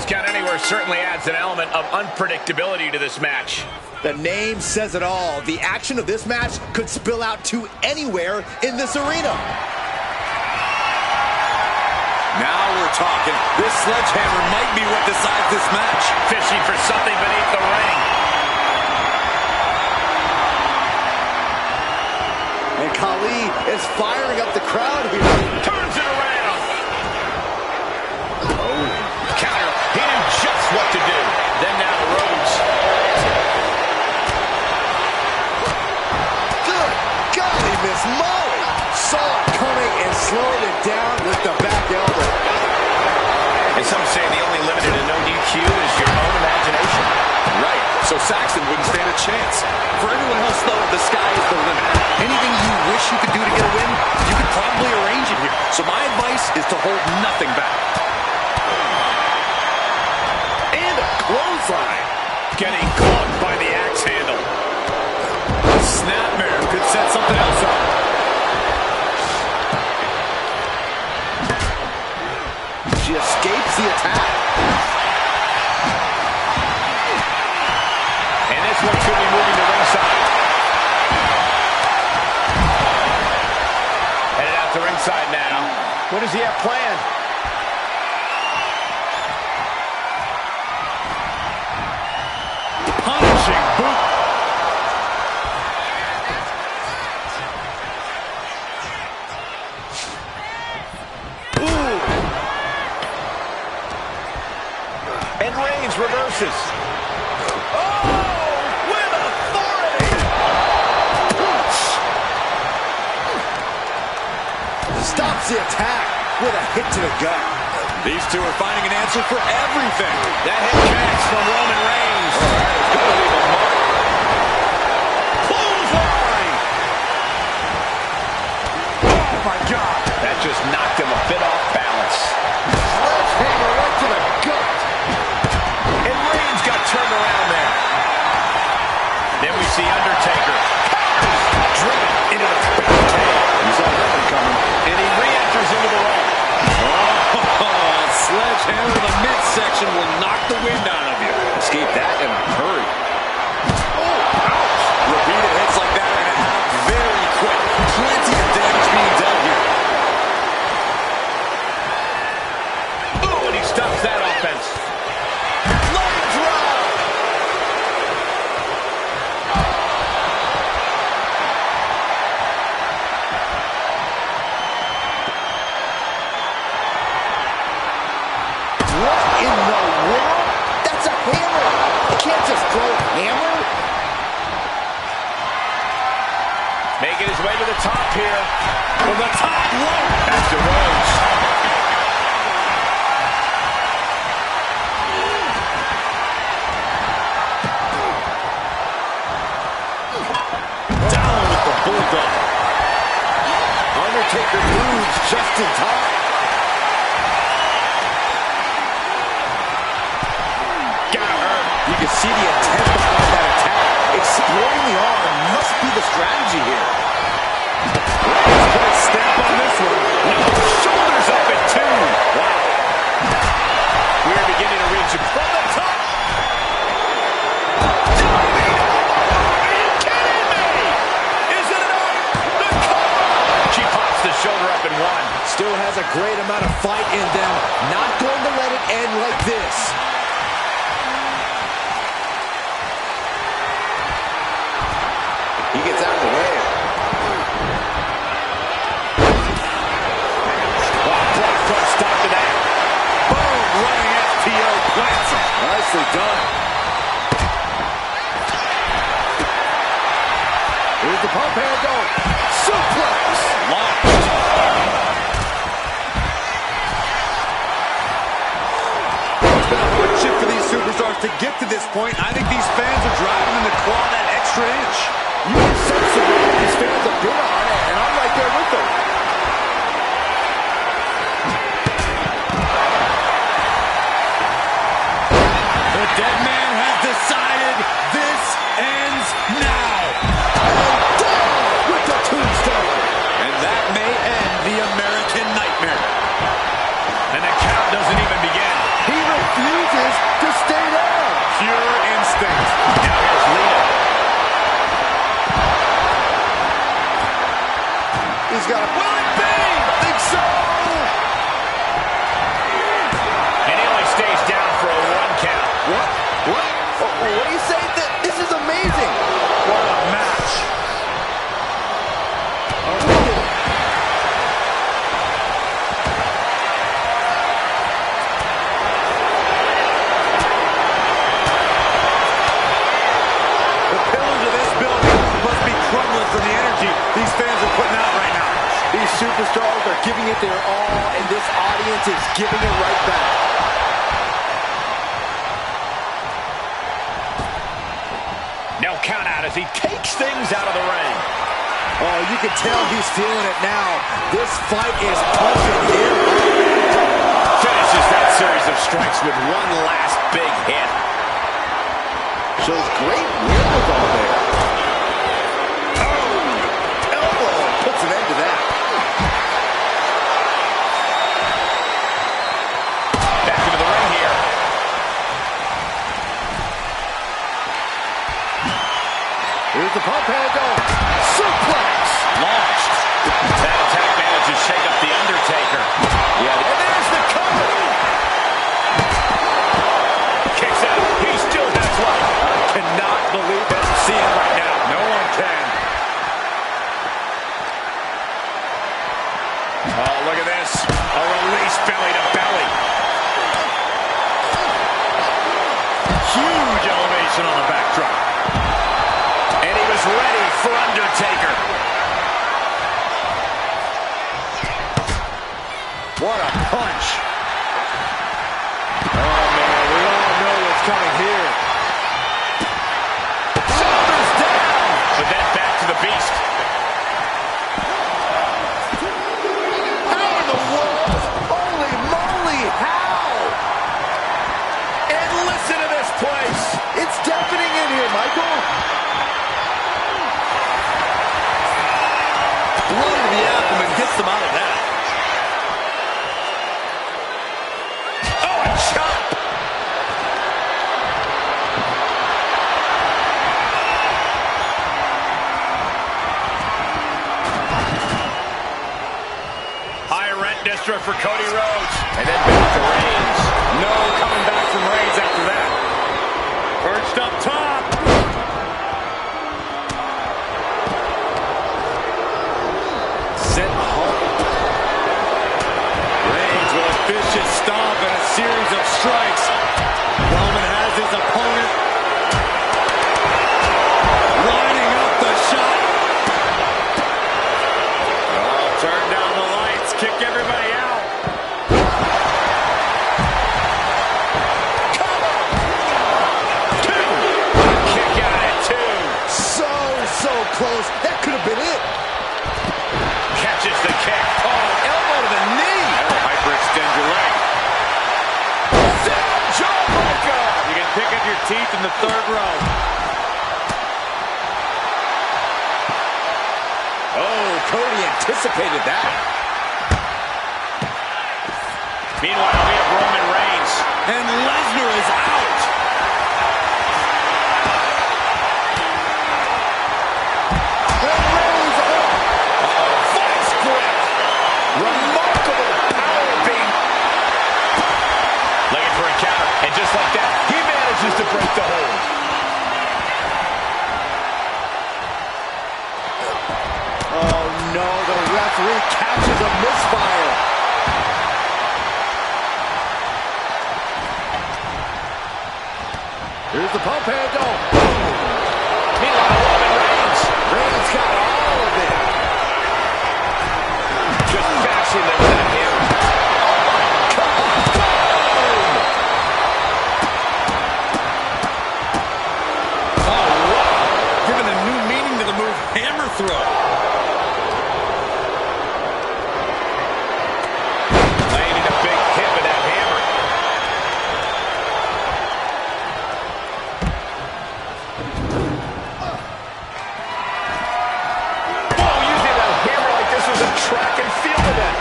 Falls Count Anywhere certainly adds an element of unpredictability to this match. The name says it all. The action of this match could spill out to anywhere in this arena. Now we're talking. This sledgehammer might be what decides this match. Fishing for something beneath the ring. And Khali is firing up the crowd here. Turns it around. Oh, counter. He knew just what to do. Then now Rhodes. Good golly, Miss Molly. Saw it coming and slowed it down with the back elbow. And some say the only limit in a no DQ is your own imagination. Right, so Saxton wouldn't stand a chance. For everyone else, though, the sky is the limit. Anything you wish you could do to get a win, you could probably arrange it here. So my advice is to hold nothing back. And a clothesline. Getting caught by the axe handle. Snapmare could set something else up. She escapes the attack. And this one could be moving to ringside. Headed out to ringside now. What does he have planned? Punishing boot. And Reigns reverses. Oh, with authority. Stops the attack with a hit to the gut. These two are finding an answer for everything. That hit connects from Roman Reigns. Gotta leave a mark. Clothesline. Oh my God. That just knocked him a bit off balance. Sledgehammer right to the gut. And Reigns got turned around there. Then we see Undertaker. Driven into the tail. You saw that one coming. And he re-enters into the ring. Oh, sledgehammer in the midsection will knock the wind out of you. Escape that in a hurry. Oh, ouch. Repeated hits like that are going to add up very quick. Plenty of damage being done here. Ooh, and he stops that offense. Leg drop. What in the world? That's a hammer. You can't just throw a hammer. Making his way to the top here. From the top rope. Back to Rhodes. Down with the bulldog. Undertaker moves just in time. Got hurt. You can see the intent behind that attack. Exploiting the arm must be the strategy here. Reigns put a stamp on this one. Shoulders up at 2. Wow. We are beginning to reach it from the top. Diving. Are you kidding me? Is it enough? The cover. She pops the shoulder up in 1. Still has a great amount of fight in them. Not going to let it end like this. He gets out of the way. Block front stop to that. Boom, running FTO plants him. Nicely done. Here's the pump handle. Suplex. Launched. It's been a hardship for these superstars to get to this point. I think these fans are driving them to claw that extra inch. You can sense the way these fans have been on it, and I'm right there with them. The dead man has decided this ends now. And down with the tombstone. And that may end the American Nightmare. And the count doesn't even begin. He refuses What do you say? This is amazing. What a match. The pillars of this building must be crumbling from the energy these fans are putting out right now. These superstars are giving it their all, and this audience is giving it right back. No count out as he takes things out of the ring. Oh, you can tell he's feeling it now. This fight is pushing him. Finishes that series of strikes with one last big hit. Shows great wherewithal there. Oh, elbow puts an end to that. Back into the ring here. Here's the pump handle. Suplex. Launched. That attack manages to shake up the Undertaker. Yeah, and there's the cover. Kicks out. He still has life. I cannot believe that I'm seeing it right now. No one can. Oh, look at this. A release belly to belly. Huge elevation on the backdrop. And he was ready for Undertaker. What a punch. Oh, man, we all know what's coming here. Shoulders down. But then back to the beast. How in the world? Holy moly, how? And listen to this place. It's deafening in here, Michael. Blow to the abdomen gets them out of that. Oh, a chop. High rent district for Cody Rhodes. And then back to Reigns. No coming back from Reigns after that. Perched up top. Sent home. Reigns with a vicious stomp and a series of strikes. Roman has his opponent lining up the shot. Oh, turn down the lights. Kick everybody out. Two. Kick out at two. So close. That could have been it. Catches the kick. Oh, elbow to the knee. That'll hyperextend your leg. Down jawbreaker. You can pick up your teeth in the third row. Oh, Cody anticipated that. Meanwhile, we have Roman Reigns. And Lesnar is out. And Reigns up. Vice grip. Remarkable power beam. Looking for a counter. And just like that, he manages to break the hold. Oh no, the referee catches a misfire. Here's the pump handle. Meanwhile, Roman Reigns. Reigns got all of it. Just bashing them with that hammer. Oh, wow. Giving a new meaning to the move, hammer throw. Landing a big hit with that hammer. Whoa, using a hammer like this was a track and field event.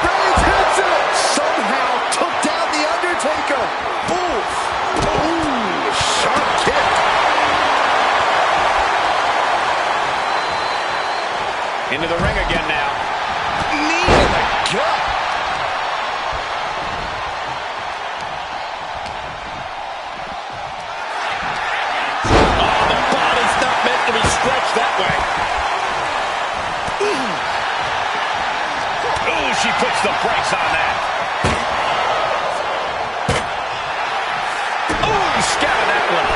Reigns hits it. Somehow took down the Undertaker. Oof. Ooh, sharp kick. puts the brakes on that. Oh, he scattered that one.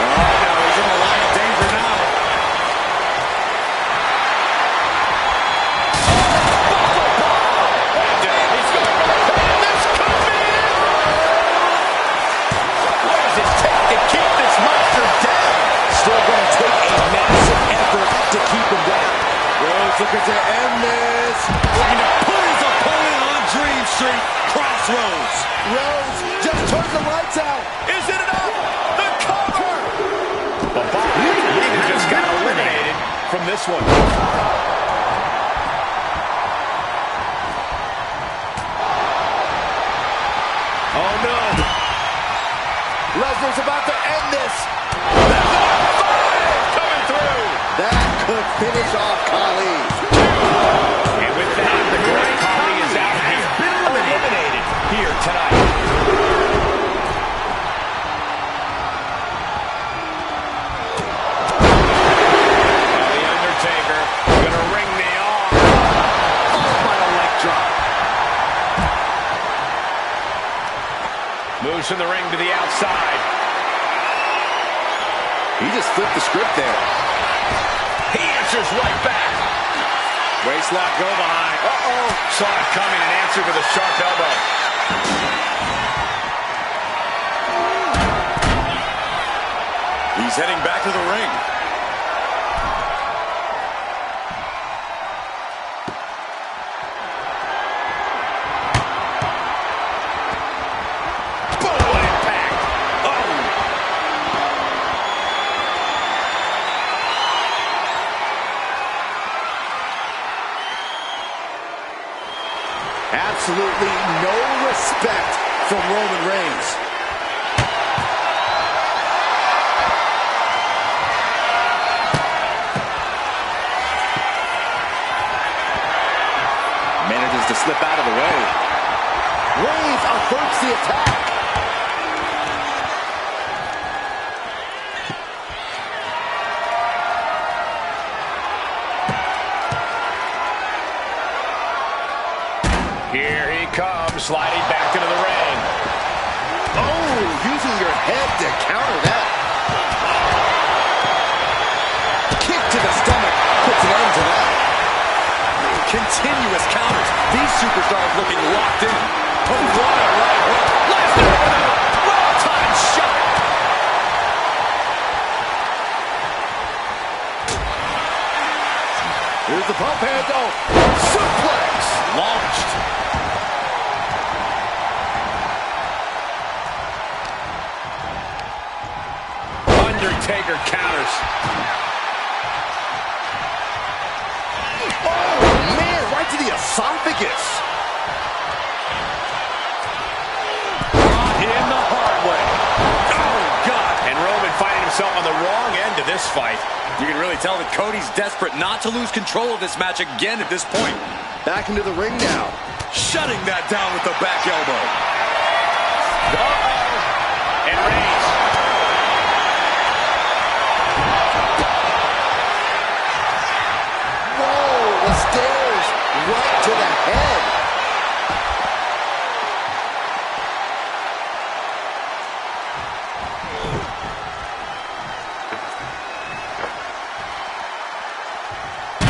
Oh, no, he's in a line of danger now. And he's going for the pin. This could be it. What does it take to keep this monster down? Still going to take a massive effort to keep him down. Rhodes looking to end this. Looking to put his opponent on Dream Street. Crossroads. Rhodes just turns the lights out. Is it enough? The cover! But Lee just got eliminated from this one. Oh, no. Lesnar's about to end this. Coming through. That could finish off Khali. And with that, the great Khali is out and has been eliminated here tonight. The Undertaker gonna ring the arm. Followed by a leg drop. Moves from the ring to the outside. He just flipped the script there. He answers right back. Waistlock go behind. Uh-oh. Saw it coming and answered with a sharp elbow. He's heading back to the ring. Boom, what impact. Oh. Absolutely no respect from Roman Reigns. Manages to slip out of the way. Reigns averts the attack. Here he comes, sliding back into the ring. Oh, using your head to counter that. Kick to the stomach puts an end to that. Continuous counters. These superstars looking locked in. Oh, what a right hook. Lesnar with a well-timed shot. Here's the pump handle. Suplex. Launched. Undertaker counters. Oh, man, right to the esophagus. Brought in the hard way. Oh, God. And Roman finding himself on the wrong end of this fight. You can really tell that Cody's desperate not to lose control of this match again at this point. Back into the ring now. Shutting that down with the back elbow. Uh-oh. And Reigns. Whoa, the stairs right to the head.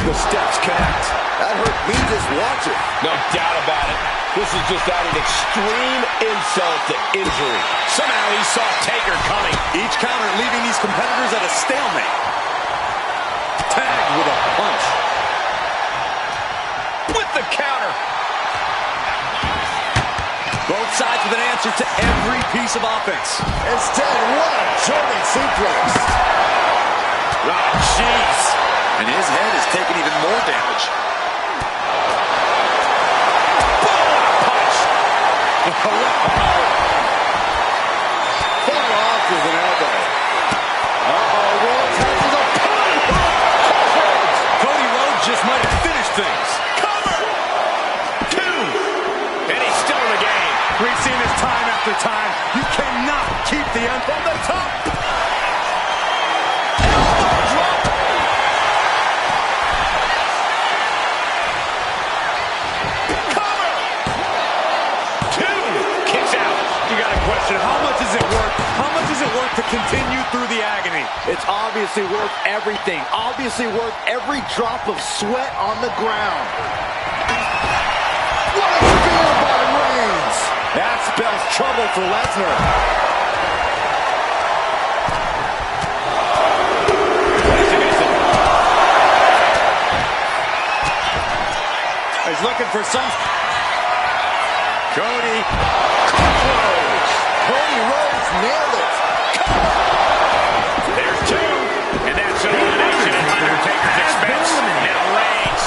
The steps connect. That hurt me just watching. No doubt about it. This is just adding extreme insult to injury. Somehow he saw Taker coming. Each counter leaving these competitors at a stalemate. Tagged with a punch. With the counter. Both sides with an answer to every piece of offense. Instead, what a German suplex. Oh, jeez. And his head has taken even more damage. Punch. Fought off with an elbow. Uh-oh, Rhodes has his opponent. Cody Rhodes just might have finished things. Cover. 2. And he's still in the game. We've seen this time after time. You cannot keep the end from the top. How much is it worth? How much is it worth to continue through the agony? It's obviously worth everything. Obviously worth every drop of sweat on the ground. What a spear by Reigns! That spells trouble for Lesnar. He's looking for some... Cody. Cody Rhodes nailed it. There's two. And that's an elimination at Undertaker's expense. Now Reigns.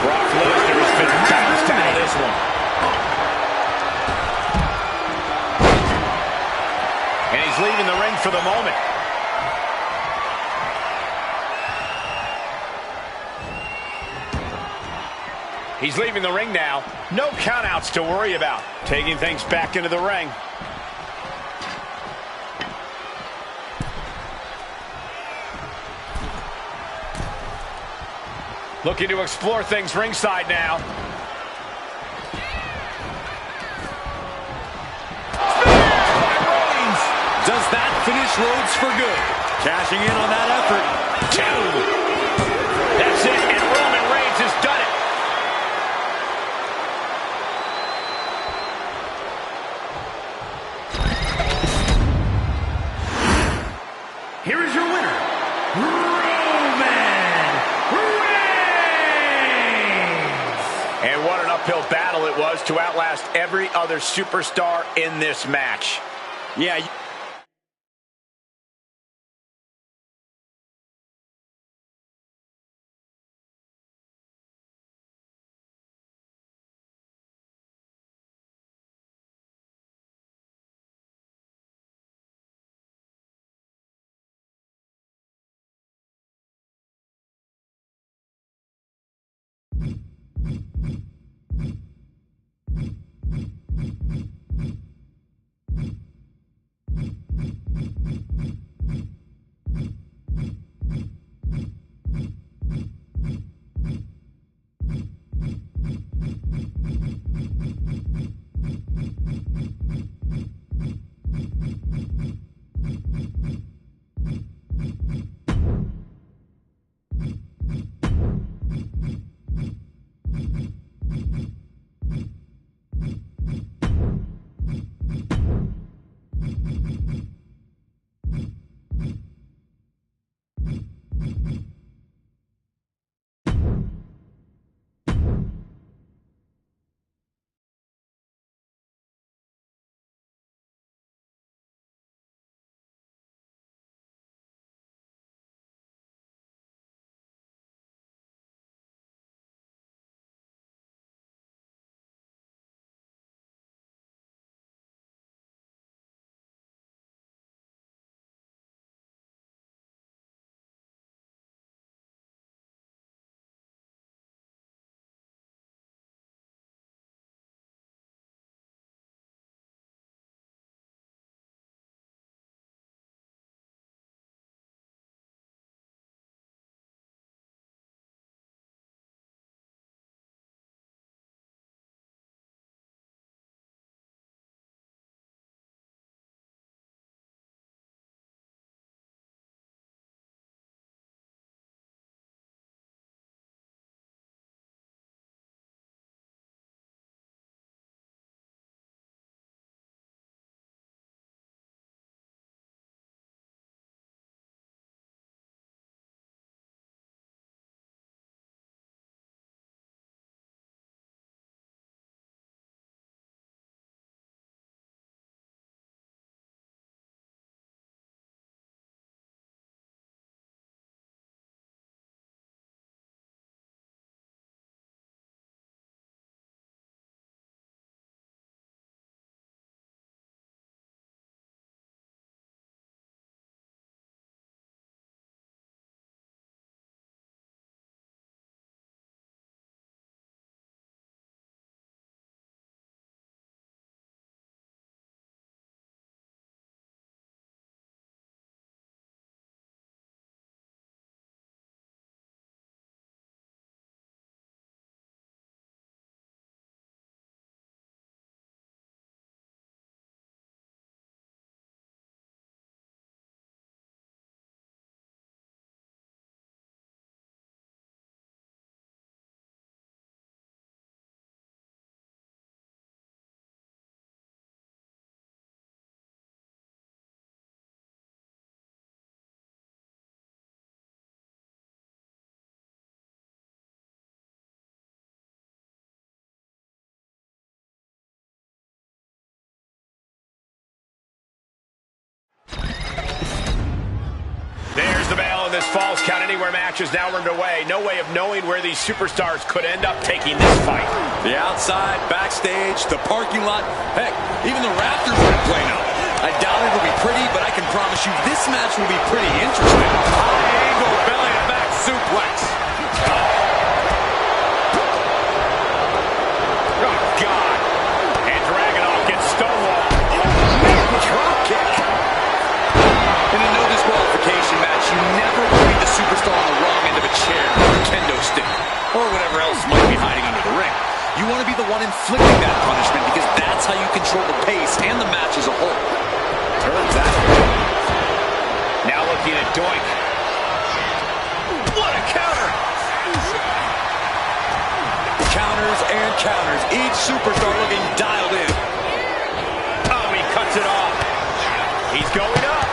Brock Lesnar has been bounced out of this one. And he's leaving the ring for the moment. He's leaving the ring now. No countouts to worry about. Taking things back into the ring. Looking to explore things ringside now. Does that finish Rhodes for good? Cashing in on that effort. Two. That's it, and Roman Reigns has done it. Here is your winner, Roman Reigns! And what an uphill battle it was to outlast every other superstar in this match. Yeah. this Falls Count Anywhere match is now underway. No way of knowing where these superstars could end up taking this fight. The outside, backstage, the parking lot, heck, even the rafters are in play now. I doubt it'll be pretty, but I can promise you this match will be pretty interesting. High angle belly to back suplex. Oh, God. And Dragunov gets stonewalled. Drop kick. In a no disqualification match, you never want to be the superstar on the wrong end of a chair or a kendo stick, or whatever else might be hiding under the ring. You want to be the one inflicting that punishment because that's how you control the pace and the match as a whole. Turns that around. Now looking at Doink. What a counter! Counters and counters. Each superstar looking dialed in. Oh, he cuts it off. He's going up.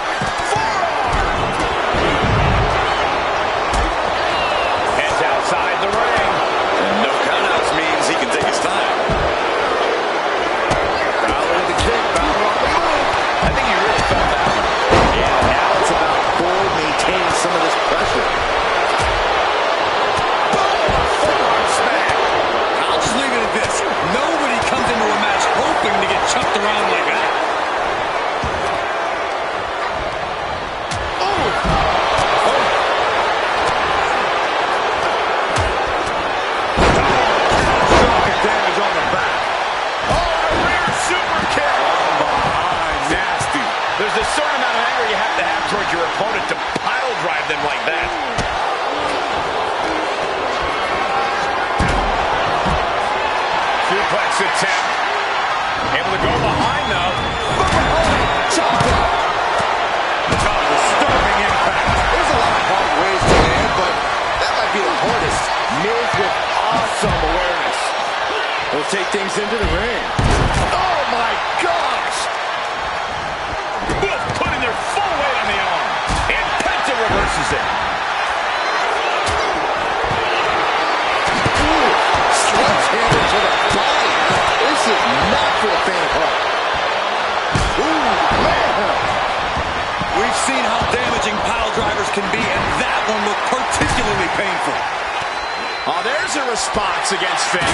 Forearm! Heads outside the ring. And no countouts means he can take his time. Balor with the kick. Balor on the move. I think he really felt that one. Yeah, now it's about Ford maintaining some of this pressure. Forearm smack. I'll just leave it at this. Nobody comes into a match hoping to get chucked around like that. Damage on the back. Oh, a rear super kick. Behind, nasty. There's a certain amount of anger you have to have towards your opponent to pile drive them like that. Suplex attempt. Able to go behind, though. Chop block. Disturbing impact. There's a lot of hard ways to land, but that might be the hardest. Miz with awesome awareness. He'll take things into the ring. Oh my gosh! Both putting their full weight on the arm. And Penta reverses it. Sledgehammer to the body. This is not for the faint of heart. Ooh, man! We've seen how damaging pile drivers can be, and that one looked particularly painful. Oh, there's a response against Finn.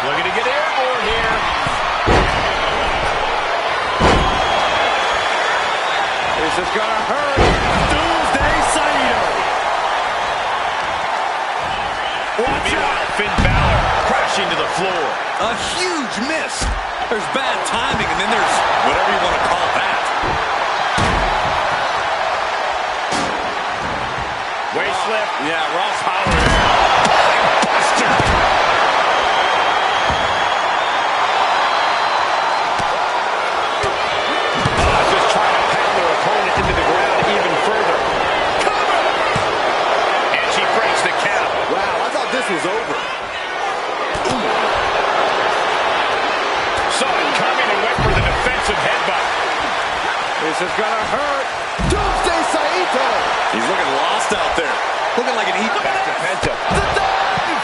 Looking to get airborne here. This is gonna hurt. Doomsday Saito. Meanwhile, Finn Balor crashing to the floor. A huge miss. There's bad timing, and then there's whatever you want to call that. Waist slip. Yeah, Ross Howard. Buster. Just trying to pound their opponent into the ground even further. Cover! And she breaks the count. Wow, I thought this was over. Saw it coming and went for the defensive headbutt. This is gonna hurt. Doomsday Saito! He's looking lost out there. Looking like an eat Back to Penta. The dive!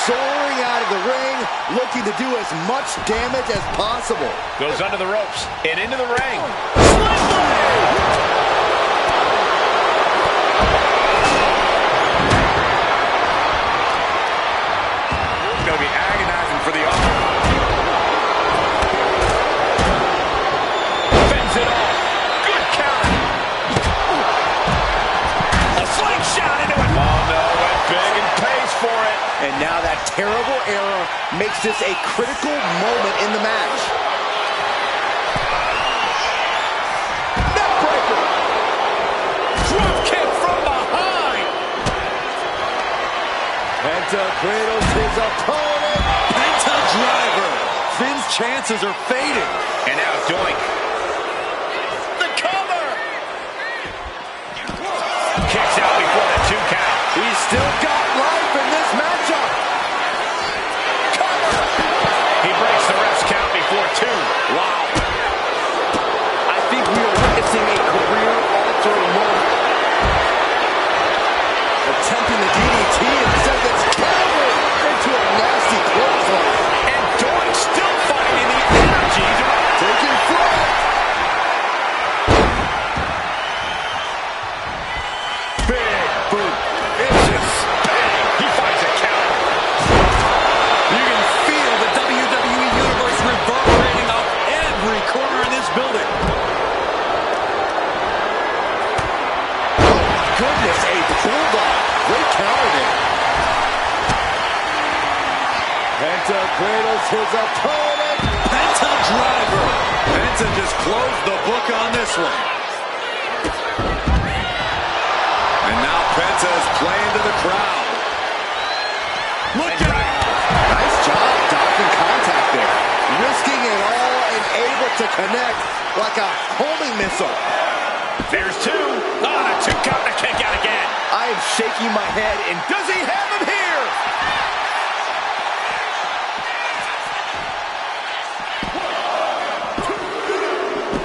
Soaring out of the ring, looking to do as much damage as possible. Goes under the ropes and into the ring. Gonna be agonizing for the arm. Fends it off. Good counter. A slingshot into it. Oh no, went big and pays for it. And now that terrible error makes this a critical moment in the match. Neckbreaker! Drop kick from behind. Penta cradles his opponent. Penta driver. Finn's chances are fading. And now Doink. The cover. Kicks out before the 2 count. He's still got life in this matchup. Cover. He breaks the ref's count before 2. Wow. I think we are witnessing a career-altering moment. Attempting the DDT and says it's countered into a nasty clothesline. And Doink still finding the energy to Taking flight. Penta cradles his opponent. Penta driver. Penta just closed the book on this one. And now Penta is playing to the crowd. Look out! Nice job dodging contact there. Risking it all and able to connect like a homing missile. There's two. Oh, and a two count to kick out again. I am shaking my head, and does he have him here?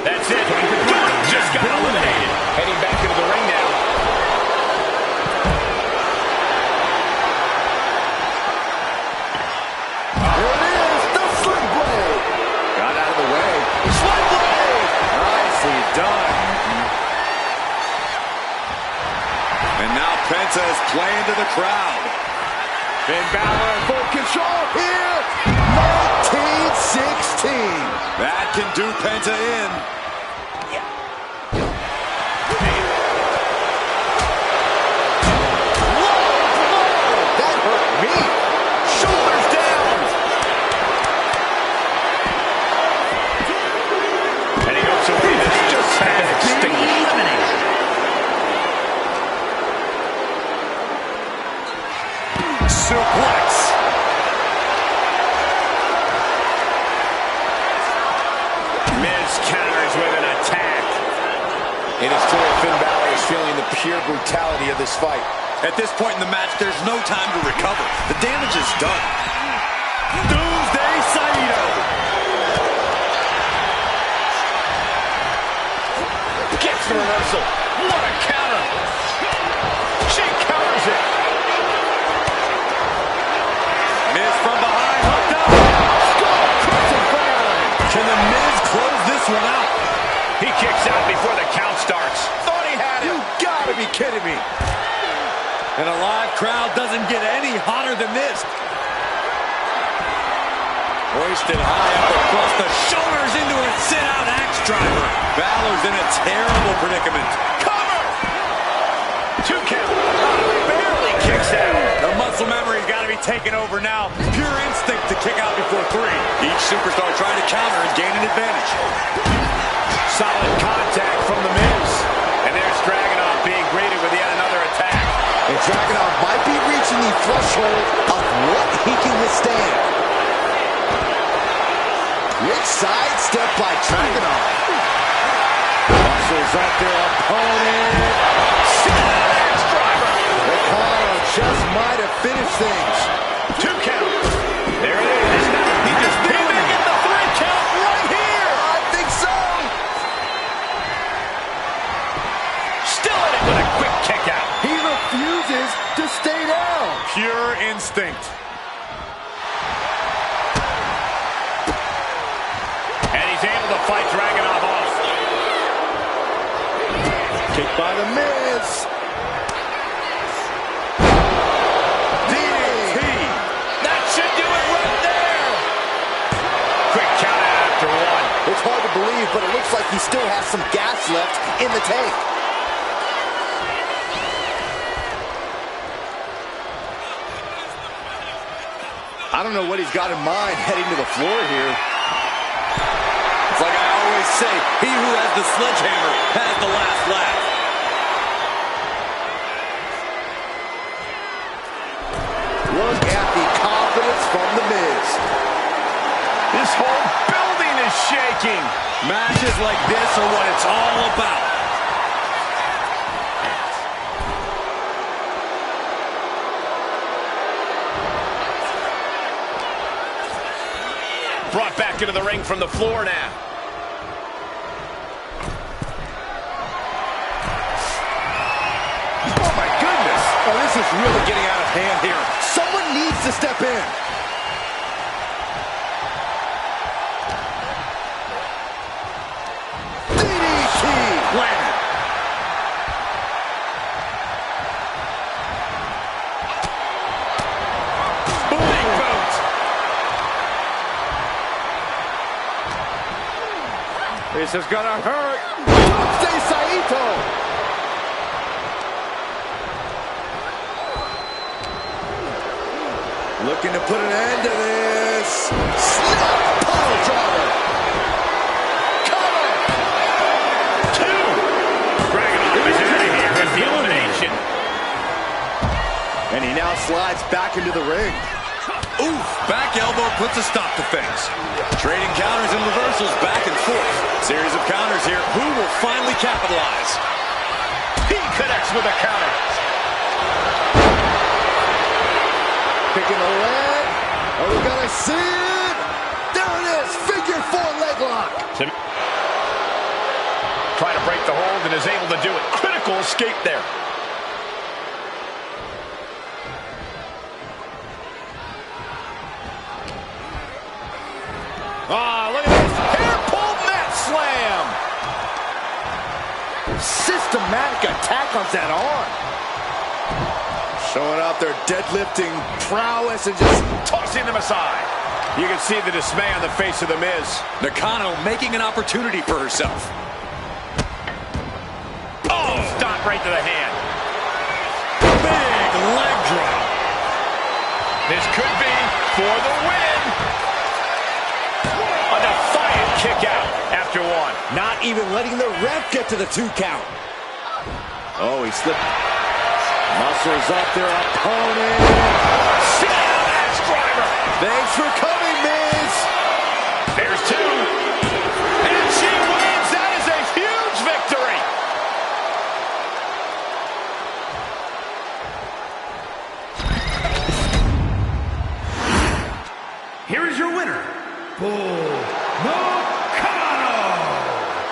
That's it. Just got eliminated. Heading back into the ring now. Here it is, the sling blade. Got out of the way. Sling blade. Nicely done. And now Penta is playing to the crowd. Finn Balor in full control here. 1916. That can do Penta in. That hurt me. Shoulders down. And he goes away. This just had extinguished. Suplex. Miz counters with an attack. It is clear Finn Balor is feeling the pure brutality of this fight. At this point in the match, there's no time to recover. The damage is done. Doomsday Saito. Gets the reversal. What a counter. She counters it. Miz from behind, hooked up. Skull crushing burn. Can the Miz close this one out? He kicks out before the count starts. Thought he had You him. gotta be kidding me. And a live crowd doesn't get any hotter than this. Hoisted high up across the shoulders into a sit-out axe driver. Balor's in a terrible predicament. Cover. Two count. Barely kicks out. The muscle memory's got to be taken over now. Pure instinct to kick out before three. Each superstar trying to counter and gain an advantage. Solid contact from the Miz. And there's Dragunov being greeted with yet another attack. And Dragunov might be reaching the threshold of what he can withstand. Quick sidestep by Dragunov. Muscles up their opponent. Axe driver. The corner just might have finished things. Two count. There it is. He just pinned him. Get the three count right here. I think so. Still in it with a quick kick out. He refuses to stay down. Pure instinct. And he's able to fight Dragunov off. Kick by the Miz. DDT. That should do it right there. Quick count out after one. It's hard to believe, but it looks like he still has some gas left in the tank. I don't know what he's got in mind heading to the floor here. It's like I always say, he who has the sledgehammer has the last laugh. Look at the confidence from the Miz. This whole building is shaking. Matches like this are what it's all about. Brought back into the ring from the floor now. Oh my goodness! Oh, this is really getting out of hand here. Someone needs to step in. DDT! Landed. Big boot. This is gonna hurt. Doomsday Saito! Looking to put an end to this. Snap! Pile driver. Cover. 2. Dragunov is out of here with the elimination. And he now slides back into the ring. Oof, back elbow puts a stop to things. Trading counters and reversals back and forth. Series of counters here. Who will finally capitalize? He connects with a counter. Picking a leg. Are we gonna see it? There it is. Figure 4 leg lock. Trying to break the hold and is able to do it. Critical escape there. Ah, look at this. Hair pull mat slam. Systematic attack on that arm. Showing off their deadlifting prowess and just Tossing them aside. You can see the dismay on the face of the Miz. Nakano making an opportunity for herself. Oh, stop right to the hand. Big leg drop. This could be for the win. A defiant kick out after 1. not even letting the ref get to the 2 count. Oh, he slipped. Muscles up their opponent. Axe driver. Thanks for coming, Miz. There's 2. And she wins. That is a huge victory. Here is your winner,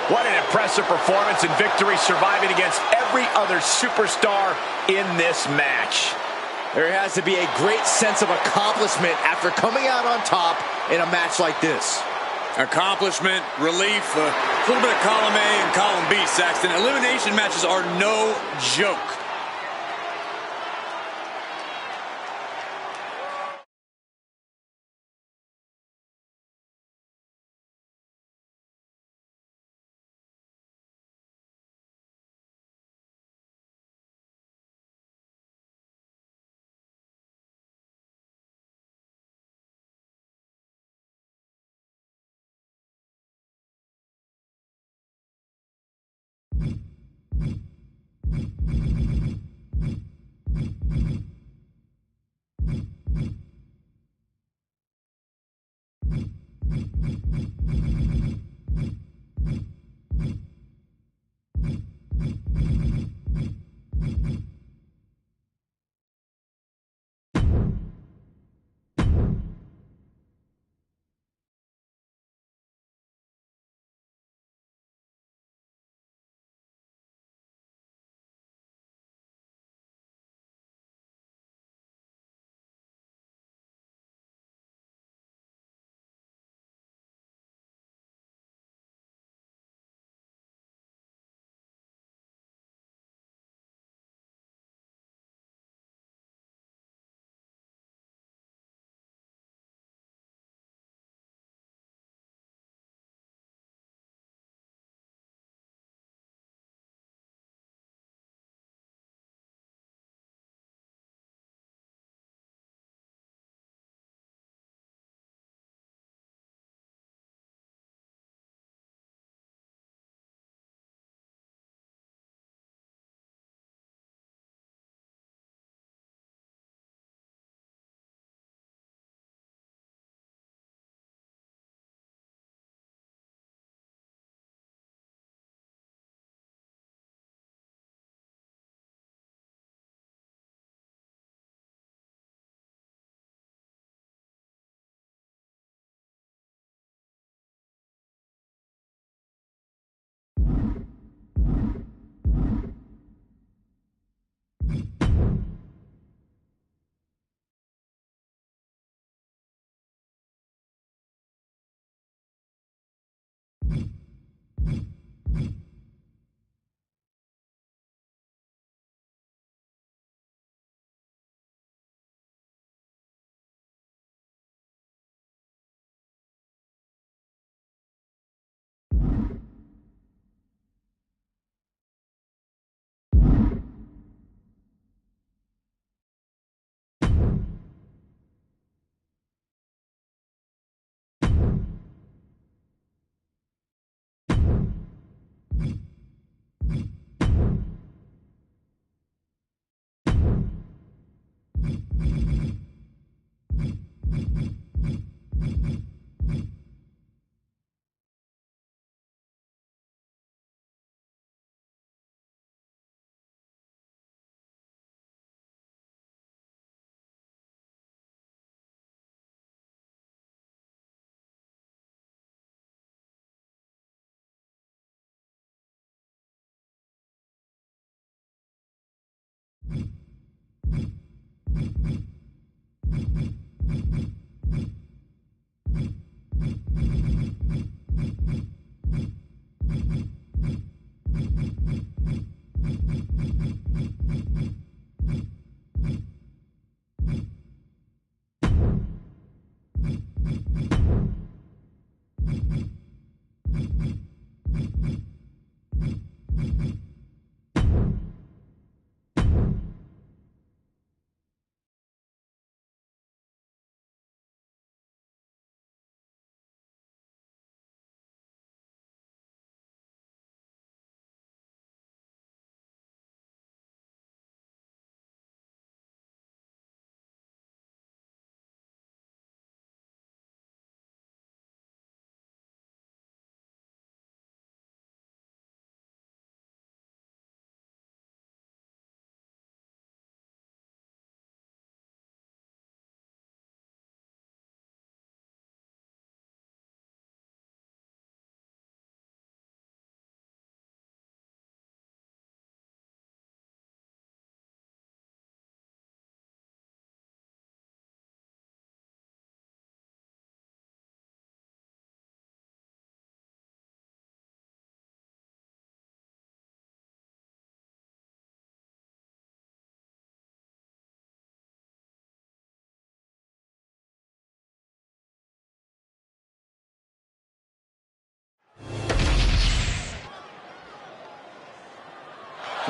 What an impressive performance and victory, surviving against every other superstar in this match. There has to be a great sense of accomplishment after coming out on top in a match like this. Accomplishment, relief, a little bit of column A and column B, Saxton. Elimination matches are no joke.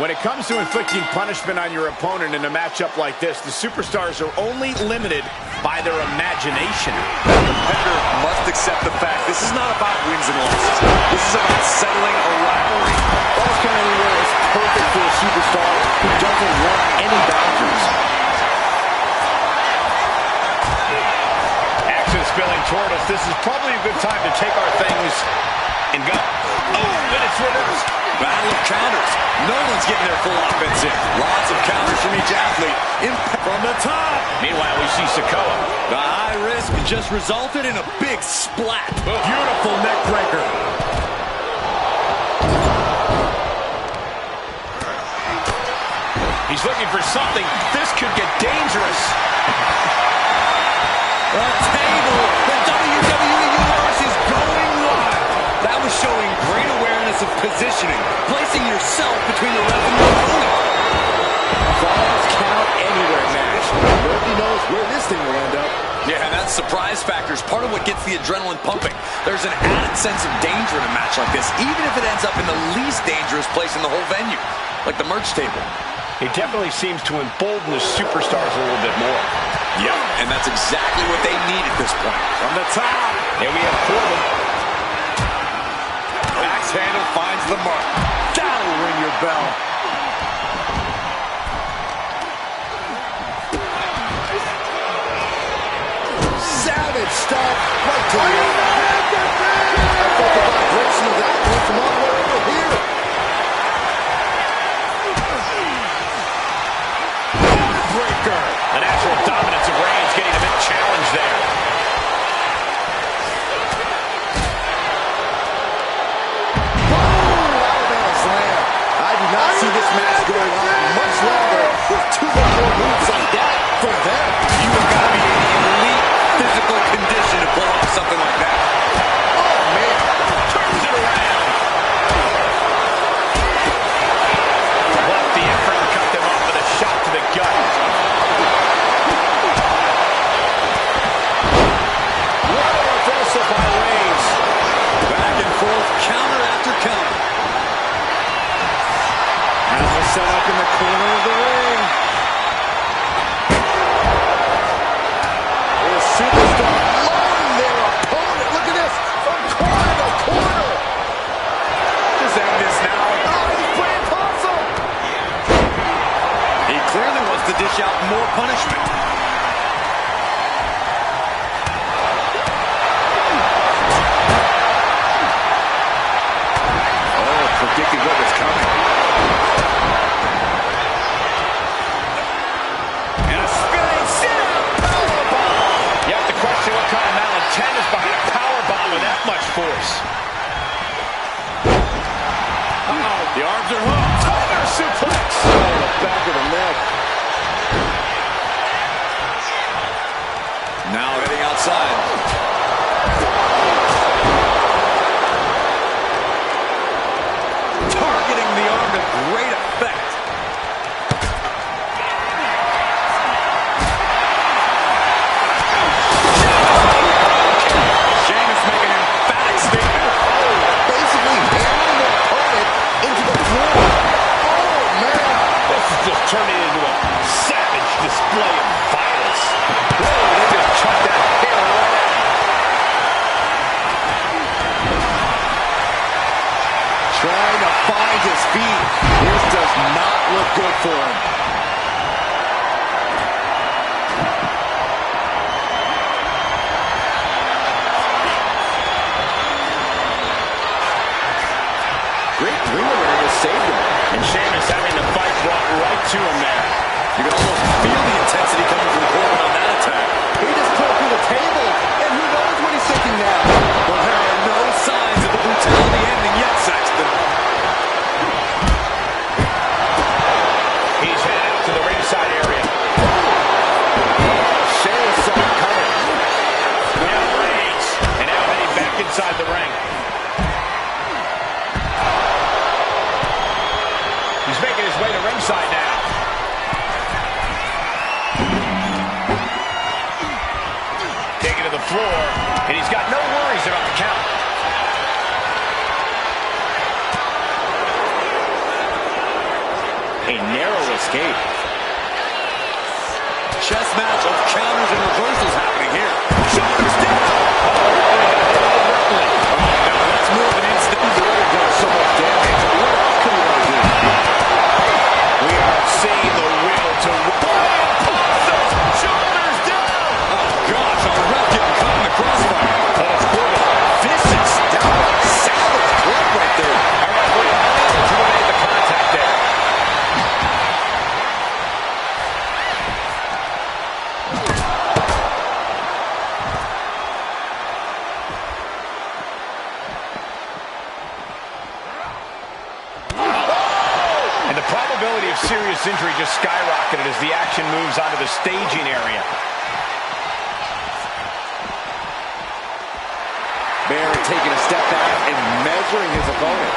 When it comes to inflicting punishment on your opponent in a matchup like this, the superstars are only limited by their imagination. The competitor must accept the fact this is not about wins and losses. This is about settling a rivalry. Falls count anywhere is perfect for a superstar who doesn't want any boundaries. Action spilling toward us. This is probably a good time to take our things and go. Oh, and it's reversed. Battle of counters. No one's getting their full offense in. Lots of counters from each athlete. From the top. Meanwhile, we see Sikoa. The high risk just resulted in a big splat. Beautiful neck breaker. He's looking for something. This could get dangerous. A table. The WWE Universe is going wild. That was showing great awareness of positioning, placing yourself between the ref and your opponent. Falls count anywhere match. Nobody knows where this thing will end up. Yeah, and that surprise factor is part of what gets the adrenaline pumping. There's an added sense of danger in a match like this, even if it ends up in the least dangerous place in the whole venue, like the merch table. It definitely seems to embolden the superstars a little bit more. Yep, and that's exactly what they need at this point. From the top. Here we have Corbin. Axe handle finds the mark. That'll ring your bell. Savage stuff right to the eye. I felt the vibration of that one from all the way over here. Breaker. The natural dominance of Reigns getting a bit challenged there. I do not see this match going on much longer with too many more moves like that for them. You have got to be in elite physical condition to pull off something like that. Oh, man. Turns it around. What the effort to cut them off with a shot to the gut. What a reversal by Reigns. Back and forth, counter after counter. Now set up in the corner of the ring. The superstar lowering their opponent. Look at this. From corner to corner. Just end this now. Oh, he's playing possum. He clearly wants to dish out more punishment. Oh, predicted what was coming. And a spinning sit-out powerbomb. You have to question what kind of malintent is behind a powerbomb with that much force. Uh-oh. The arms are hooked. Tiger suplex. Oh, the back of the neck. Now heading outside. Targeting the arm to great effect. Sheamus making an emphatic statement. Basically hammering the opponent into the floor. Oh, man. This is just turning into a savage display of violence. Whoa, they just chucked that hair right out. Trying to find his feet. This does not look good for him. Great ring awareness saved him. And Sheamus having the fight brought right to him there. You can almost feel the intensity coming from Corbin on that attack. He just put it through the table, and who knows what he's thinking now. Well, there are no signs of the brutality ending yet, Saxton. He's headed out to the ringside area. Sheamus saw it coming. Now Reigns. And now heading back inside the ring. He's making his way to ringside now. Taking to the floor, and he's got no worries about the count. A narrow escape. Chess match of counters and reversals happening here. Shoulders down. Now that's more of an instant. He's already done so much damage. What else could he want to do? We are seeing the will to shoulders down. Oh, gosh, our ref getting caught in the crossfire. But it's Corbin. Vicious, downright savage club right there. All right, we're unable to eliminate the contact there. And the probability of serious injury just skyrocketed as the action moves onto the staging area. Baron taking a step back and measuring his opponent.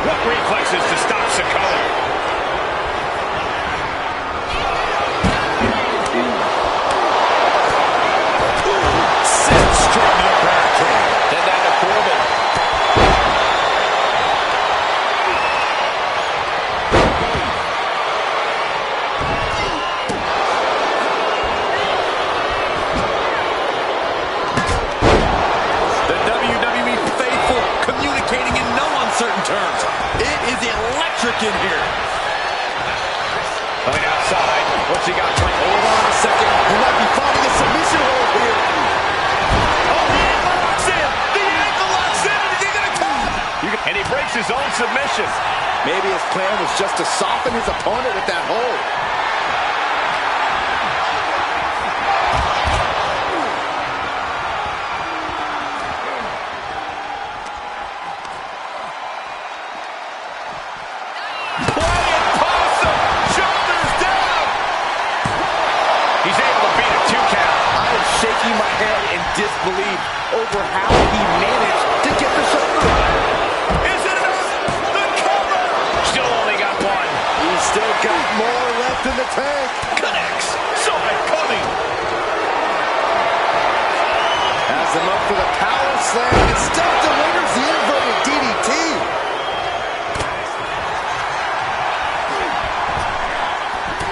What reflexes to stop Sakala? Set straight up barricade. Then down to Corbin. The WWE faithful communicating in no uncertain terms. It is electric in here. Coming outside. What's he got planned? Hold on a second. He might be finding a submission hold here. Oh, the ankle locks in. The ankle locks in. Is he going to come? And he breaks his own submission. Maybe his plan was just to soften his opponent with that hold. Quiet possum. Shoulders down. He's able to beat a 2 count. I am shaking my head in disbelief over how he managed to get the shoulder. Is it enough? The cover. Still only got one. He's still got more left in the tank. Connects. Saw it coming. Has him up for the power slam. Instead delivers the inverted DDT.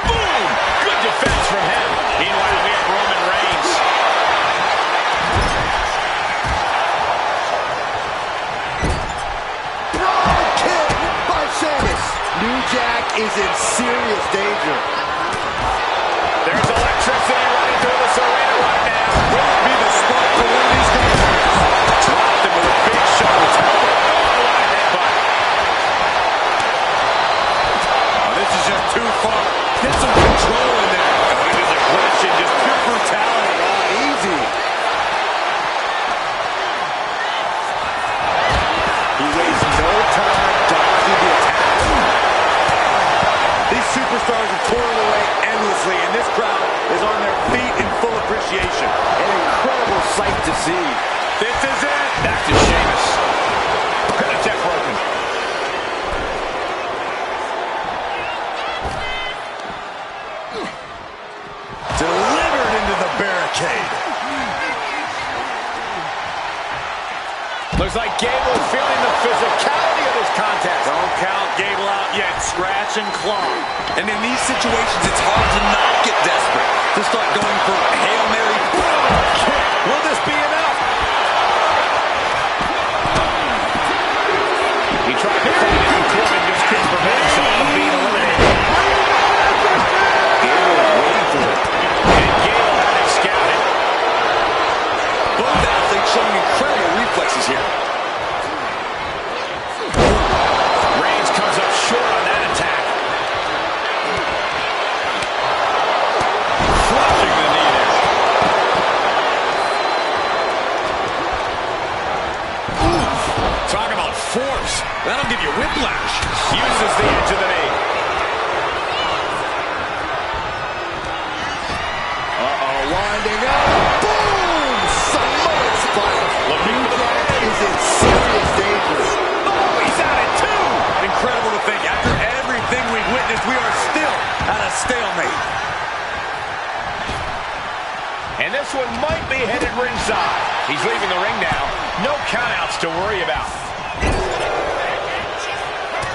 Boom. Good defense from him. Meanwhile, we have Roman Reigns. Broad kick by Sheamus. New Jack is in serious danger. There's electricity running through this arena right now. Will it be the spot for one of these guys? Dropped him with a big shoulder tackle. Oh, what a headbutt. Oh, this is just too far. Get some control in there. Look at his aggression, just pure brutality. Easy. He wastes no time dodging the attack. These superstars have toured appreciation. An incredible sight to see. This is it. Back to Sheamus. Got a deck broken. Delivered into the barricade. Looks like Gable is feeling the physicality of this contest. Don't count Gable out yet. Scratch and claw. And in these situations, it's hard to not get desperate. To start going for a Hail Mary. Kick. Will this be enough? He tried to fight it, and Corbin just couldn't prevent himself from being eliminated. Gable was waiting for it. And Gable had it scouted. Both athletes showing incredible reflexes here. Reigns comes up short on that attack. Flushing the knee there. Oof. Talk about force. That'll give you whiplash. Uses the edge of the knee. Winding up. Boom! Samoan spike. Looking for the That is in serious danger. Oh, he's at it too! Incredible to think. After everything we've witnessed, we are still at a stalemate. And this one might be headed ringside. He's leaving the ring now. No countouts to worry about.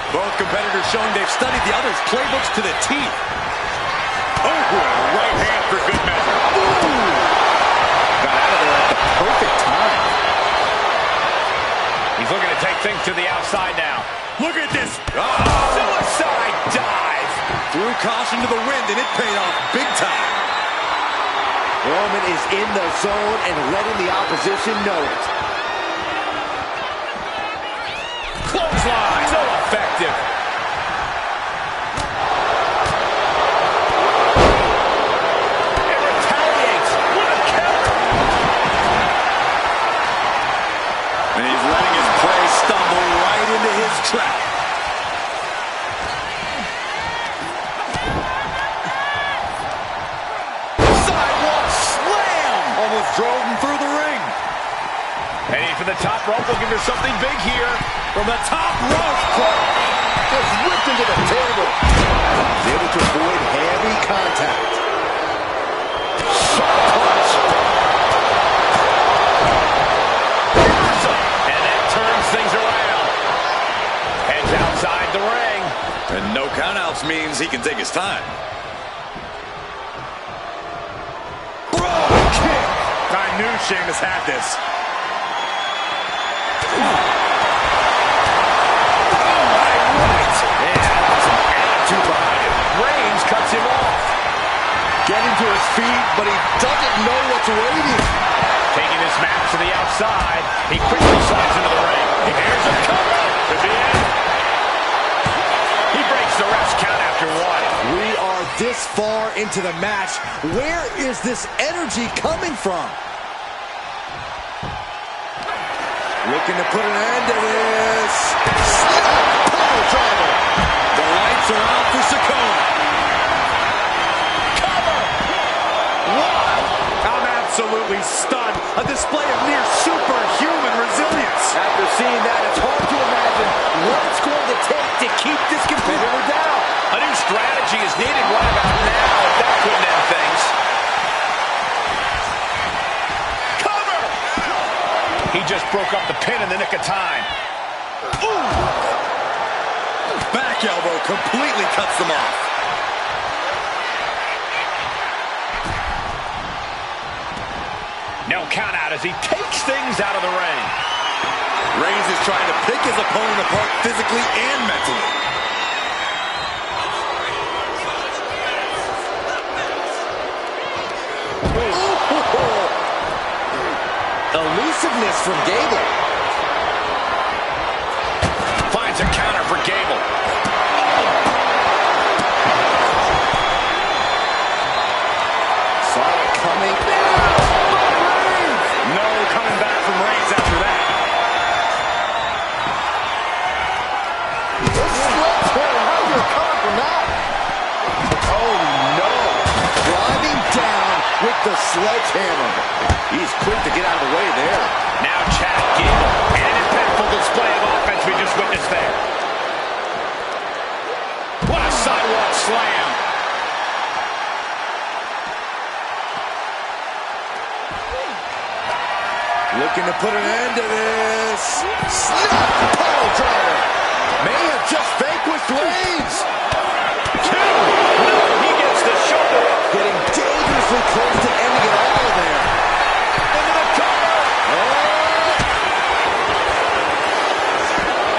Both competitors showing they've studied the other's playbooks to the teeth. Oh, right hand for good measure. Ooh. Got out of there at the perfect time. He's looking to take things to the outside now. Look at this. Suicide dive! Threw caution to the wind, and it paid off big time. Roman is in the zone and letting the opposition know it. Clothesline! So effective. And retaliates. What a counter! And he's letting his prey stumble right into his trap. Sidewalk slam! Almost drove him through the ring. Heading for the top rope, looking for something big here. From the top rope. Just whipped into the table. He's able to avoid heavy contact. Sharp punch. And that turns things around. Heads outside the ring. And no countouts means he can take his time. Bro kick. I knew Sheamus had this. Reigns cuts him off. Getting to his feet, but he doesn't know what's waiting. Taking his match to the outside. He quickly slides into the ring. Here's a cover. Could be it. He breaks the ref's count after one. We are this far into the match. Where is this energy coming from? Looking to put an end to this. Snap power driver. The lights are out for Sakona. Cover. One. I'm absolutely stunned. A display of near superhuman resilience. After seeing that, it's hard to imagine what it's going to take to keep this competitor down. A new strategy is needed right about now if that couldn't end things. Cover. He just broke up the pin in the nick of time. Ooh. Back elbow completely cuts them off. No count out as he takes things out of the ring. Reigns is trying to pick his opponent apart physically and mentally. Elusiveness from Gable. Finds a counter for Gable. Saw it coming. No coming back from Reigns after that. How do you recover from that? Oh no. Driving down with the sledgehammer. He's quick to get out of the way there. Now Chad Gable, and an impactful display of offense we just witnessed there. What a sidewalk slam. Looking to put an end to this. Snap pile driver. May have just vanquished Reigns. Two. No, he gets the shoulder up. Getting dangerously close to ending it all there. Into the cover. Oh.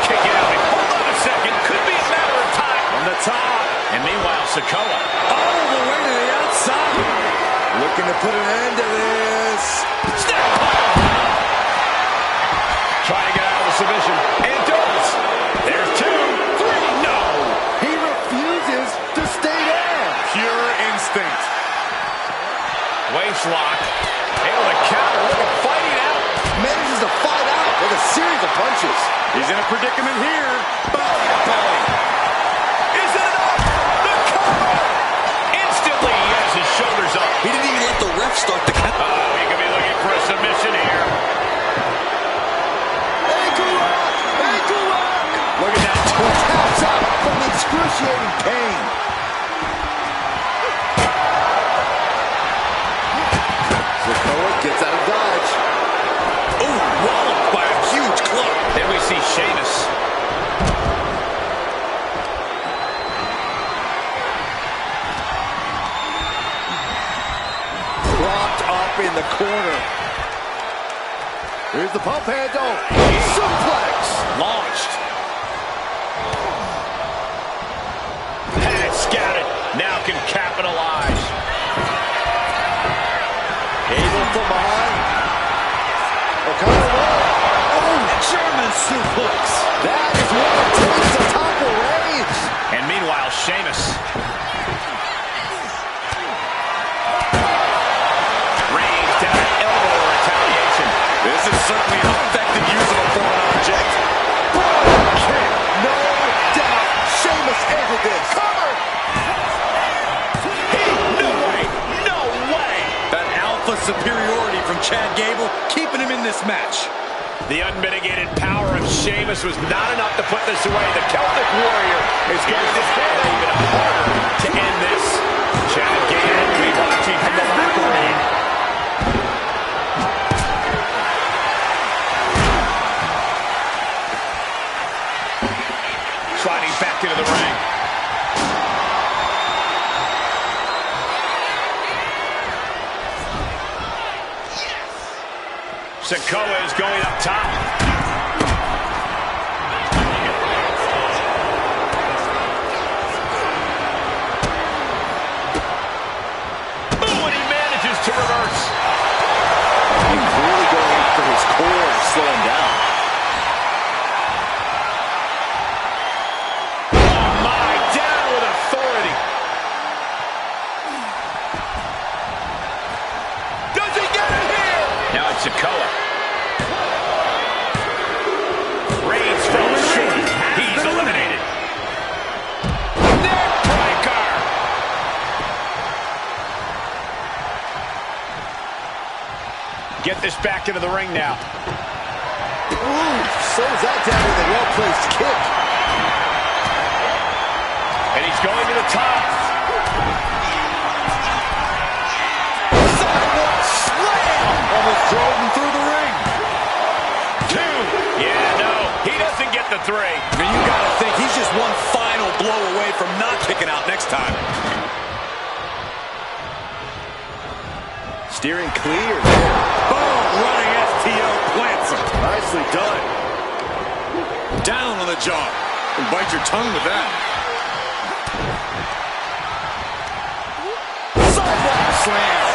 Kick out. Hold on a second. Could be a matter of time. From the top. And meanwhile, Sikoa. All the way to the outside. Looking to put an end to this. Snap pile. Trying to get out of the submission. And does. There's 2, 3. No. He refuses to stay there. Pure instinct. Waist lock. Able to counter. Look at fighting out. Manages to fight out with a series of punches. He's in a predicament here. Belly to belly. Is it enough? The cover. Instantly, he has his shoulders up. He didn't even let the ref start the count. Oh, he could be looking for a submission here. Look at that twist. Taps out from the excruciating pain. Sikoa gets out of dodge. Oh, walloped by a huge club. Then we see Sheamus. Propped up in the corner. Here's the pump handle. Suplex. Launched. Had it scouted. Now can capitalize. Able from behind. Oh, German suplex. that is what it takes to topple Reigns. And meanwhile, Sheamus. Reigns down at elbow or retaliation. This is certainly an effective use of a foreign object. Kick. No doubt. Sheamus ended this. Cover. No way. No way. That alpha superiority from Chad Gable, keeping him in this match. The unmitigated power of Sheamus was not enough to put this away. The Celtic Warrior is going to try even harder to end this. Chad Gable will be watching from the locker room. Sliding back into the ring. Sikoa is going up top. Ooh, and he manages to reverse. He's really going after his core to slow him down. Oh my, down with authority. Does he get it here? Now it's Sikoa. Reigns from shooting. He's eliminated. Neck breaker. Get this back into the ring now. Ooh, slows that down with a well-placed kick. And he's going to the top. Sidewalk slam. Almost drove him through the ring. 2. Yeah, no, he doesn't get the 3. I mean, you gotta think he's just one final blow away from not kicking out next time. Steering clear there. Boom, running STO plants him. Nicely done. Down on the jaw. And bite your tongue with that. Sidewalk slam.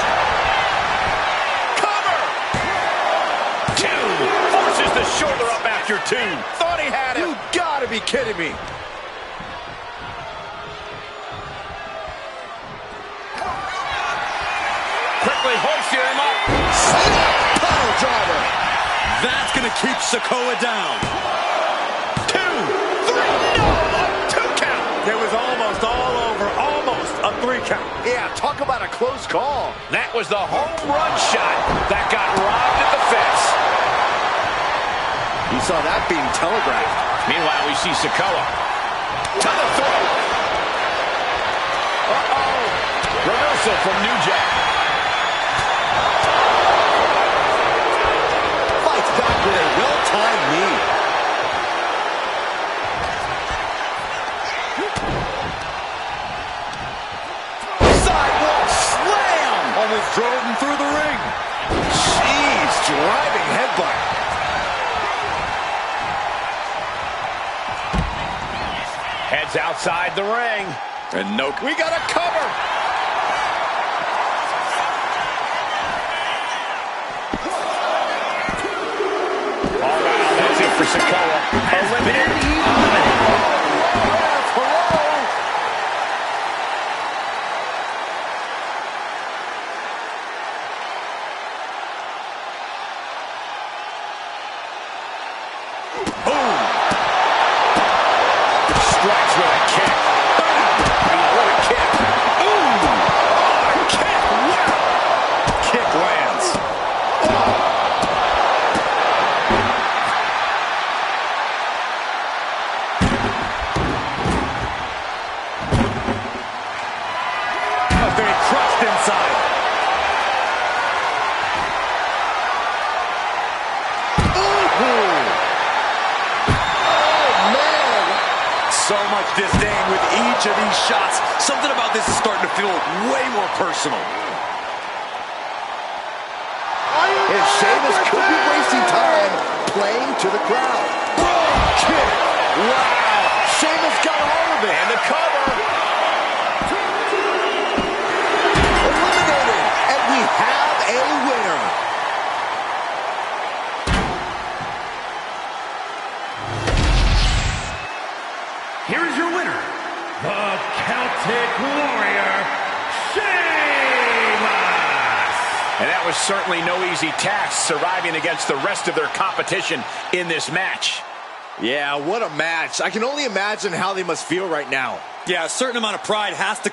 Cover! 2. Forces the shoulder up after 2. Thought he had it. You gotta be kidding me. Quickly hoisting him up. Snap pile driver. That's gonna keep Sikoa down. 2, 3, no! A 2 count. It was almost all over. Almost a 3 count. Yeah, talk about a close call. That was the home run shot that got robbed at the fence. You saw that being telegraphed. Meanwhile, we see Sikoa to the throat. Reversal from New Jack. Fights back with a well-timed knee. Sidewalk slam! Almost drove him through the ring. Jeez, driving headbutt. Heads outside the ring. And no, We got a cover. All right, that's it for Sikoa. Eliminated. Strikes with a kick. What a kick. Ooh. Oh, a kick. Wow. kick lands. Being crushed inside. So much disdain with each of these shots. Something about this is starting to feel way more personal. And Sheamus could be wasting time playing to the crowd. Kick. Wow. Sheamus got all of it. And the cover. Eliminated. And we have a winner. Here is your winner, the Celtic Warrior, Sheamus! And that was certainly no easy task, surviving against the rest of their competition in this match. Yeah, what a match. I can only imagine how they must feel right now. Yeah, a certain amount of pride has to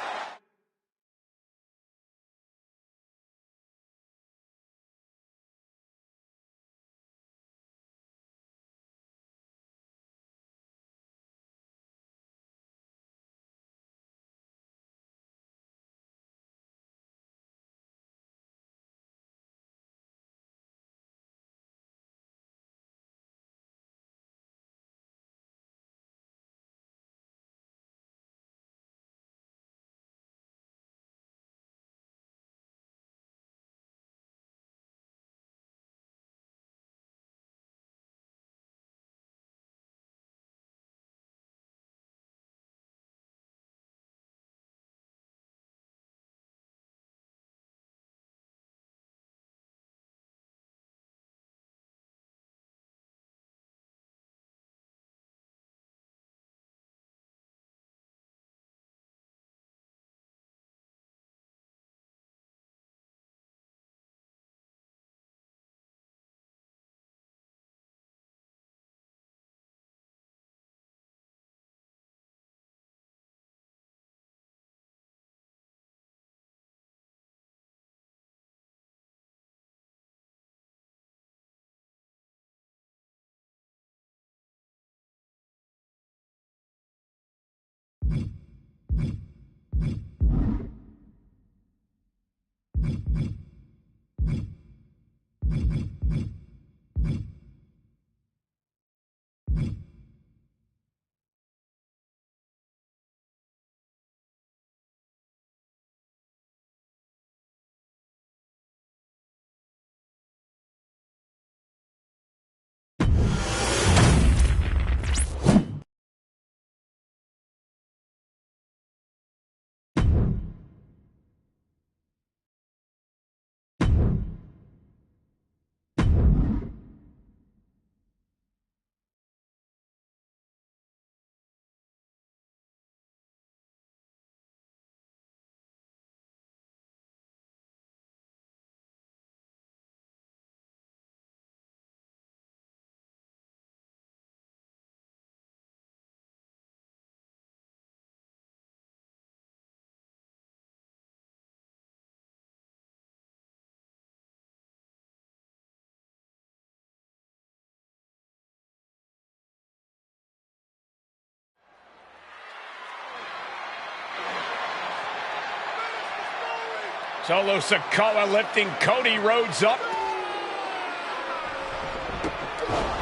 Solo Sikoa lifting Cody Rhodes up.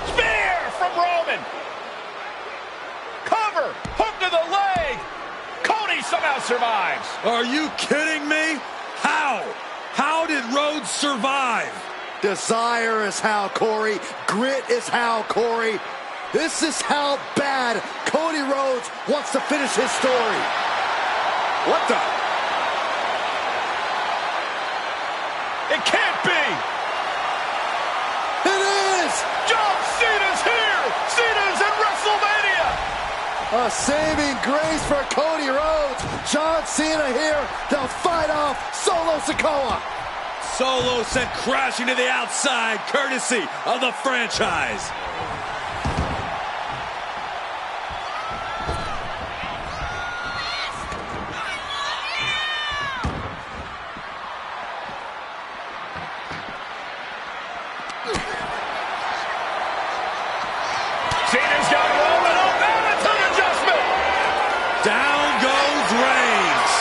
Spear from Roman. Cover. Hook to the leg. Cody somehow survives. Are you kidding me? How? How did Rhodes survive? Desire is how, Corey. Grit is how, Corey. This is how bad Cody Rhodes wants to finish his story. What the? It can't be. It is! John Cena's here. Cena's in WrestleMania. A saving grace for Cody Rhodes. John Cena here to fight off Solo Sikoa. Solo sent crashing to the outside, courtesy of the franchise. Cena's got Roman up. Attitude adjustment. Down goes Reigns.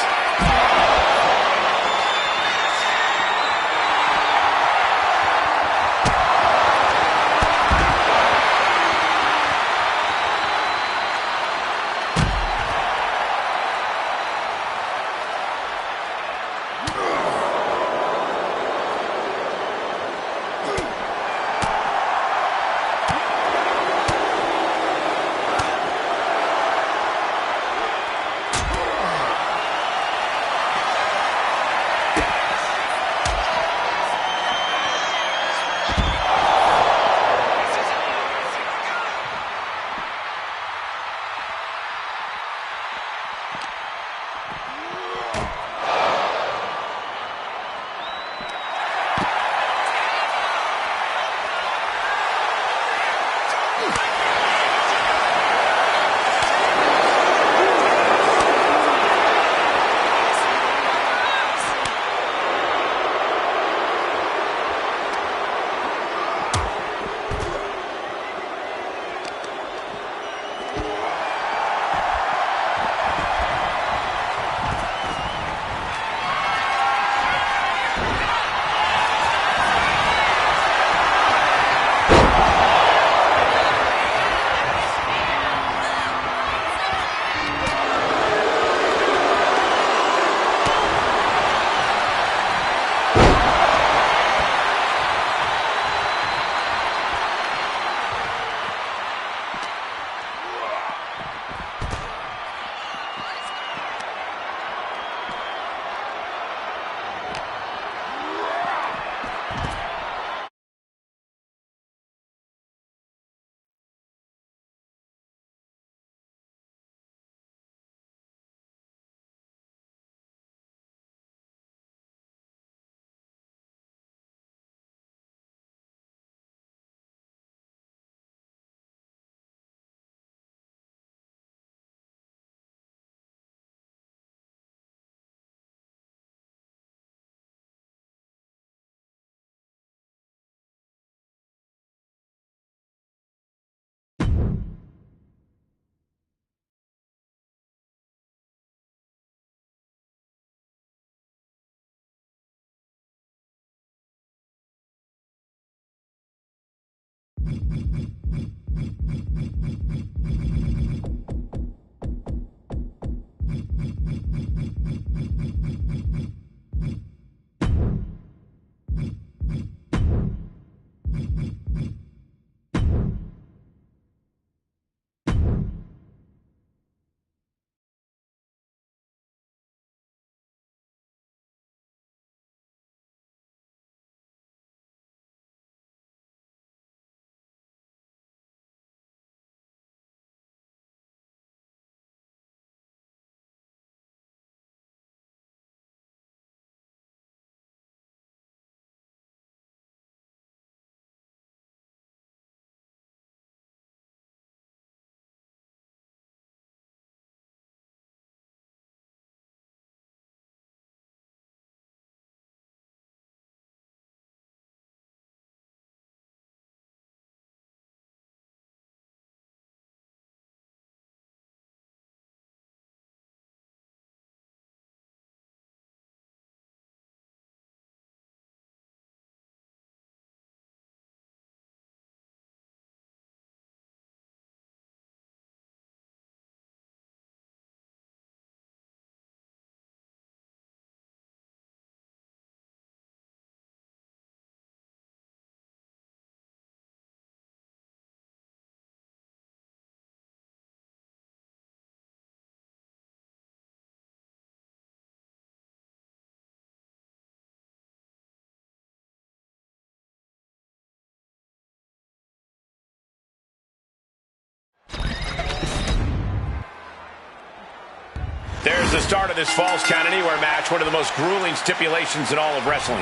the start of this Falls Count Anywhere match, one of the most grueling stipulations in all of wrestling.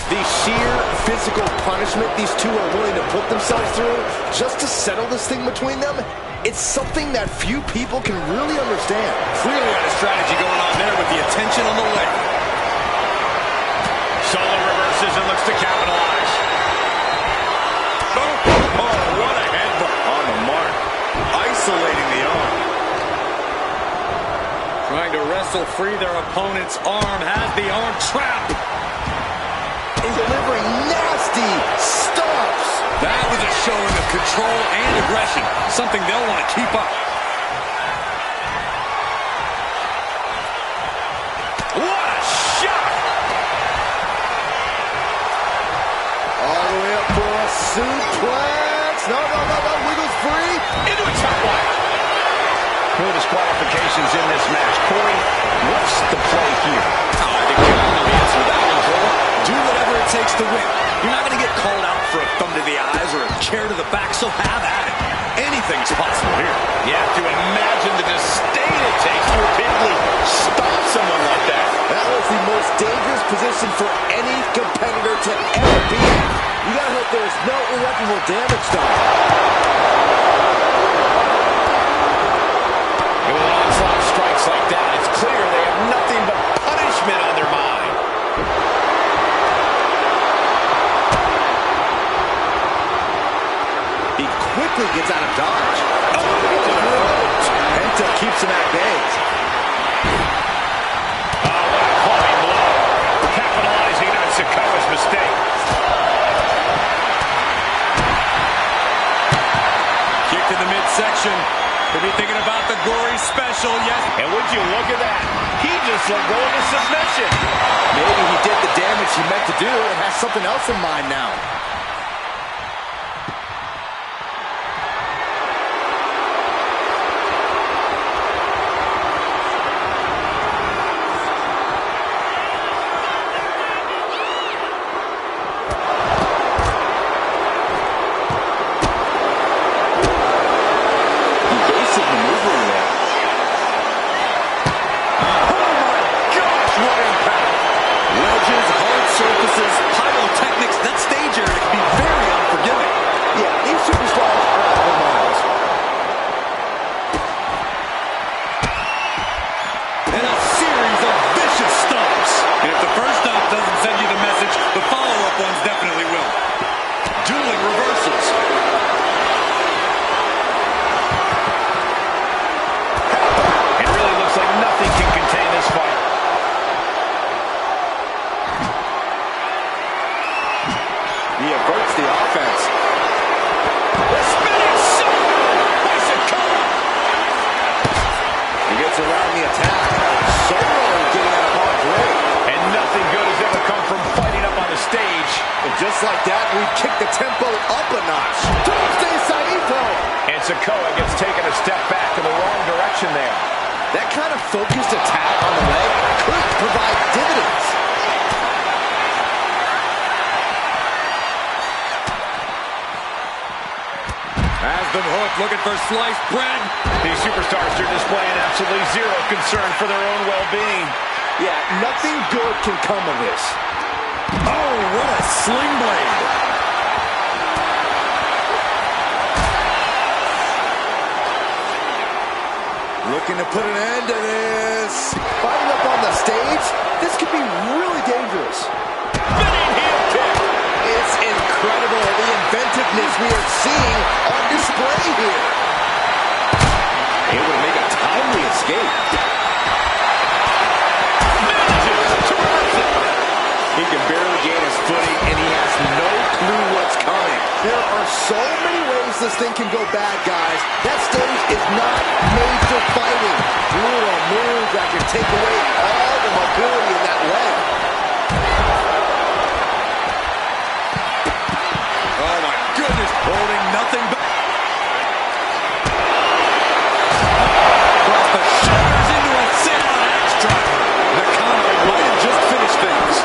The sheer physical punishment these two are willing to put themselves through just to settle this thing between them, it's something that few people can really understand. Clearly had a strategy going on there with the attention on the leg. Solo reverses and looks to capitalize. Oh, what a headbutt. On the mark. Isolating the arm. Trying to wrestle free their opponent's arm. Has the arm trapped. And delivering nasty stomps. That was a showing of control and aggression. Something they'll want to keep up. What a shot! All the way up for a suplex. No, wiggles free. Into a top line. No disqualifications in this match. Corey, what's the play here? I think we all know the answer to that one, Cole. Do whatever it takes to win. You're not going to get called out for a thumb to the eyes or a chair to the back, so have at it. Anything's possible here. You have to imagine the disdain it takes to repeatedly stop someone like that. That was the most dangerous position for any competitor to ever be in. You gotta hope there's no irreparable damage done. And with an onslaught of strikes like that, it's clear they have nothing but punishment on their mind. He quickly gets out of dodge. Penta keeps him at bay. Oh, what a clubbing blow. Capitalizing on Sikoa's mistake. Kick to the midsection. Could be thinking about the gory special, yes. And would you look at that? He just let go into submission. Maybe he did the damage he meant to do and has something else in mind now. Just like that, we kick the tempo up a notch. Doomsday Saito! And Sikoa gets taken a step back in the wrong direction there. That kind of focused attack on the leg could provide dividends. Has been hooked, looking for sliced bread. These superstars are displaying absolutely zero concern for their own well-being. Yeah, nothing good can come of this. Oh, what a sling blade. Looking to put an end to this. Fighting up on the stage, this could be really dangerous. Spinning heel kick. It's incredible the inventiveness we are seeing on display here. Able to make a timely escape. He can barely gain his footing, and he has no clue what's coming. There are so many ways this thing can go bad, guys. That stage is not made for fighting. Brutal move that can take away all the mobility in that leg. Oh, my goodness. Holding nothing but... Across the shoulders into a sit-on axe driver. The counter might have just finished things.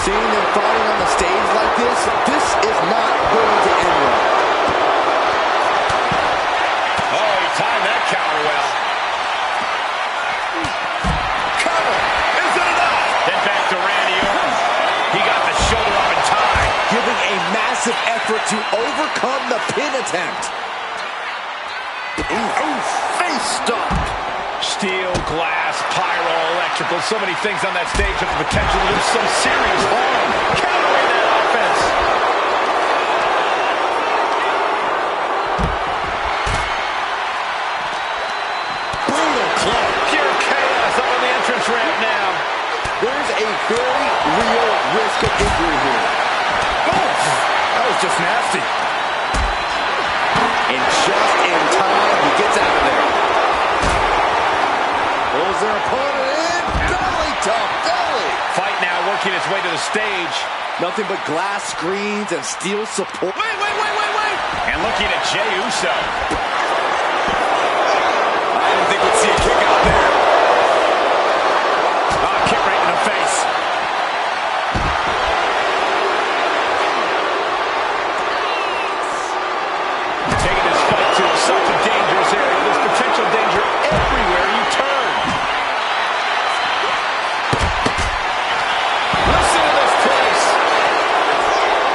Seeing them fighting on the stage like this is counter well. Cover. Is it enough? Then back to Randy Orton. He got the shoulder up in time. Giving a massive effort to overcome the pin attempt. Ooh, face stop. Steel, glass, pyro, electrical, so many things on that stage have the potential to do some serious harm. Countering that offense. Brutal club. Pure chaos up on the entrance ramp now. There's a very real risk of injury here. Oh, that was just nasty. And just in time, he gets out of there. Pulls their opponent in. Belly to belly. Fight now working its way to the stage. Nothing but glass screens and steel support. Wait. And looking at Jey Uso. I didn't think we'd see a kick out there. Kick right in the face. Taking this fight to such a dangerous area. There's potential danger everywhere you turn. Listen to this place.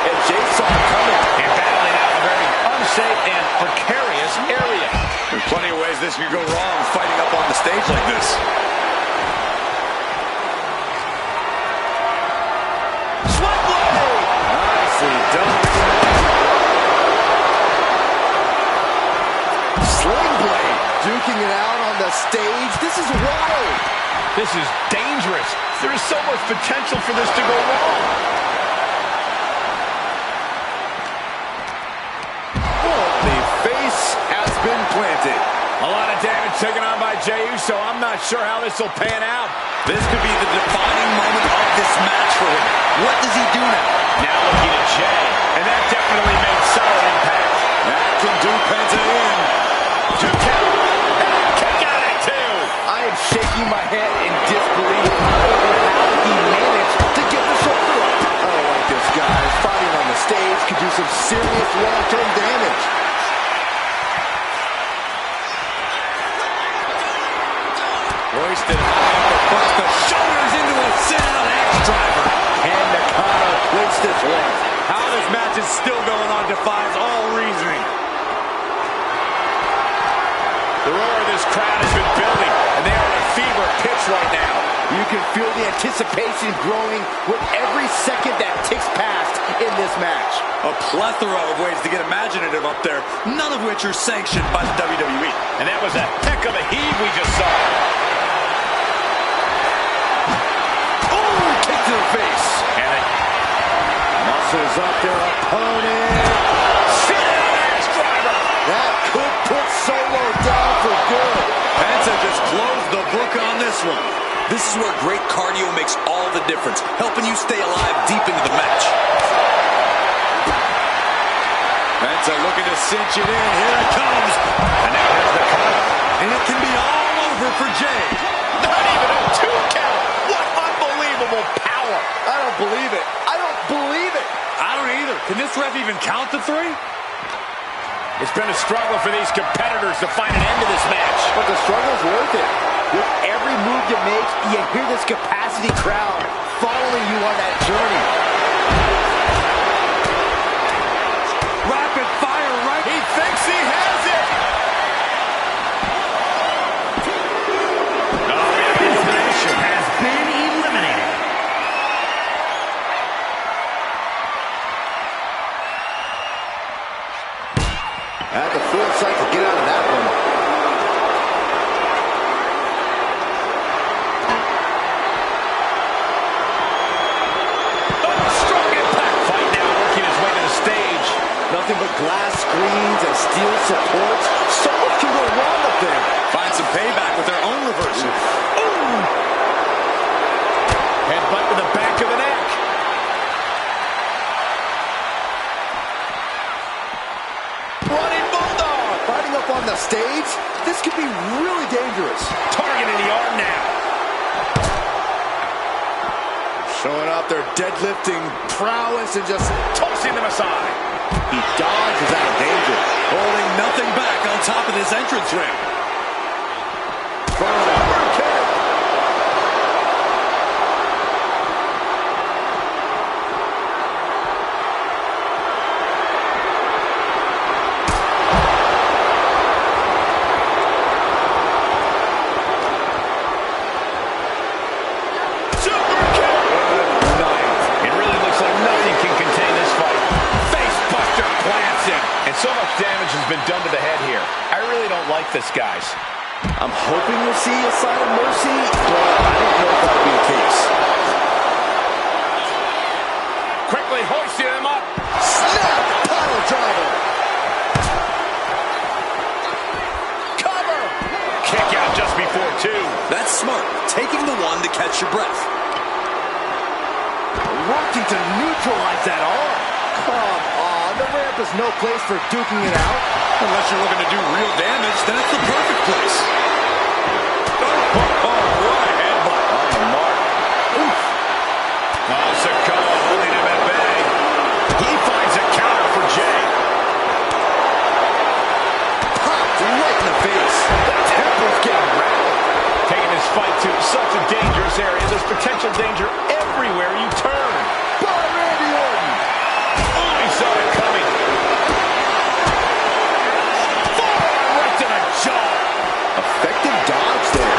And Jey saw it coming. And battling out a very unsafe and precarious area. There's plenty of ways this could go wrong fighting up on the stage like this. Nicely done. Sling blade. Duking it out on the stage. This is wild. This is dangerous. There is so much potential for this to go wrong. The face has been planted. A lot of damage taken on by Jey Uso. I'm not sure how this will pan out. This could be the defining moment of this match for him. What does he do now? Now looking at Jey, and that definitely made solid impact. That can do Penta in. 2 count. Kick out at 2. I am shaking my head in disbelief over how he managed to get the shoulder up. I don't like this, guys. Fighting on the stage could do some serious long-term damage. Hoisted high up across the shoulders into a sit-out axe driver. And Nakano wins this one. How this match is still going on defies all reasoning. The roar of this crowd has been building, and they are at a fever pitch right now. You can feel the anticipation growing with every second that ticks past in this match. A plethora of ways to get imaginative up there, none of which are sanctioned by the WWE. And that was a heck of a heave we just saw. Kick to the face. And it Muscles up their opponent. sit-out axe driver. That could put Solo down for good. Penta just closed the book on this one. This is where great cardio makes all the difference, helping you stay alive deep into the match. Penta looking to cinch it in. Here it comes. And now here's the counter. And it can be all over for Jey. Not even a 2 count. What unbelievable power. I don't believe it. I don't believe it. I don't either. Can this ref even count to 3? It's been a struggle for these competitors to find an end to this match. But the struggle's worth it. With every move you make, you hear this capacity crowd following you on that journey. Rapid fire right. He thinks he has it. Oh, we have an elimination. Has been eliminated. Had the foresight to get out of that one. Strong impact. Fight now working its way to the stage. Nothing but glass screens and steel supports. So much can go wrong up there. Find some payback with their own reversal. Ooh. Headbutt to the back of the neck. Running bulldog. Fighting up on the stage, this could be really dangerous. Targeting the arm now. Showing off their deadlifting prowess and just Tossing them aside. he dodges out of danger. Holding nothing back on top of this entrance ramp. I really don't like this, guys. I'm hoping we'll see a sign of mercy, but I don't know if that'll be the case. Quickly hoisting him up. Snap! Pile driver! Cover! Kick out just before 2. That's smart. Taking the one to catch your breath. Working to neutralize that arm. Come on, the ramp is no place for duking it out. Unless you're looking to do real damage, then it's the perfect place. Oh, what a headbutt. On the mark. Oof. Oh, Sikoa holding him at bay. He finds a counter for Jay. Popped right in the face. The temper's getting rattled. Taking this fight to such a dangerous area. There's potential danger everywhere you turn. By Randy Orton. Oh, he saw it coming. Forearm right to the jaw. Effective dodge there.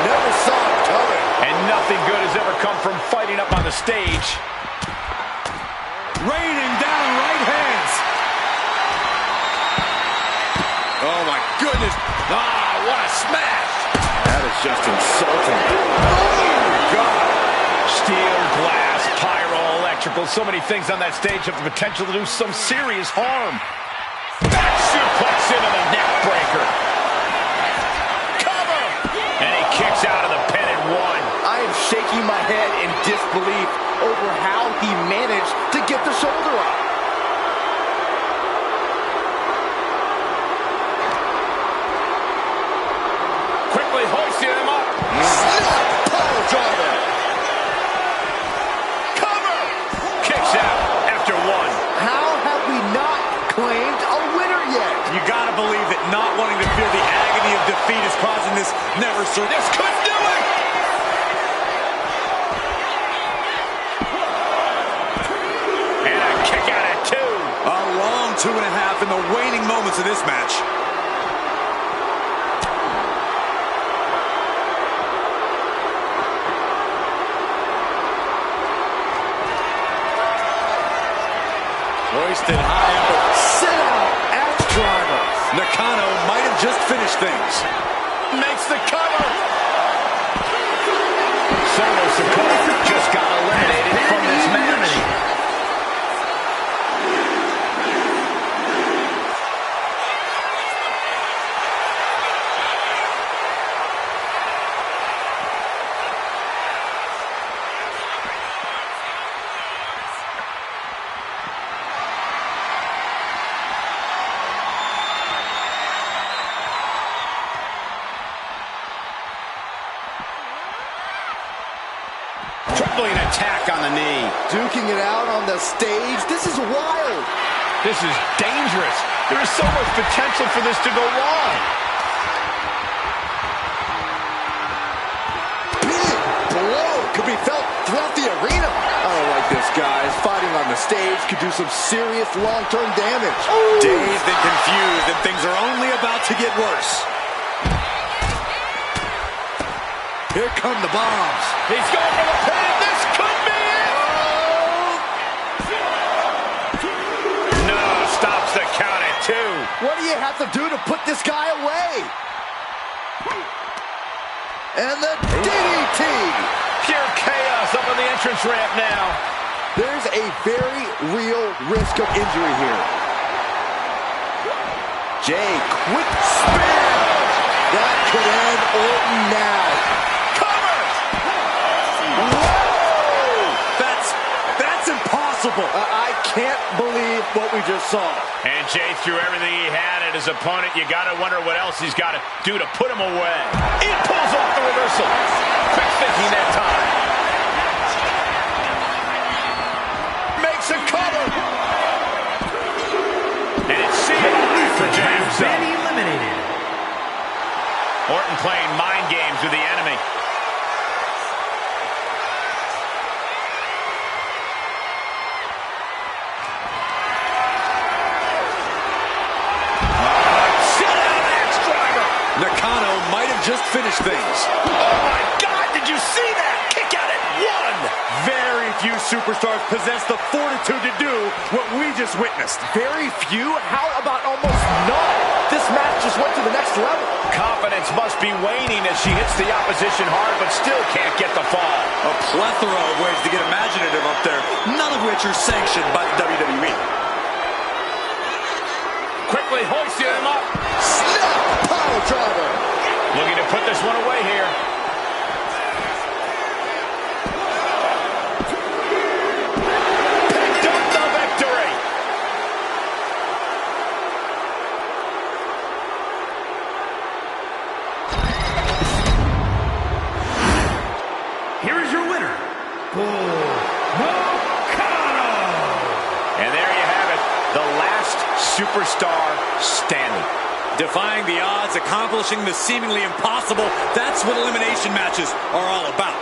Never saw it coming. And nothing good has ever come from fighting up on the stage. Raining down right hands. Oh, my goodness. Ah, what a smash. That is just insulting. Oh, God. Steel, glass, pyro, electrical. So many things on that stage have the potential to do some serious harm. Back suplex into the neck breaker. Cover! And he kicks out of the pin at 1. I am shaking my head in disbelief over how he managed to get the shoulder up. Quickly hoisting him up. Snap! Pile driver. Cover! Kicks out after 1. How have we not claimed a winner yet? You gotta believe that not wanting to feel the agony of defeat is causing this never surrender. This could do it! And a kick out at 2. A long 2.5 in the waning moments of this match. Hoisted high up. Sit out, axe driver. Nakano might have just finished things. Makes the cover. Solo Sikoa just got eliminated from this match. Tripling attack on the knee. Duking it out on the stage. This is wild. This is dangerous. There is so much potential for this to go wrong. Big blow could be felt throughout the arena. I don't like this, guys. Fighting on the stage could do some serious long-term damage. Dazed and confused, and things are only about to get worse. Here come the bombs. He's going for the pin. This could be it. No, stops the count at 2. What do you have to do to put this guy away? And the DDT. Pure chaos up on the entrance ramp now. There's a very real risk of injury here. Jay, quick spin. That could end Orton now. That's impossible. I can't believe what we just saw. And Jay threw everything he had at his opponent. You got to wonder what else he's got to do to put him away. He pulls off the reversal. Quick thinking that time. Makes a cover. And it's sealed for Jay himself. Been eliminated. Orton playing mind games with the enemy. Nakano might have just finished things. Oh, my God, did you see that? Kick out at 1. Very few superstars possess the fortitude to do what we just witnessed. Very few? How about almost none? This match just went to the next level. Confidence must be waning as she hits the opposition hard, but still can't get the fall. A plethora of ways to get imaginative up there, none of which are sanctioned by the WWE. Quickly hoisting him up. Snap power driver. Looking to put this one away here. Picked up the victory. Here is your winner, And there you have it, the last superstar standing. Defying the odds, accomplishing the seemingly impossible, that's what elimination matches are all about.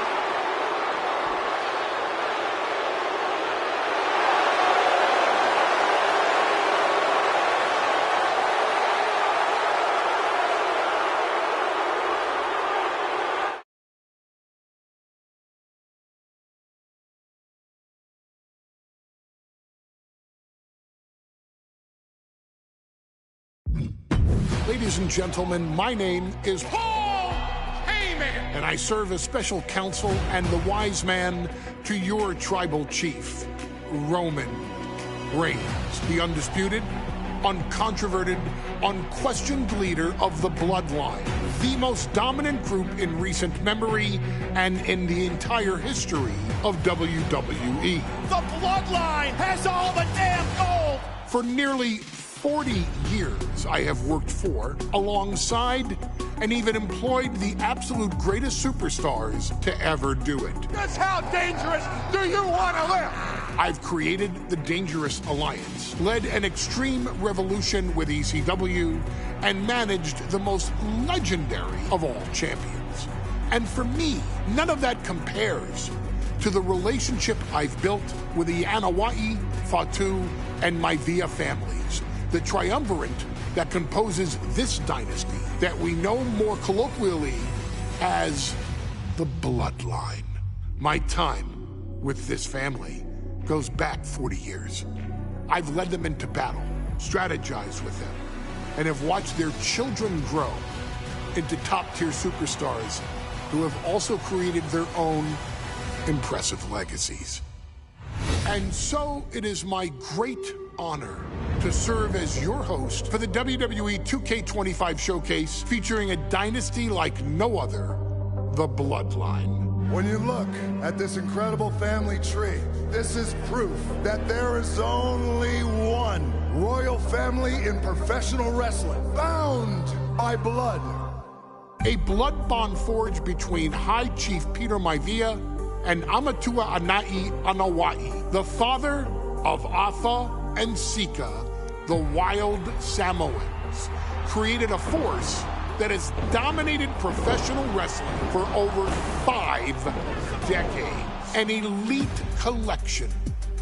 Ladies and gentlemen, my name is Paul Heyman, and I serve as special counsel and the wise man to your tribal chief, Roman Reigns, the undisputed, uncontroverted, unquestioned leader of the Bloodline, the most dominant group in recent memory and in the entire history of WWE. The Bloodline has all the damn gold. For nearly 40 years, I have worked for, alongside, and even employed the absolute greatest superstars to ever do it. Just how dangerous do you want to live? I've created the Dangerous Alliance, led an extreme revolution with ECW, and managed the most legendary of all champions. And for me, none of that compares to the relationship I've built with the Anoa'i, Fatu, and Maivia families, the triumvirate that composes this dynasty that we know more colloquially as the Bloodline. My time with this family goes back 40 years. I've led them into battle, strategized with them, and have watched their children grow into top-tier superstars who have also created their own impressive legacies. And so it is my great honor to serve as your host for the WWE 2k25 showcase featuring a dynasty like no other, the Bloodline. When you look at this incredible family tree, this is proof that there is only one royal family in professional wrestling, bound by blood. A blood bond forged between High Chief Peter Maivia and Amatua Anai Anoa'i, the father of Afa and Sika, the wild Samoans, created a force that has dominated professional wrestling for over 5 decades. An elite collection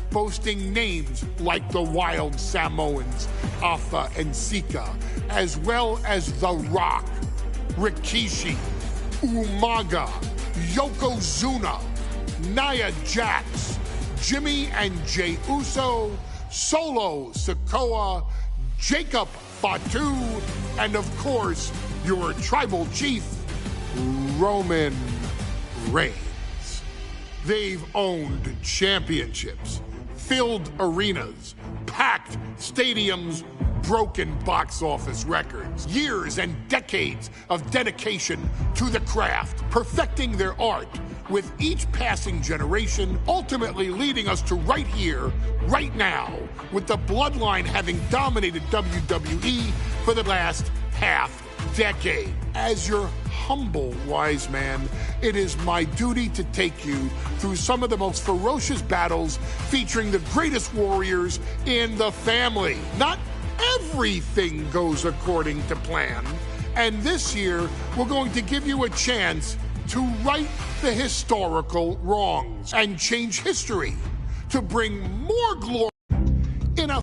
boasting names like the wild Samoans, Afa and Sika, as well as The Rock, Rikishi, Umaga, Yokozuna, Nia Jax, Jimmy and Jey Uso, Solo Sikoa, Jacob Fatu, and of course, your tribal chief, Roman Reigns. They've owned championships, filled arenas, packed stadiums, broken box office records, years and decades of dedication to the craft, perfecting their art with each passing generation, ultimately leading us to right here, right now, with the Bloodline having dominated WWE for the last half-decade. As your humble wise man, it is my duty to take you through some of the most ferocious battles featuring the greatest warriors in the family. Not everything goes according to plan, and this year, we're going to give you a chance to right the historical wrongs and change history to bring more glory in a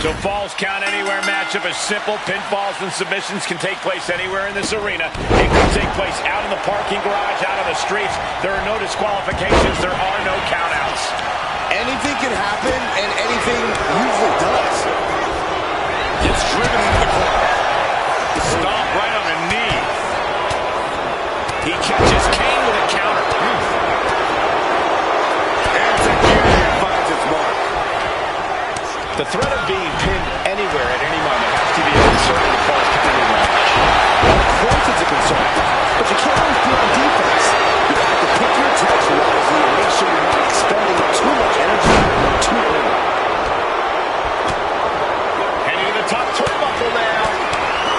So Falls Count Anywhere matchup is simple. Pinfalls and submissions can take place anywhere in this arena. It can take place out in the parking garage, out on the streets. There are no disqualifications. There are no countouts. Anything can happen, and anything usually does. Gets driven into the corner. Stomp right on the knee. He catches Kane with a counter. And Takiri finds its mark. The threat of being pinned anywhere at any moment has to be a concern in the Falls Count Anywhere match. Of course it's a concern, but you can't always be on defense. You have to pick your attacks wisely and make sure you're not expending too much energy too early. Heading to the top turnbuckle now.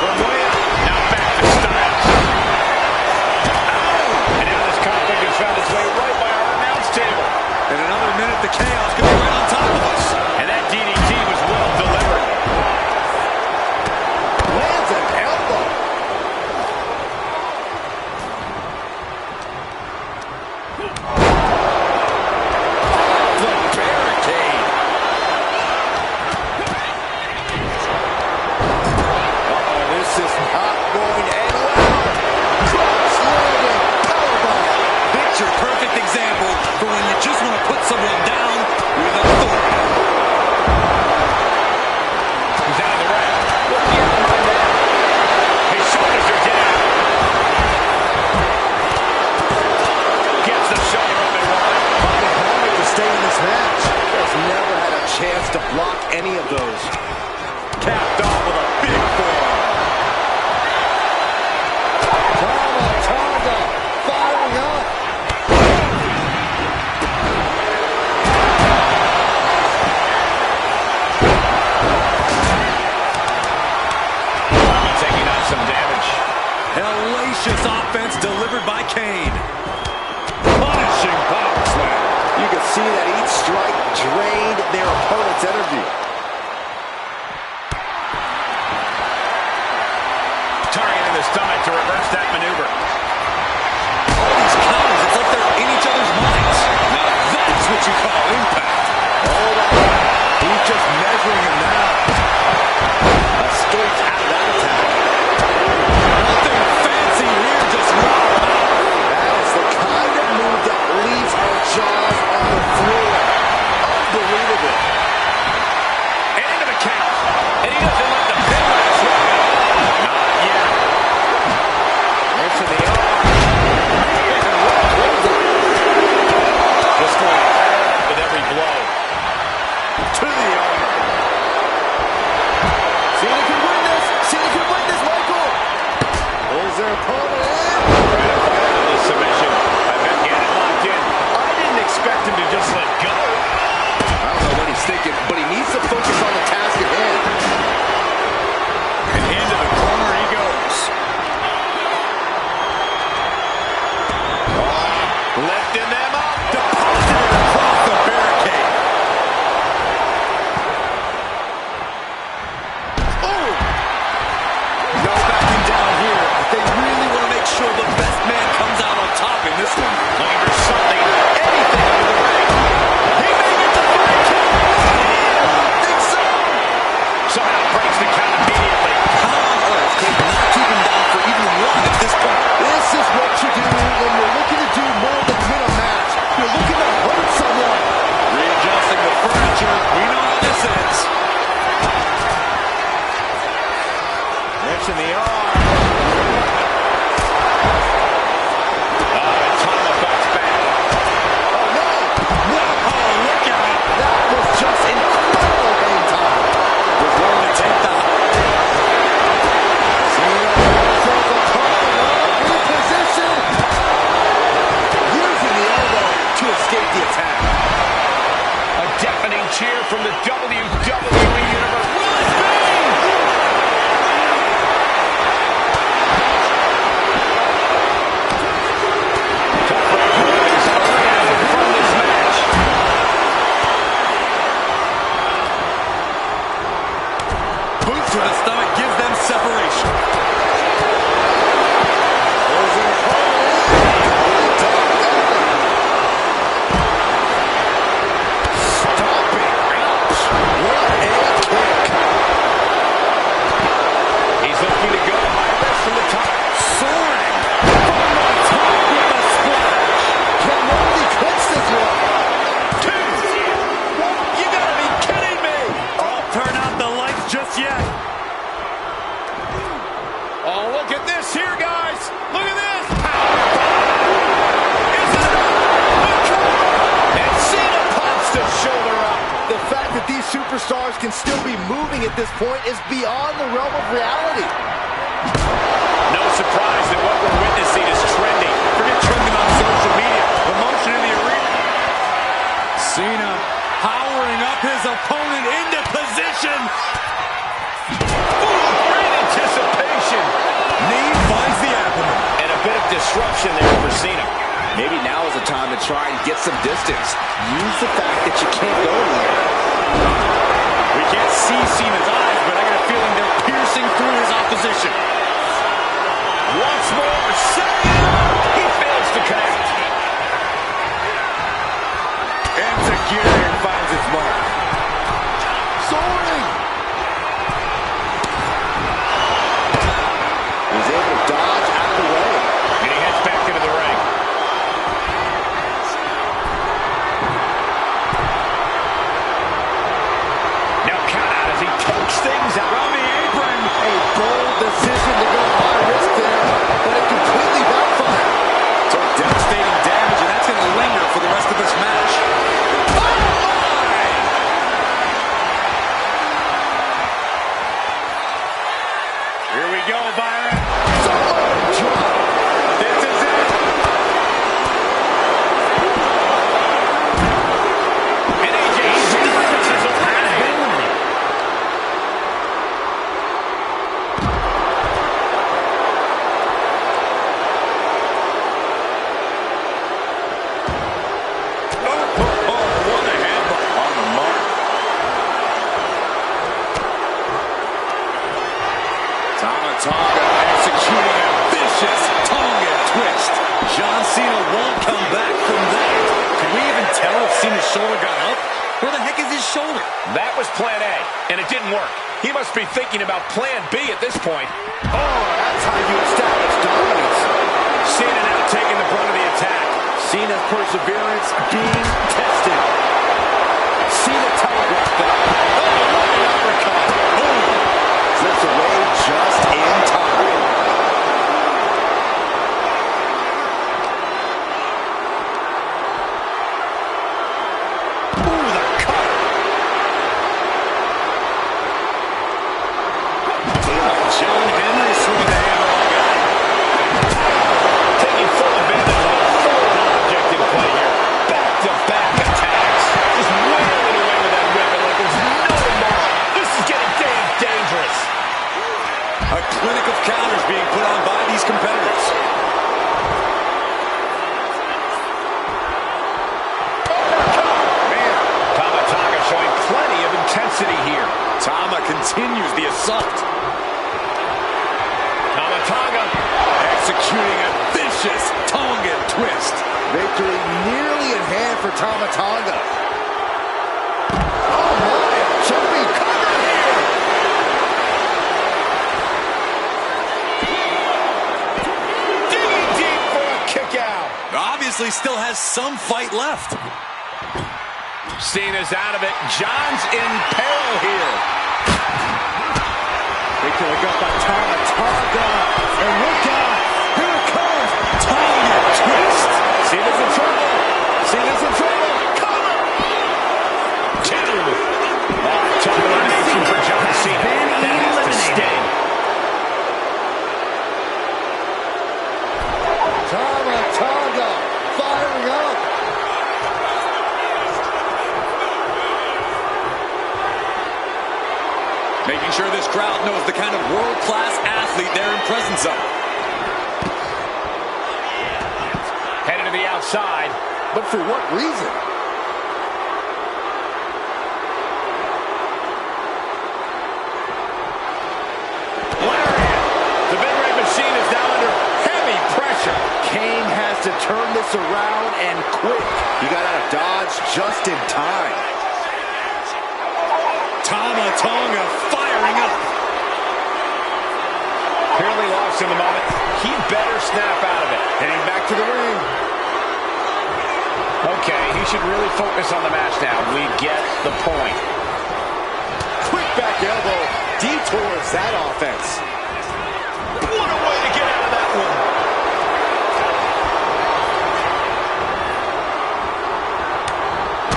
From way up. Now back to Styles. And now this conflict has found its way right by our announce table. In another minute, the chaos could be right on top of us. And that DDT was well delivered. Lands an elbow. The barricade. This is not going to end well. Cross-legged powerbomb. Picture perfect example for when you just want to put someone down with authority. He's out of the ring. Working out behind that. His shoulders are down. Gets the shoulder up and one. Arnold to stay in this match. Has never had a chance to block any of those. Capped off with a big forearm. Tonga firing up. Taking on some damage. Hellacious offense delivered by Kane. Punishing power slam. You can see that each strike drained their opponent's energy. Targeting the stomach to reverse that maneuver. All these counters, it's like they're in each other's minds. Now that's what you call impact. Hold on. He's just measuring him now. Escaped out of that attack. Nothing fancy here, just raw. That is the kind of move that leaves our jaws on the floor. Unbelievable. And into the count. And he doesn't let the pin last long at all. Not yet. There's to the arm. Just going hard with every blow. To the arm. Cena can win this. Cena can win this, Michael. Is their opponent in? Gratified on this submission. I bet he had it locked in. I didn't expect him to just let go. I don't know what he's thinking, but he needs to focus on the task at hand. And into the corner he goes. Lifting them up. Deposited across the barricade. Oh! No backing down here. They really want to make sure the best man comes out on top in this one. Looking for something, anything under the ring. He may get the 5 count. I think so. Somehow breaks the count immediately. How on earth could he not keep him down for even one at this point? This is what you do when you're looking to do more than win a match. You're looking to hurt someone. Readjusting the furniture. We know how this ends. Rips in the arm. Tama fights back. Oh, no. No, oh, look out. That was just incredible game time. Was willing to take the Cena throws a collar in position. Using the elbow to escape the attack. A deafening cheer from the WWE Universe. Run, Bing! Top rope boys around from this match. boot to the stomach gives them separation. There's an opponent. Stomping. Ouch. this point is beyond the realm of reality. No surprise that what we're witnessing is trending. Forget trending on social media. The motion in the arena. Cena powering up his opponent into position. Ooh, great anticipation. Knee finds the abdomen. And a bit of disruption there for Cena. Maybe now is the time to try and get some distance. Use the fact that you can't go anywhere. We can't see Cena's eyes, but I got a feeling they're piercing through his opposition. Once more, second. He fails to connect. Enzuigiri finds its mark. Soaring! He's able to dodge out of the way. And he heads back into the ring. Now count out as he pokes things out on the apron. A bold decision to go high risk there, but it completely backfired. Took devastating damage, and that's going to linger for the rest of this match. Oh, my! Here we go, Byron. Drop. This is it. And AJ Styles is eliminated. What a headbutt on the mark. Tonga executing a vicious Tonga twist. John Cena won't come back from that. Can we even tell if Cena's shoulder got up? Where the heck is his shoulder? That was plan A, and it didn't work. He must be thinking about plan B at this point. Oh, that's how you establish dominance. Cena now taking the brunt of the attack. Cena's perseverance being tested. Cena telegraphed that. Oh, what an uppercut. Boom. Slips away just in time. Ooh, the cutter. John Henry swinging the hammer on the guy. Taking full advantage of a forward object in play here. Back-to-back attacks. Just wailing away with that weapon like there's no tomorrow. This is getting damn dangerous. A clinic of counters being put on by these competitors. Man, Tama showing plenty of intensity here. Tama continues the assault. Tama Executing a vicious Tongan twist. Victory nearly in hand for Tama Tonga. Oh my, jumping cover here. digging deep for a kick out. Obviously still has some fight left. Cena's out of it. John's in peril here. Big look up by Tama Tonga. And look out, here it comes. Tonga twist. Cena's in trouble. Cena's in trouble. Cover. Two. Tough elimination for John Cena. That has to stay. Tama Tonga firing up. Making sure this crowd knows the kind of world-class athlete they're in presence of. Headed to the outside. But for what reason? Lariat. The big red machine is now under heavy pressure. Kane has to turn this around and quick. He got out of dodge just in time. Tama Tonga firing up. Clearly lost in the moment. He better snap out of it. Heading back to the ring. Okay, he should really focus on the match now. We get the point. Quick back elbow detours that offense. What a way to get out of that one.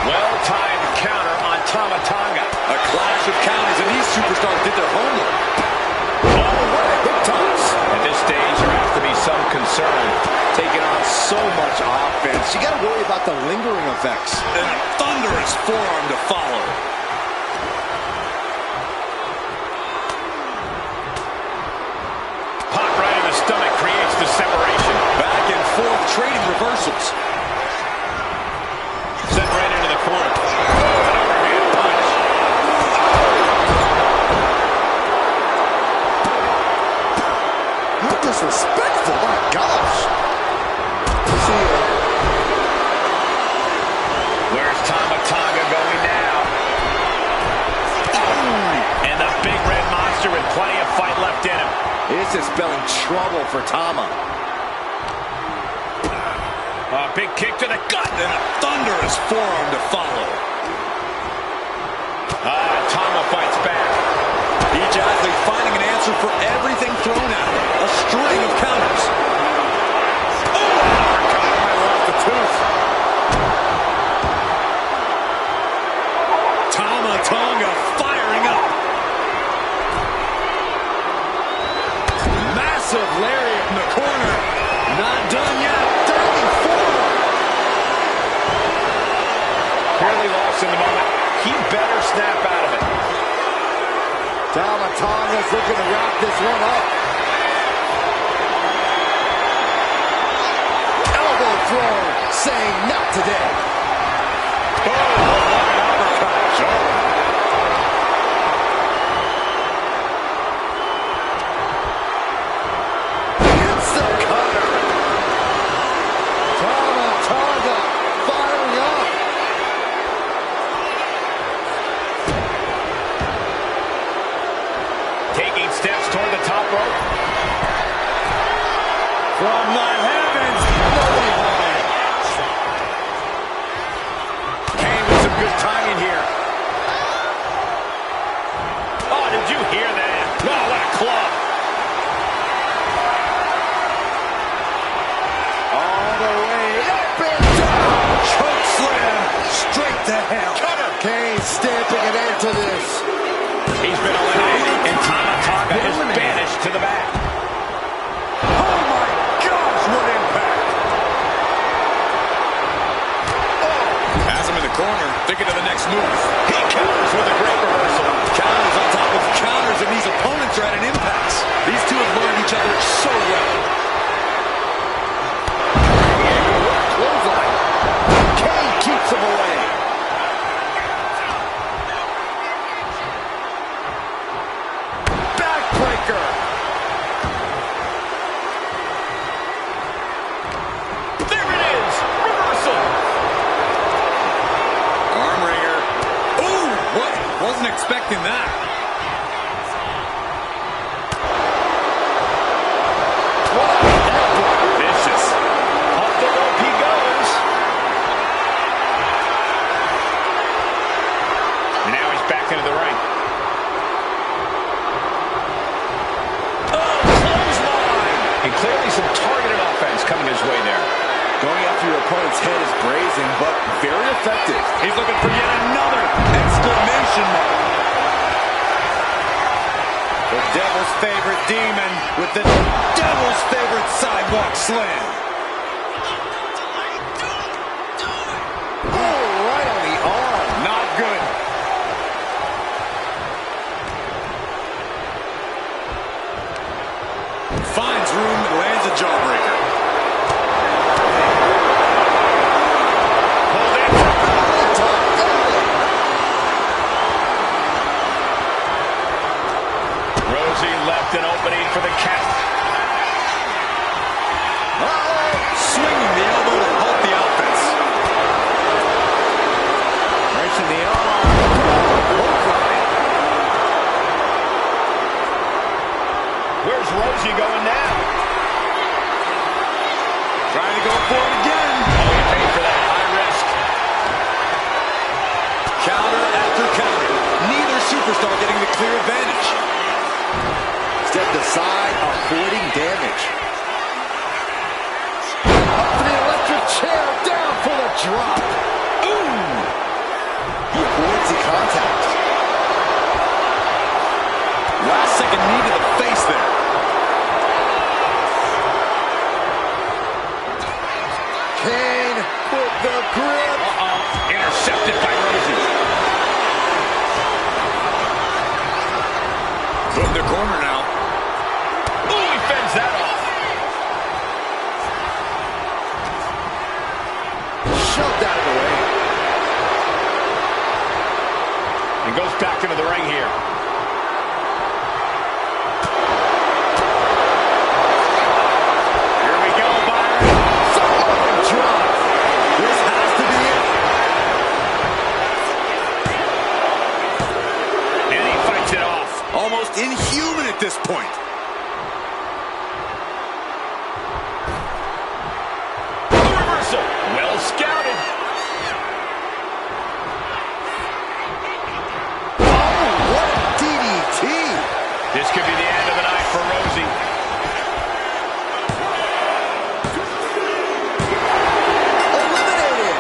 Well-timed counter on Tama Tonga. A clash of counters, and these superstars did their homework. Oh, what a hip toss. At this stage, there has to be some concern. Taking on so much offense. You got to worry about the lingering effects. And a thunderous forearm to follow. Pop right in the stomach creates the separation. Back and forth, trading reversals. Set right into the corner. An overhand punch. How disrespectful, my gosh. Where's Tama Tonga going now? And the big red monster with plenty of fight left in him. This is spelling trouble for Tama. A big kick to the gut. And a thunderous forearm to follow. Tama fights back. Each athlete finding an answer for everything thrown at them. A string of counters. Tama Tonga firing up. Massive lariat in the corner. Not done yet. Diving forward. Barely lost in the moment. He better snap out of it. Tama Tonga's looking to wrap this one up. Elbow throw, saying not today. Oh, what an uppercut. Hits the cutter. Tama Tonga firing up. Taking steps toward the top rope. From the heavens, nobody behind. Kane with some good timing here. Oh, did you hear that? Oh, what a club. All the way up and down. Choke slam. Straight to hell. Cutter. Kane stamping an end to this. He's been eliminated, and Tama Tonga is banished to the back. Oh my gosh, what impact. Has him in the corner. Thinking of the next move. He counters with a great reversal. Counters on top of counters, and these opponents are at an impasse. These two have learned each other so well. Clothesline. Kane keeps him away. Backbreaker. There it is. Reversal. Arm wringer. Ooh, what? Wasn't expecting that. Vicious. Up the rope he goes. And now he's back into the ring. Oh, clothesline. And clearly some targeted offense coming his way there. Going after your opponent's head is brazen, but very effective. He's looking for yet another exclamation mark. The devil's favorite demon with the devil's favorite sidewalk slam. Oh, right on the arm. Not good. Finds room and lands a jawbreaker. Left an opening for the count. Swinging the elbow to halt the offense. Wrenching the arm. Where's Rosie going now? Trying to go for it again. Oh, he paid for that. High risk. Counter after counter. Neither superstar getting the clear advantage. Step aside, avoiding damage. Up to the electric chair, down for the drop. Ooh! He avoids the contact. goes back into the ring here. Here we go, Byron. Samoan drop. This has to be it. And he fights it off. Almost inhuman at this point. Reversal. Well scouted. What a DDT. This could be the end of the night for Rosie. Eliminated.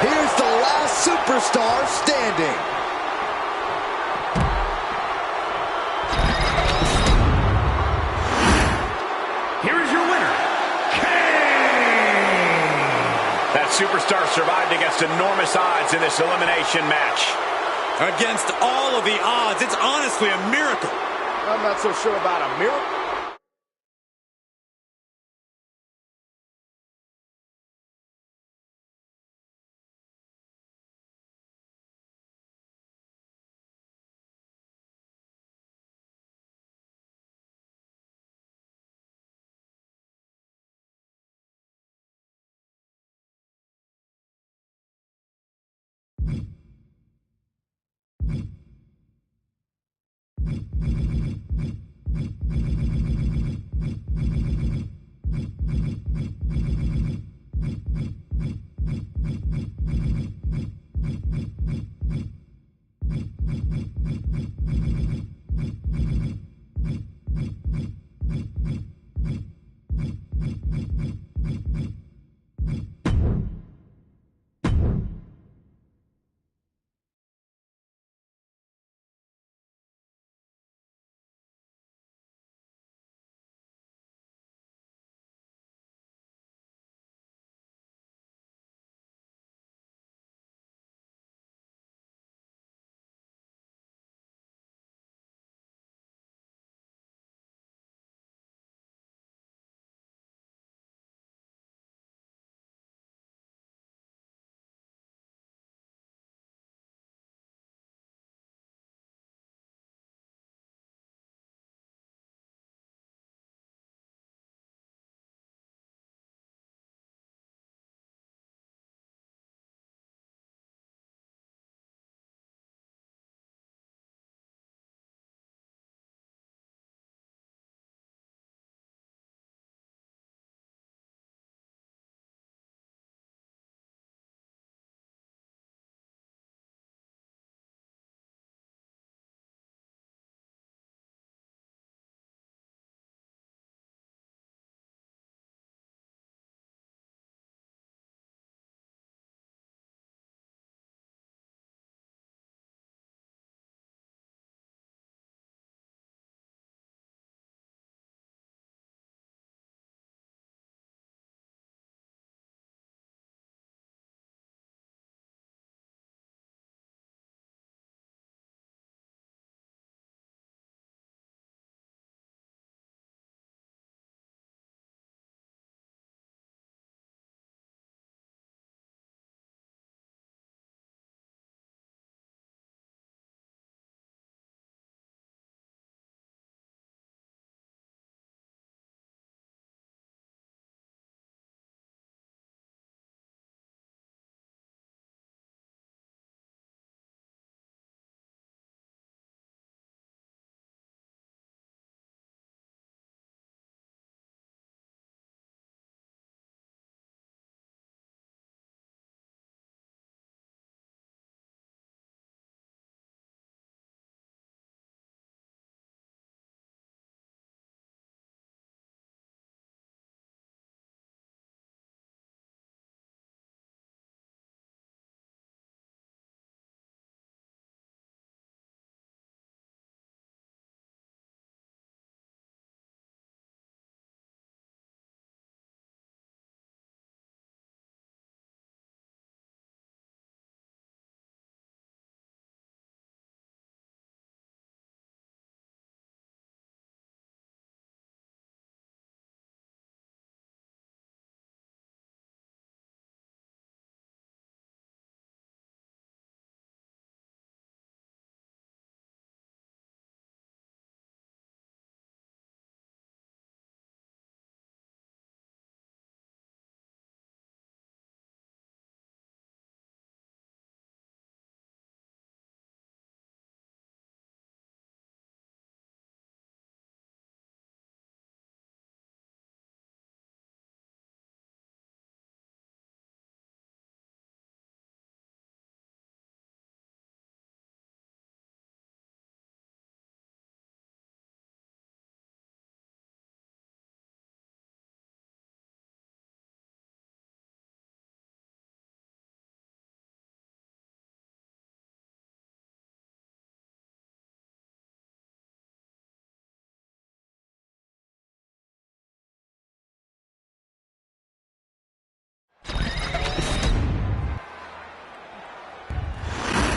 Here's the last superstar standing. Here is your winner, That superstar survived against enormous odds in this elimination match. Against all of the odds, it's honestly a miracle. I'm not so sure about a miracle.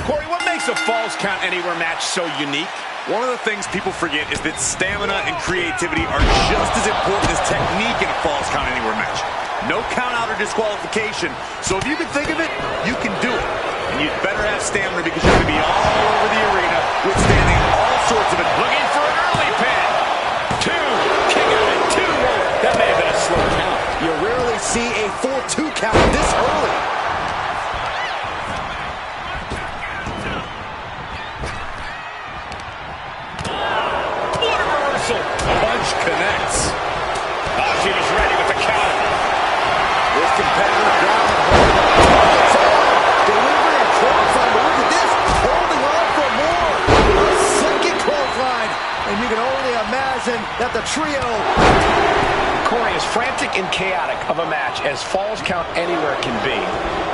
Corey, what makes a Falls Count Anywhere match so unique? One of the things people forget is that stamina and creativity are just as important as technique in a Falls Count Anywhere match. No count out or disqualification, so if you can think of it, you can do it. And you'd better have stamina because you're going to be all over the arena withstanding all sorts of it. Looking for an early pin. 2, king out at 2. That may have been a slow count. You rarely see a 4-2 count this early. What a reversal. Punch connects. Oh, she was ready with the counter. This competitor ground delivering a clothesline, but look at this, holding on for more. A second clothesline, and you can only imagine that the trio. Corey, as frantic and chaotic of a match as Falls Count Anywhere can be,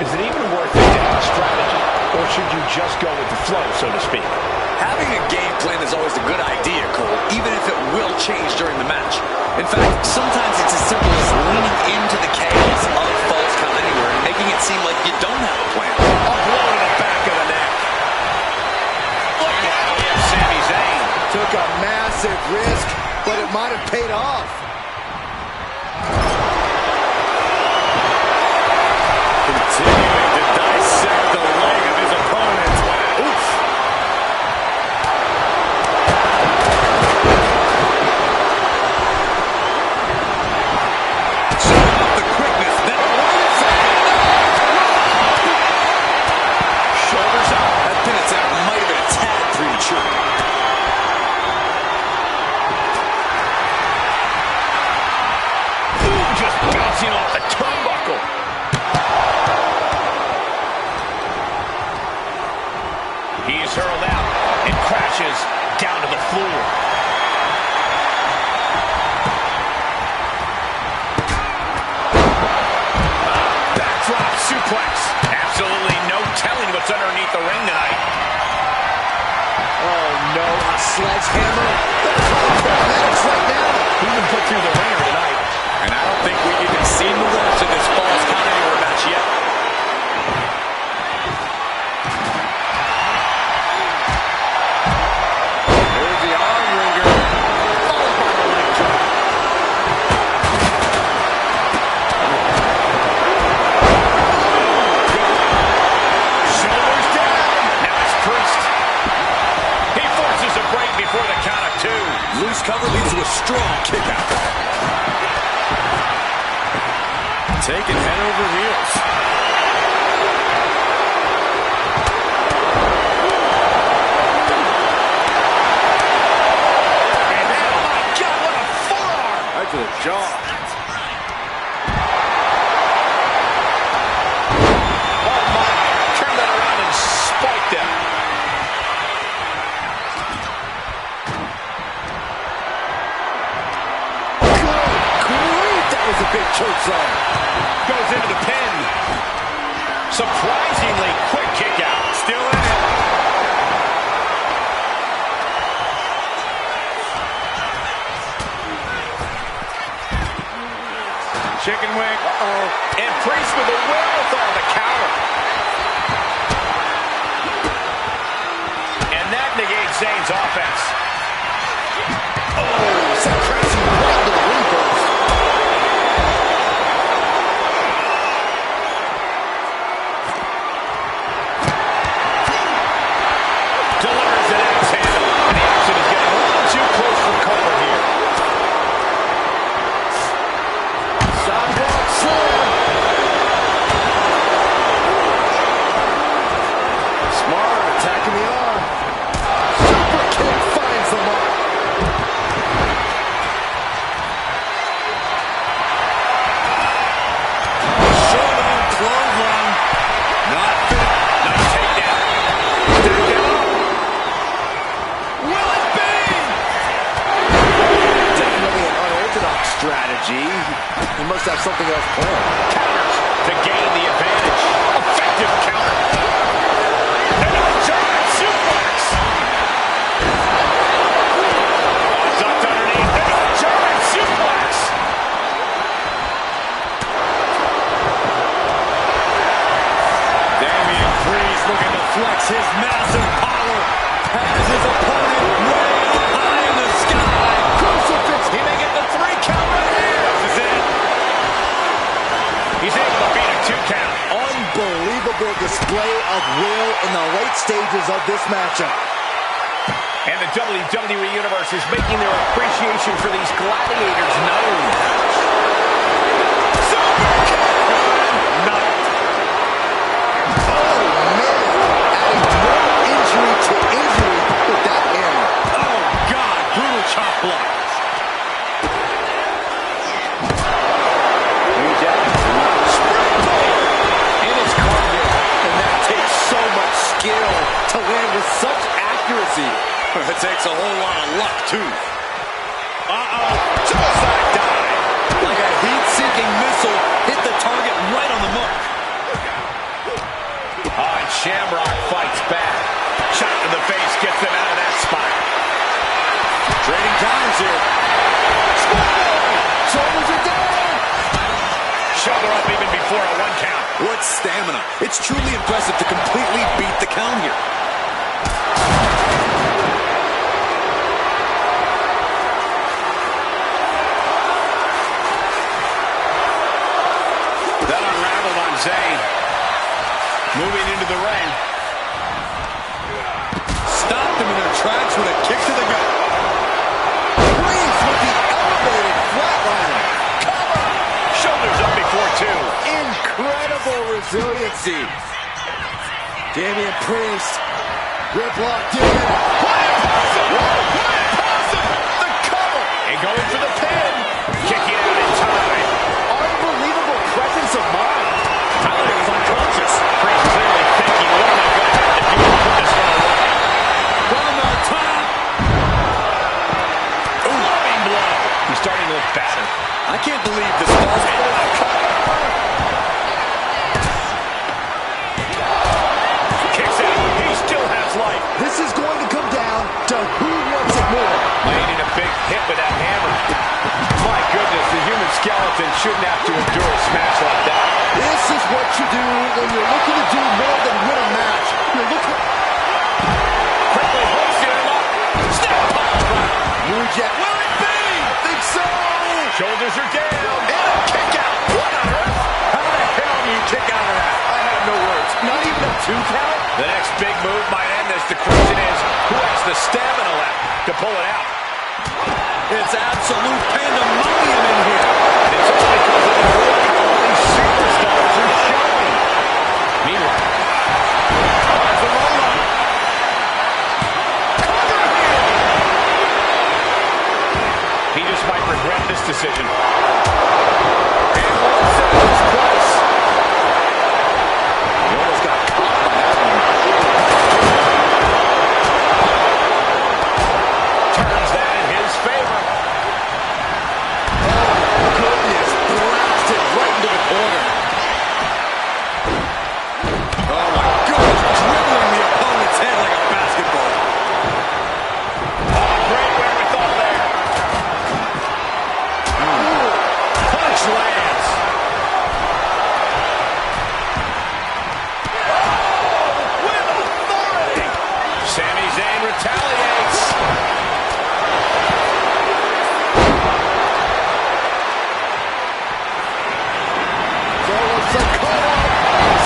is it even worth it to have a strategy, or should you just go with the flow, so to speak? Having a game plan is always a good idea, Cole, even if it will change during the match. In fact, sometimes it's as simple as leaning into the chaos of Falls Count Anywhere and making it seem like you don't have a plan. A blow to the back of the neck. Look out, we have Sami Zayn. Took a massive risk, but it might have paid off. Continuing to dissect the leg of his opponent. Oof. Showing off the quickness. That shoulders up. That pin attack might have been a tad premature. Ooh, just bouncing off the turnbuckle. He's hurled out and crashes down to the floor. Backdrop suplex. Absolutely no telling what's underneath the ring tonight. Oh no, a sledgehammer. Paramedics right now. He's been put through the ringer tonight. And I don't think we've even seen the worst of this Falls Count Anywhere match yet. There's the arm wringer, followed by the leg drop. Shoulders down. Now it's Priest. He forces a break before the count of 2. Loose cover leads to a strong kick out. Taking head over heels. And then, oh my God, what a forearm! Right to the jaw. Oh my, turn that around and spiked him. Good grief, that was a big choke slam. Goes into the pin. Surprisingly quick kick out. Still in it. Chicken wing. Uh-oh. And Priest with the wherewithal to counter. And that negates Zayn's offense. Oh, some crashing right into the ring post. Delivers an axe handle. And the action is getting a little too close for comfort here. Sidewalk slam. Smart, attacking the arm. Super kick finds the mark. Showdown clothesline. Not fit. Nice takedown. Takedown. Will it be? Definitely an unorthodox strategy. He must have something else planned. Counters to gain the advantage. Effective counter. And a giant suplex. Ducked underneath. And a giant suplex. Damian Priest looking to flex his massive power has his opponent way up high in the sky. Crucifix. He may get the 3 count right here. This is it. He's able to beat a 2 count. Unbelievable display of will in the late stages of this matchup. And the WWE Universe is making their appreciation for these gladiators known. Chop block. And it's cardio. And that takes so much skill to land with such accuracy. It takes a whole lot of luck, too. Suicide dive. Like a heat-seeking missile, hit the target right on the mark. And Shamrock fights back. Shot to the face gets them out of that spot. Trading times here. Shoulders are down. Shoulder up even before a 1 count. What stamina. It's truly impressive to completely beat the count here. That unraveled on Zayn. Moving into the ring. Stopped them in their tracks with a kick to the gut. Reeves with the elevated flatliner. Cover. Shoulders up before 2. Incredible resiliency. Damian Priest. Grip locked in. The cover. And going for the pin. Kicking out in time. Unbelievable presence of mind. I thought he was unconscious. Priest clearly thinking, what am I going to have to do to put this one away? From the top. Loving blow. He's starting to look better. I can't believe this falls. Kicks out. He still has life. This is going to come down to who wants it more. Landing a big hit with that hammer. My goodness, the human skeleton shouldn't have to endure a smash like that. This is what you do when you're looking to do more than win a match. You're looking... Quickly hoisting him up. Snap pile driver. New Jack. Will it be? Think so. Shoulders are down. And a kick out. What on earth? How the hell do you kick out of that? I have no words. Not even a 2 count? The next big move might end this. The question is, who has the stamina left to pull it out? It's absolute pandemonium in here. It's all because of the willpower these superstars are showing. Meanwhile, there's the roll-up. Cover here. He just might regret this decision. And one set is close. He almost got caught by that one. Turns that in his favor. Goodness, blasted right into the corner. Oh my goodness, dribbling the opponent's head like a basketball. Oh, great wherewithal there. Punch lands. With authority. Sami Zayn retaliates.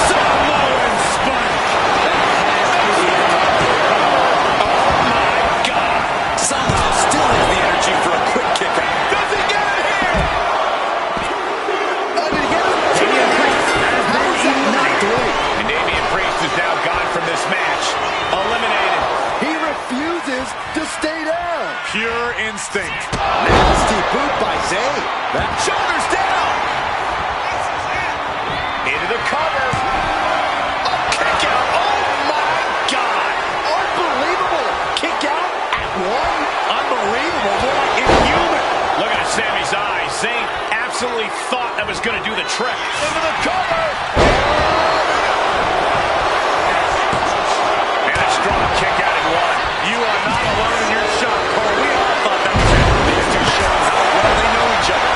Samoan sponge. Oh my God. Somehow still has the energy for a quick kick out. Does he get it here? Did he get it? Damian Priest has been eaten up through. And Damian Priest is now gone from this match. Eliminated. He refuses to stay down. Pure instinct. Nasty boot by Zayn. That shoulders down. Into the cover. A kick out. Oh my God. Unbelievable. Kick out at 1. Unbelievable. More like inhuman. Look at Sami's eyes. Zayn absolutely thought that was going to do the trick. Into the cover. And a strong kick out at 1. You are not alone in your shot, Cole. We all thought that was it. These two showing how well they know each other.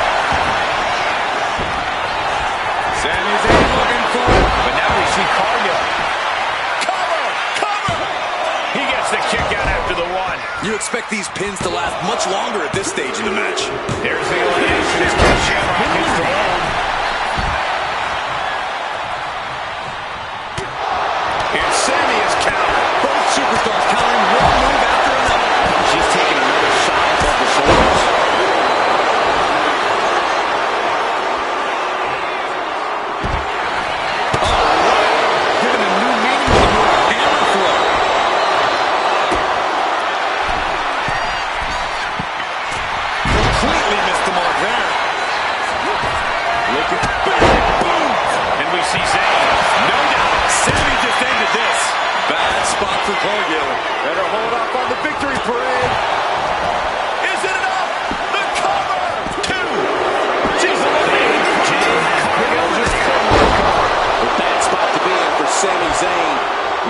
Sami Zayn looking for it. But now we see cardio. Cover! Cover! You expect these pins to last much longer at this stage of the match. Here's the elimination as Shamrock hits the road. And Sammy is countered. Both superstars countering one move after another. She's taking another shot above the shoulders. Giving a new meaning to the move, hammer throw. Completely missed the mark there. Looking big, boom. And we see Zayn. No doubt, Sammy just ended this. Bad spot for Cargill. Better hold up on the victory parade. Is it enough? The cover. 2. She's eliminated. Cargill just couldn't recover. A bad spot to be in for Sami Zayn.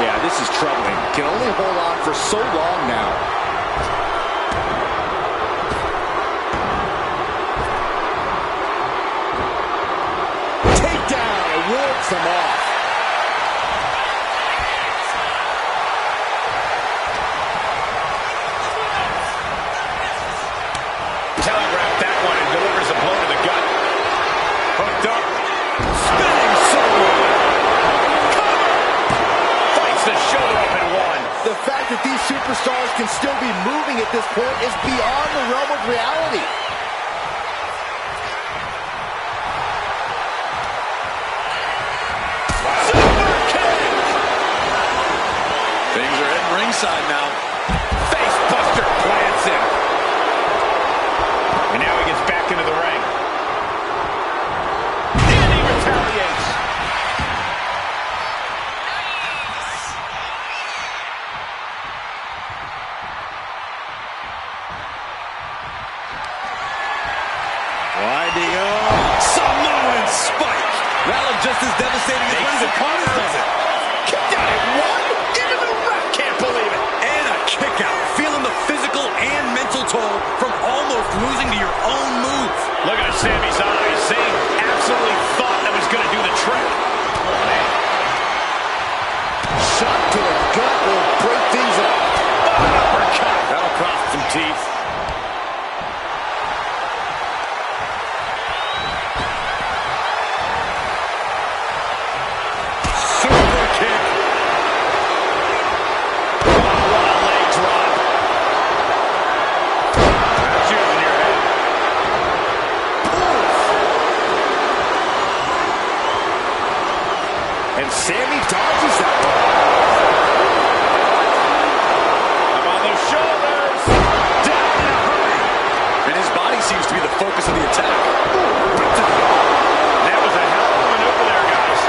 Yeah, this is troubling. Can only hold on for so long now. Takedown, wards them off. Telegraphed that one and delivers a blow to the gut. Hooked up. Spinning solo. Cover. Fights the shoulder up and 1. The fact that these superstars can still be moving at this point is beyond the realm of reality. Super kick. Things are heading ringside now. Face buster plants him. And now he gets back into the ring. And he retaliates. Winding up. Samoan spike. That looked just as devastating as when his opponent does it. Kicked out at 1. Even the ref can't believe it. And a kick out. Feeling the physical and mental toll from almost losing to your own move. Look at Sammy's eyes. Zayn absolutely thought that was going to do the trick. Oh, man. Shot to the gut will break things up. Oh, an uppercut. That'll cost some teeth. Super kick. Oh, what a leg drop. That's yours in your head. And Sammy dodges that one. Up on those shoulders. Down in a hurry. And his body seems to be the focus of the attack. That was a hell of a maneuver there, guys.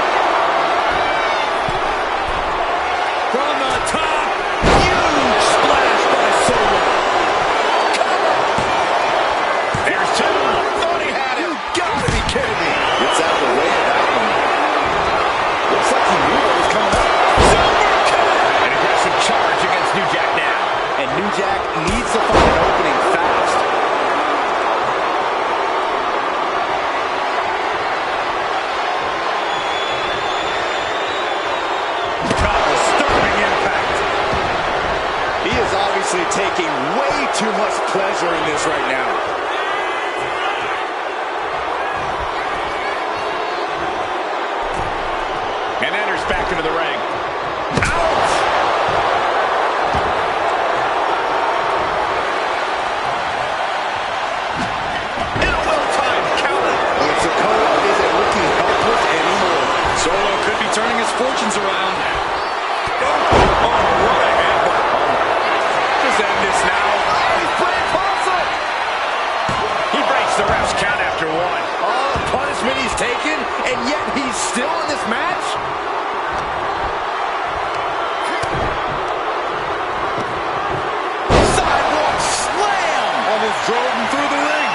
From the top. Huge splash by Solo. There's 2. Thought he had it. You gotta be kidding me. It's out the way of that one. Looks like he knew what was coming up. Super kick. An aggressive charge against New Jack now. And New Jack needs to find an opening fast. Disturbing impact. He is obviously taking way too much pleasure in this right now. And enters back into the ring. Out! And a well-timed counter. And Dakota isn't looking helpless anymore. Solo could be turning his fortunes around. Oh, what a headbutt. Just end this now. He's playing possum. He breaks the ref's count after 1. All the punishment he's taken, and yet he's still in this match? Sidewalk slam! Almost drove him through the ring.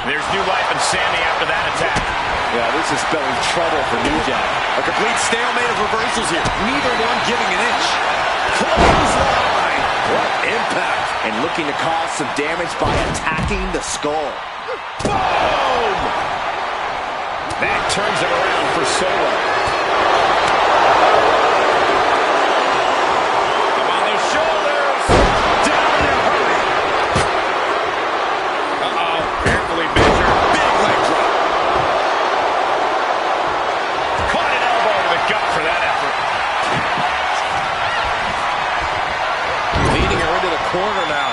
There's new life in Sammy after that attack. Yeah, this is spelling trouble for New Jack. A complete stalemate of reversals here. Neither one giving an inch. Clothesline! What impact! And looking to cause some damage by attacking the skull. Boom! That turns it around for Solo. Up on those shoulders. Down in a hurry. Uh-oh. Carefully measured. Big leg drop. Caught an elbow to the gut for that effort. Leading her into the corner now.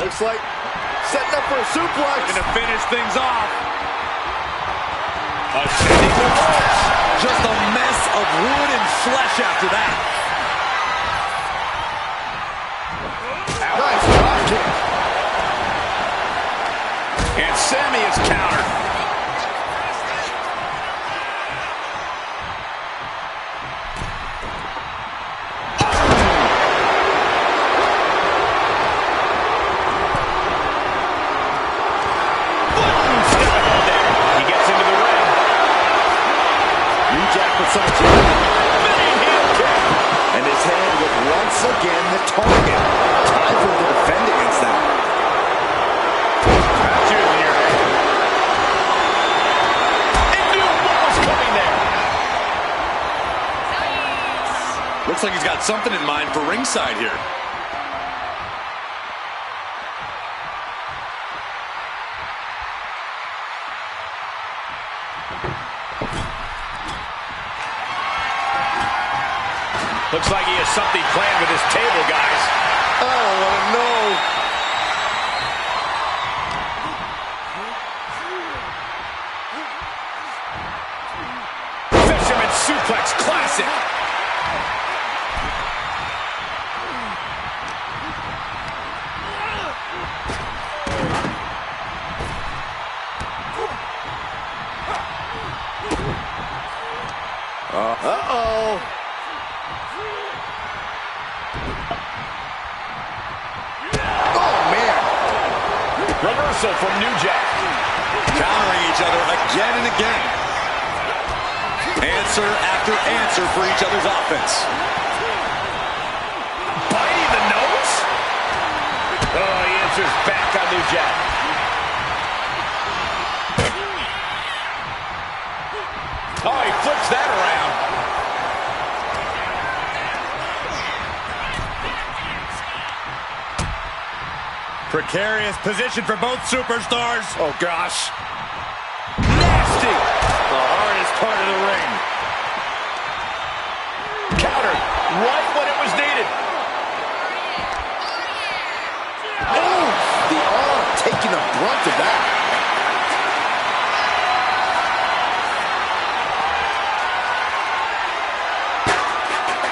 Looks like setting up for a suplex. Going to finish things off. Ascending the ropes. Just a mess of wood and flesh after that. Nice drop kick. And Sammy is countered. And his hand with once again the target. Time for him to defend against that. It knew what was coming there. Looks like he's got something in mind for ringside here. Looks like he has something planned with his table, guys. I don't want to know. Fisherman suplex classic. Uh-oh. Reversal from New Jack. Countering each other again and again. Answer after answer for each other's offense. Biting the nose? Oh, he answers back on New Jack. Oh, he flips that around. Precarious position for both superstars. Oh, gosh. Nasty. The hardest part of the ring. Countered right when it was needed. Oh, the arm taking the brunt of that.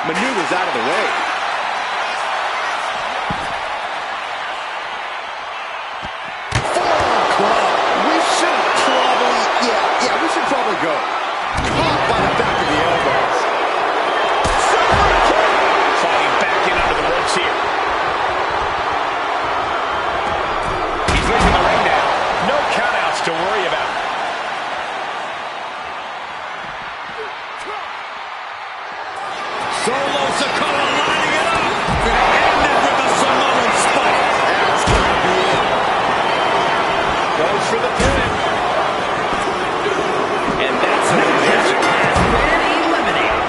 Maneuvers out of the way. We should probably go. Caught by the back of the elbows. Fighting back in under the ropes here. He's leaving the ring now. No countouts to worry about. Solo Sikoa lining it up. And it ended with a Samoan spike. That's gonna be it. Goes for the pin. And that's an Just has been eliminated.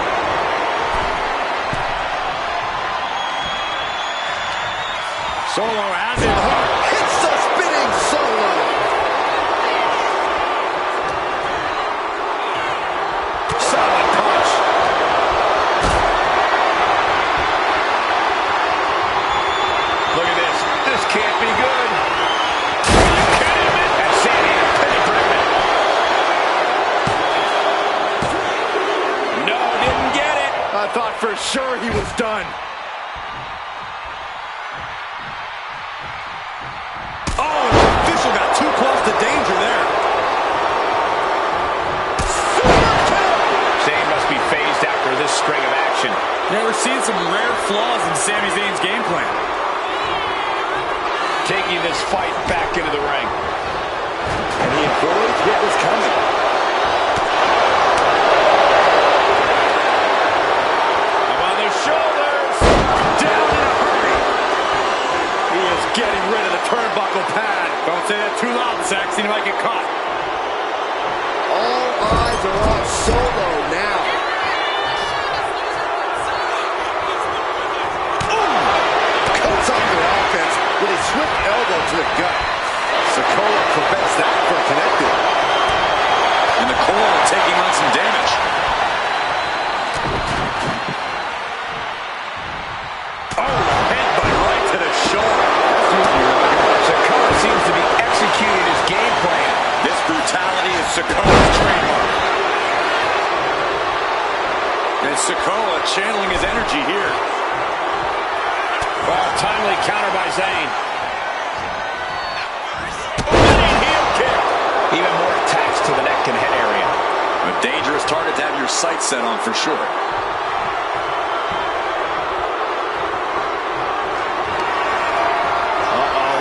Solo has it hooked. It's the spinning Solo. solid punch. Look at this. This can't be good. sure he was done. Oh, the official got too close to danger there. Super kill! Zayn must be phased after this string of action. Yeah, we're seeing some rare flaws in Sami Zayn's game plan. Taking this fight back into the ring. And he avoids what was coming. Up on the shoulders. Down in a hurry. He is getting rid of the turnbuckle pad. Don't say that too loud, Saxon. You might get caught. All eyes are on Solo now. Cuts off their offense with a swift elbow to the gut. Sikoa prevents that from connecting. And the core taking on some damage. Oh, headbutt right to the shoulder. Sikoa seems to be executing his game plan. This brutality is Sikoa's trademark. And Sikoa channeling his energy here. Well, timely counter by Zayn. Heel kick. Even more attacks to the neck and head area. A dangerous target to have your sights set on for sure.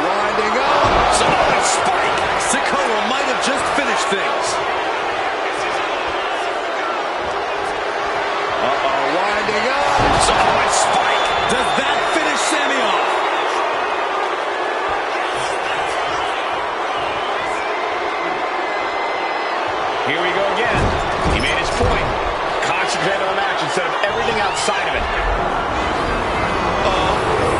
Winding up. Samoan spike. Sikoa might have just finished things. Winding up. Samoan spike. Does that finish Sami off? Here we go again. He made his point. Concentrate on the match instead of everything outside of it.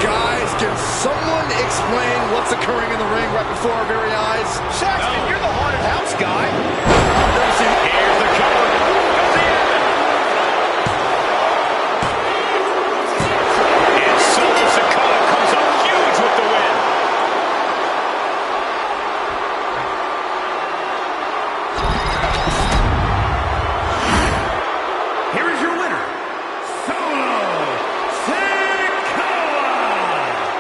Guys, can someone explain what's occurring in the ring right before our very eyes? Saxton, you're the haunted house guy. Here's the cover. And Solo Sikoa comes up huge with the win. Here is your winner, Solo Sikoa.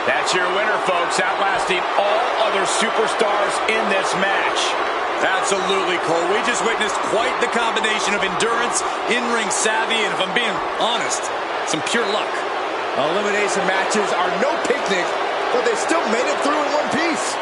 That's your winner, folks, outlasting all other superstars in this match. Absolutely, Cole. We just witnessed quite the combination of endurance, in-ring savvy, and if I'm being honest, some pure luck. Elimination matches are no picnic, but they still made it through in one piece.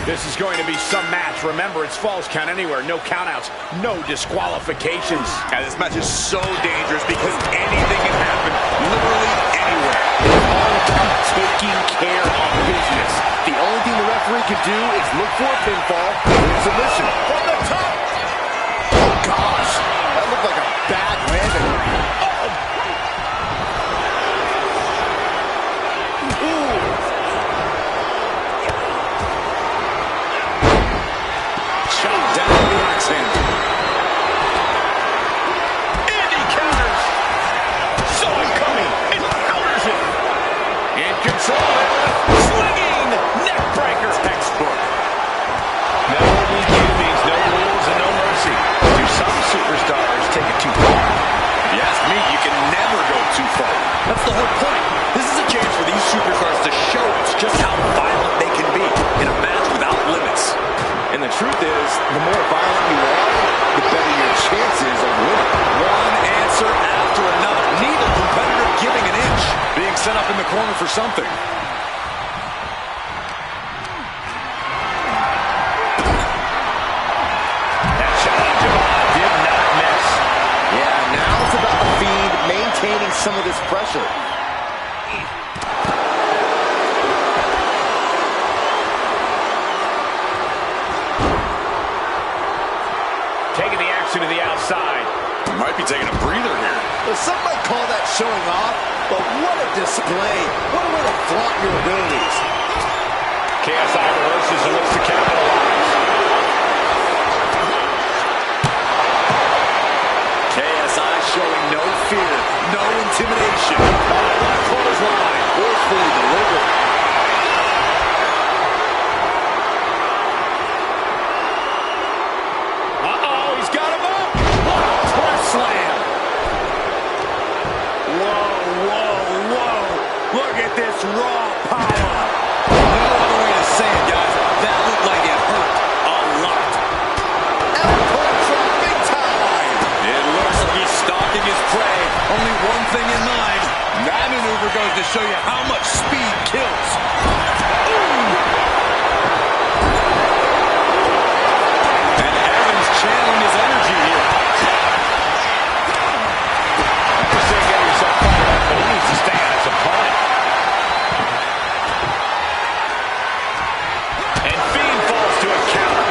This is going to be some match. Remember, it's Falls Count Anywhere. No countouts, no disqualifications. And this match is so dangerous because anything can happen literally anywhere. It's all about taking care of business. The only thing the referee can do is look for a pinfall or a submission. From the top! Oh, gosh! That looked like a bad landing. Ooh! Shot down the axe handle. And he counters. Saw it coming and counters it. In control. Swinging neck breaker. Textbook. No DQs, no rules, and no mercy. Do some superstars take it too far? If you ask me, you can never go too far. That's the whole point. This is a chance for these superstars to show us just how violent they can be in a match without limits. And the truth is, the more violent you are, the better your chances of winning. One answer after another. Neither competitor giving an inch. Being set up in the corner for something. That challenge did not miss. Yeah, now it's about the Fiend maintaining some of this pressure. Taking the action to the outside. Might be taking a breather here. Well, some might call that showing off, but what a display. What a way to flaunt your abilities. KSI reverses and looks to capitalize. KSI showing no fear, no intimidation. Left clothesline. Forcefully delivered. Uh-oh, he's got him up. Press slam. Whoa, whoa, whoa. Look at this raw power. No other way to say it, guys. That looked like it hurt a lot. Elbow drop big time. It looks like he's stalking his prey. Only one thing in mind. That maneuver goes to show you how much speed kills. And Evans channeling his energy here. Just saying, get himself fired up, but he needs to stay on his opponent. And Fiend falls to a counter.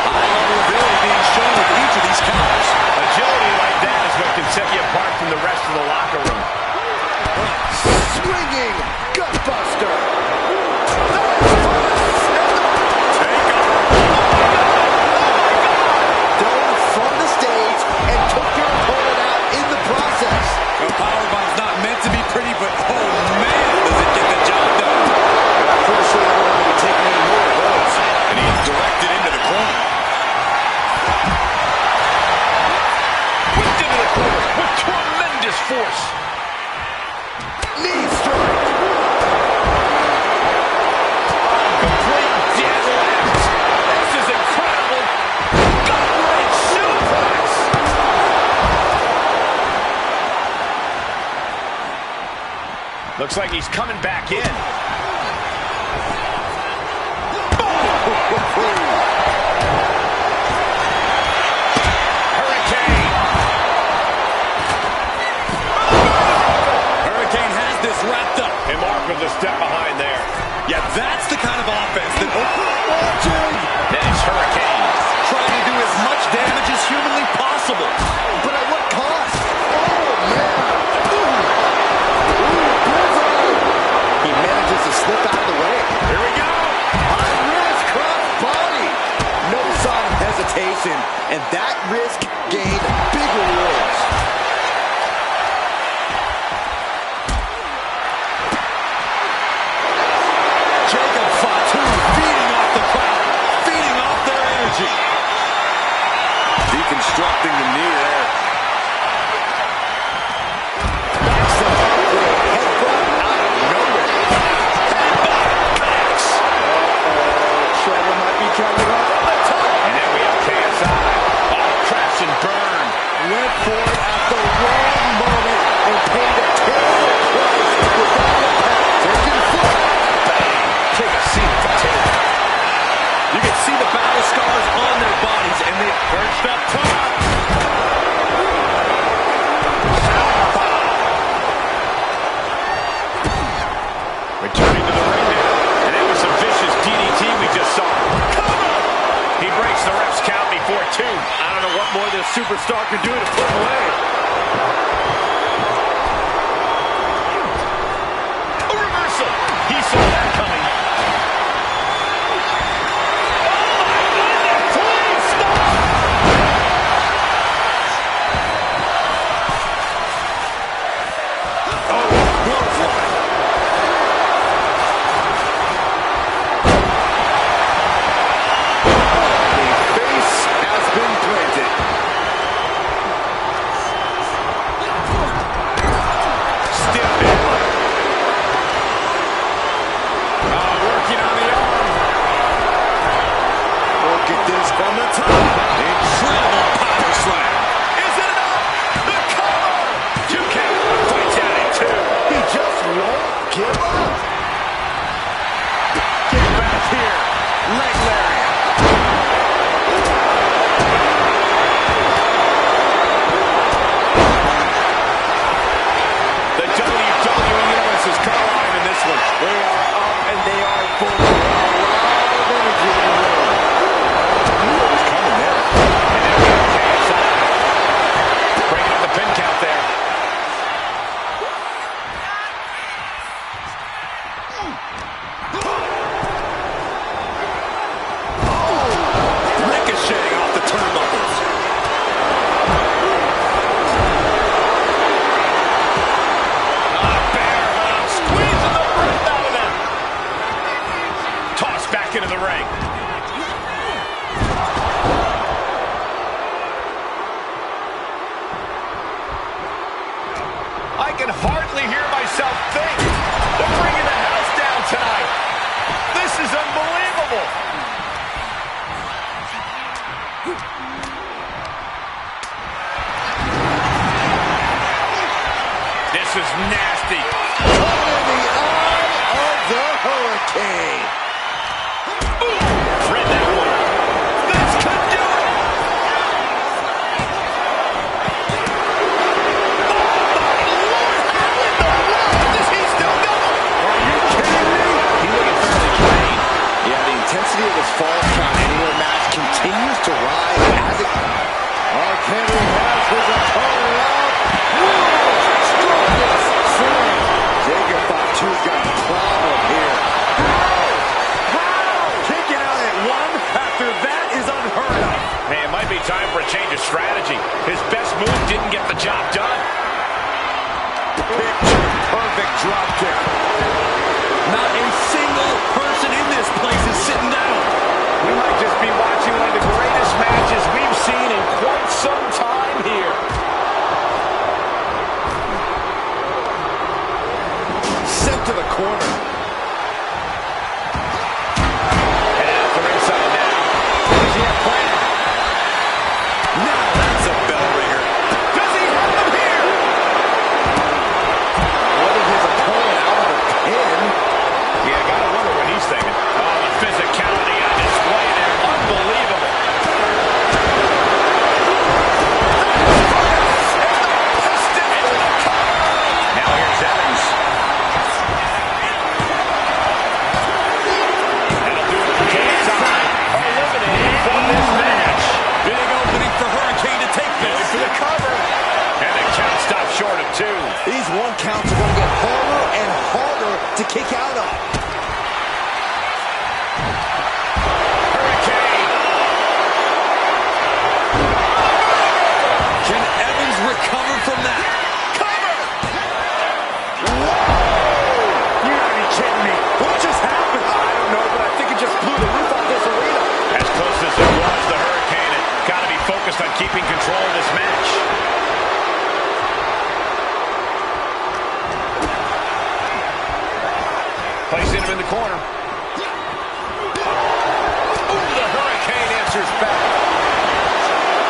High level ability being shown with each of these counters. Agility like that is what can set you apart from the rest of the locker room. Swinging gutbuster. Dove from the stage and took your opponent out in the process. A powerbomb's not meant to be pretty, but oh man, does it get the job done. I'm pretty sure they're going to be taking any more of those. And he's directed into the corner. Whipped into the corner with tremendous force. Knee strike. Complete deadlift. This is incredible. Gut-wrench suplex. Looks like he's coming back in. Hurricane. Hurricane has this wrapped up. And Mark with a step behind there. Yeah, that's the kind of offense that Next, Hurricane. trying to do as much damage as humanly possible. But at what cost? Oh, man. Bullseye. He manages to slip out of the way. Here we go. High risk cross body. No sign of hesitation. And that risk gained big rewards. Jacob Fatu feeding off the returning to the ring now. And that was some vicious DDT we just saw. He breaks the ref's count before 2. I don't know what more this superstar can do to put him away. A reversal. He saw that coming. Into the ring. I can hardly hear myself think. They're bringing the house down tonight. This is unbelievable. This is nasty. Caught in the eye of the Hurricane. Read that one. This could do it. Oh, my Lord. How in the world does he still go? Are you kidding me? He's looking fairly clean. Yeah, the intensity of this fall count anywhere match continues to rise as it... Henry has his opponent up. Strongest slam. Jacob Fatu's got a problem here. That is unheard of. Hey, it might be time for a change of strategy. His best move didn't get the job done. Picture perfect drop kick. Not a single person in this place is sitting down. We might just be watching one of the greatest matches we've seen in quite some time here. Sent to the corner. These one counts are going to get harder and harder to kick out of. Hurricane. Can Evans recover from that? Cover! Whoa! You gotta be kidding me. What just happened? I don't know, but I think it just blew the roof off this arena. As close as it was, the Hurricane had got to be focused on keeping control of this match. Placing him in the corner. Ooh, the Hurricane answers back.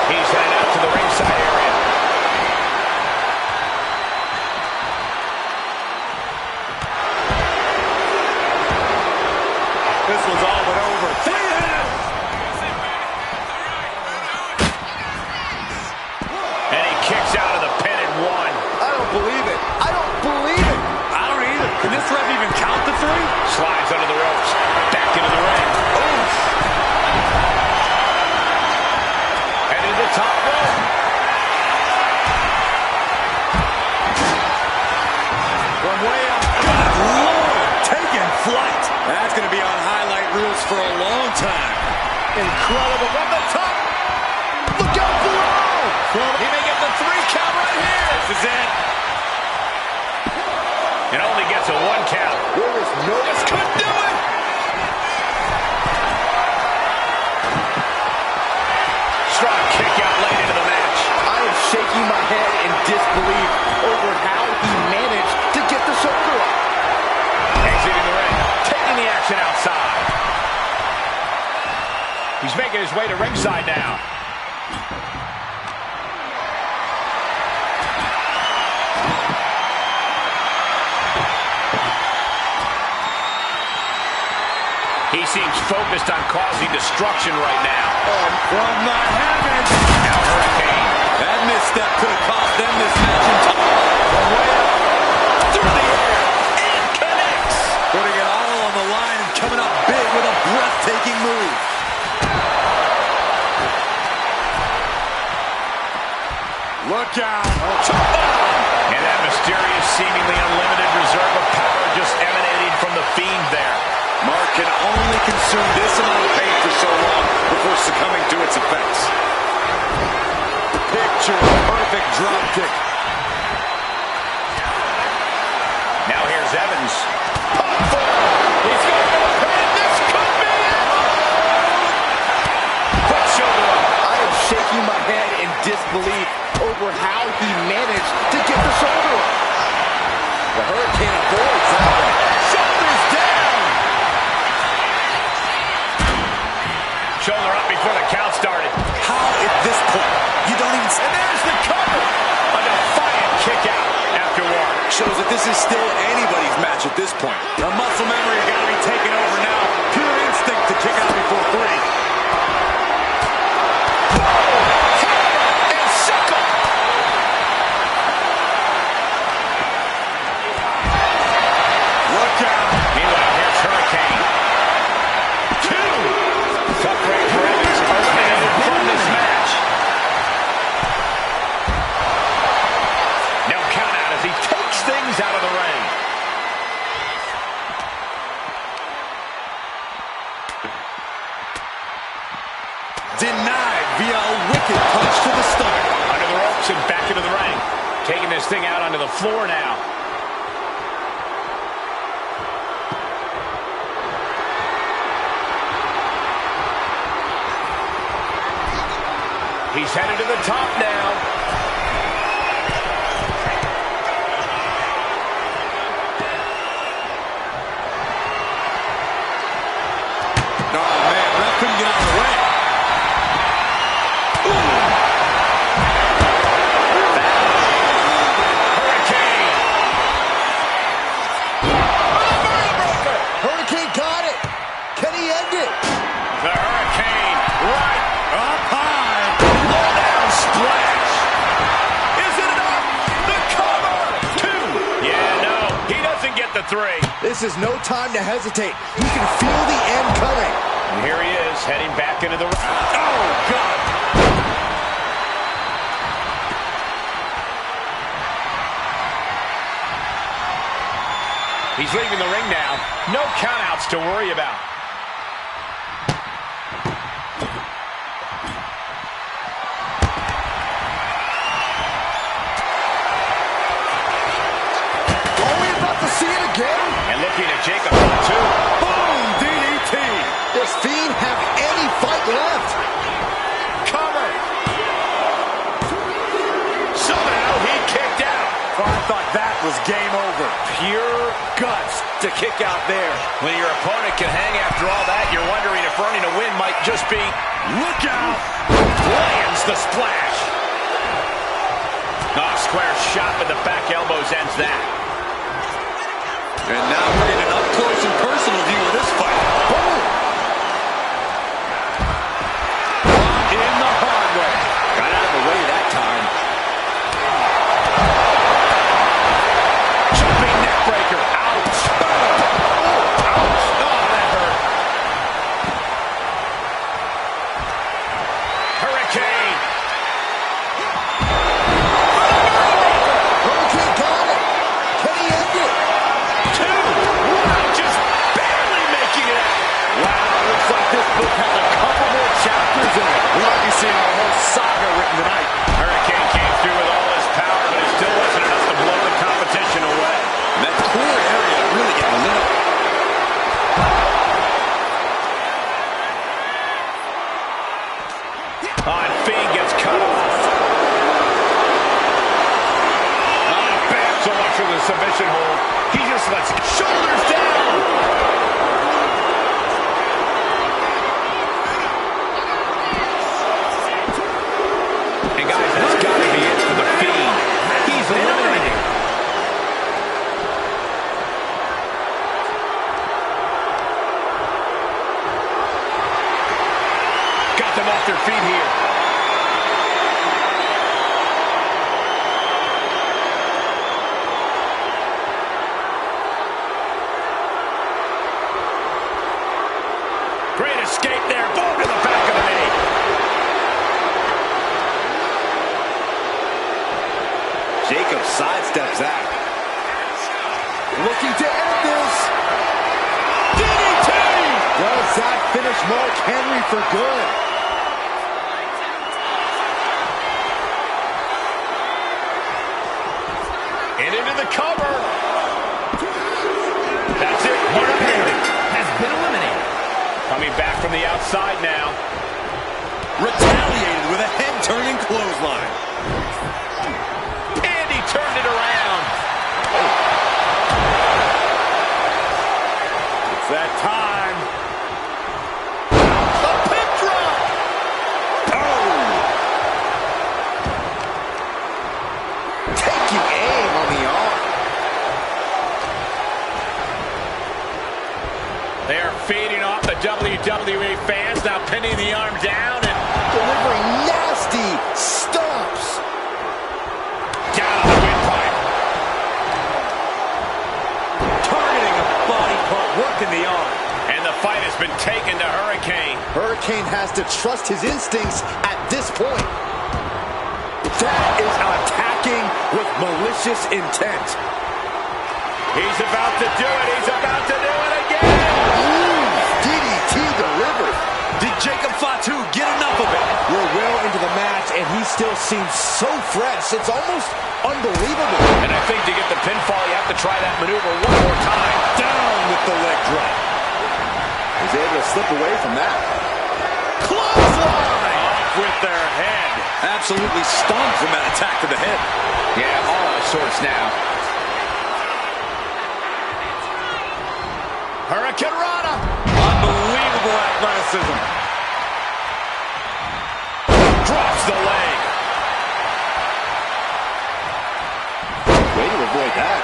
He's headed out to the ringside area. This one's all but over. And he kicks out of the pin and one. I don't believe it. I don't believe it. I don't either. Can this ref even count the 3? Slides under the ropes. Back into the ring. Oof. And into the top rope. From way up. Good Lord. Taking flight. That's going to be on highlight reels for a long time. Incredible. From the top. Look out below. He may get the 3 count right here. This is it. It only gets a 1 count. There is no... This could do it. Strong kick out late into the match. I am shaking my head in disbelief over how he managed to get the shoulder up. Exiting the ring. Taking the action outside. He's making his way to ringside now. He seems focused on causing destruction right now. From the heavens. Now Hurricane. That misstep could have cost them this match in time. From way up. Through the air. And connects. Putting it all on the line and coming up big with a breathtaking move. Look out. And that mysterious, seemingly unlimited reserve of power just emanating from the Fiend there. Mark can only consume this amount of pain for so long before succumbing to its effects. Picture perfect drop kick. Now here's Evans. He's going to the pin. This could be it. Quick shoulder up. I am shaking my head in disbelief over how he managed to get the shoulder up. The Hurricane avoids that one. Shoulders down. Shoulder up before the count started. How at this point? You don't even... And there's the cover. A defiant kick out after 1. Shows that this is still anybody's match at this point. The muscle memory got to be taken over now. Pure instinct to kick out before 3. Out of the ring. Denied via a wicked punch to the stomach. Under the ropes and back into the ring. Taking this thing out onto the floor now. He's headed to the top now. Couldn't get out of the way. Hurricane. Hurricane got it. Can he end it? The Hurricane right up high. Low down splash. Is it enough? The cover. 2. Yeah, no. He doesn't get the 3. This is no time to hesitate. He can feel the end coming. And here he is, heading back into the... Oh, God! He's leaving the ring now. No countouts to worry about. Are we about to see it again? And looking at Jacob, too. Boom! DDT! Does Fiend have any fight left? Cover! Somehow he kicked out. Oh, I thought that was game over. Pure guts to kick out there. When your opponent can hang after all that, you're wondering if earning a win might just be... Look out! Lands the splash. Oh, square shot with the back elbows ends that. And now we're getting an up-close and personal view of this fight. Boom! In the hard way. Got out of the way that time. Jumping neck breaker. Ouch. feet here. Great escape there. Boom to the back of the knee. Jacob sidesteps that. Looking to end this. DDT! Does that finish Mark Henry for good? And into the cover. That's it. Mark Henry has been eliminated. coming back from the outside now. Retaliated with a head-turning clothesline. And he turned it around. It's that time. The pin drop. Oh! Taking aim on the arm. They're feeding off the WWE fans, now pinning the arm down and Delivering nasty stomps. down on the windpipe. Targeting a body part, working the arm. And the fight has been taken to Hurricane. Hurricane has to trust his instincts at this point. That is attacking with malicious intent. He's about to do it. He's about to do it again. DDT delivered. Did Jacob Fatu get enough of it? We're well into the match, and he still seems so fresh. It's almost unbelievable. And I think to get the pinfall, you have to try that maneuver one more time. Down with the leg drop. He's able to slip away from that. Clothesline! Off with their head. Absolutely stunned from that attack to the head. Yeah, all out of sorts now. Hurricane Rana. Unbelievable athleticism. Drops the leg. Way to avoid that.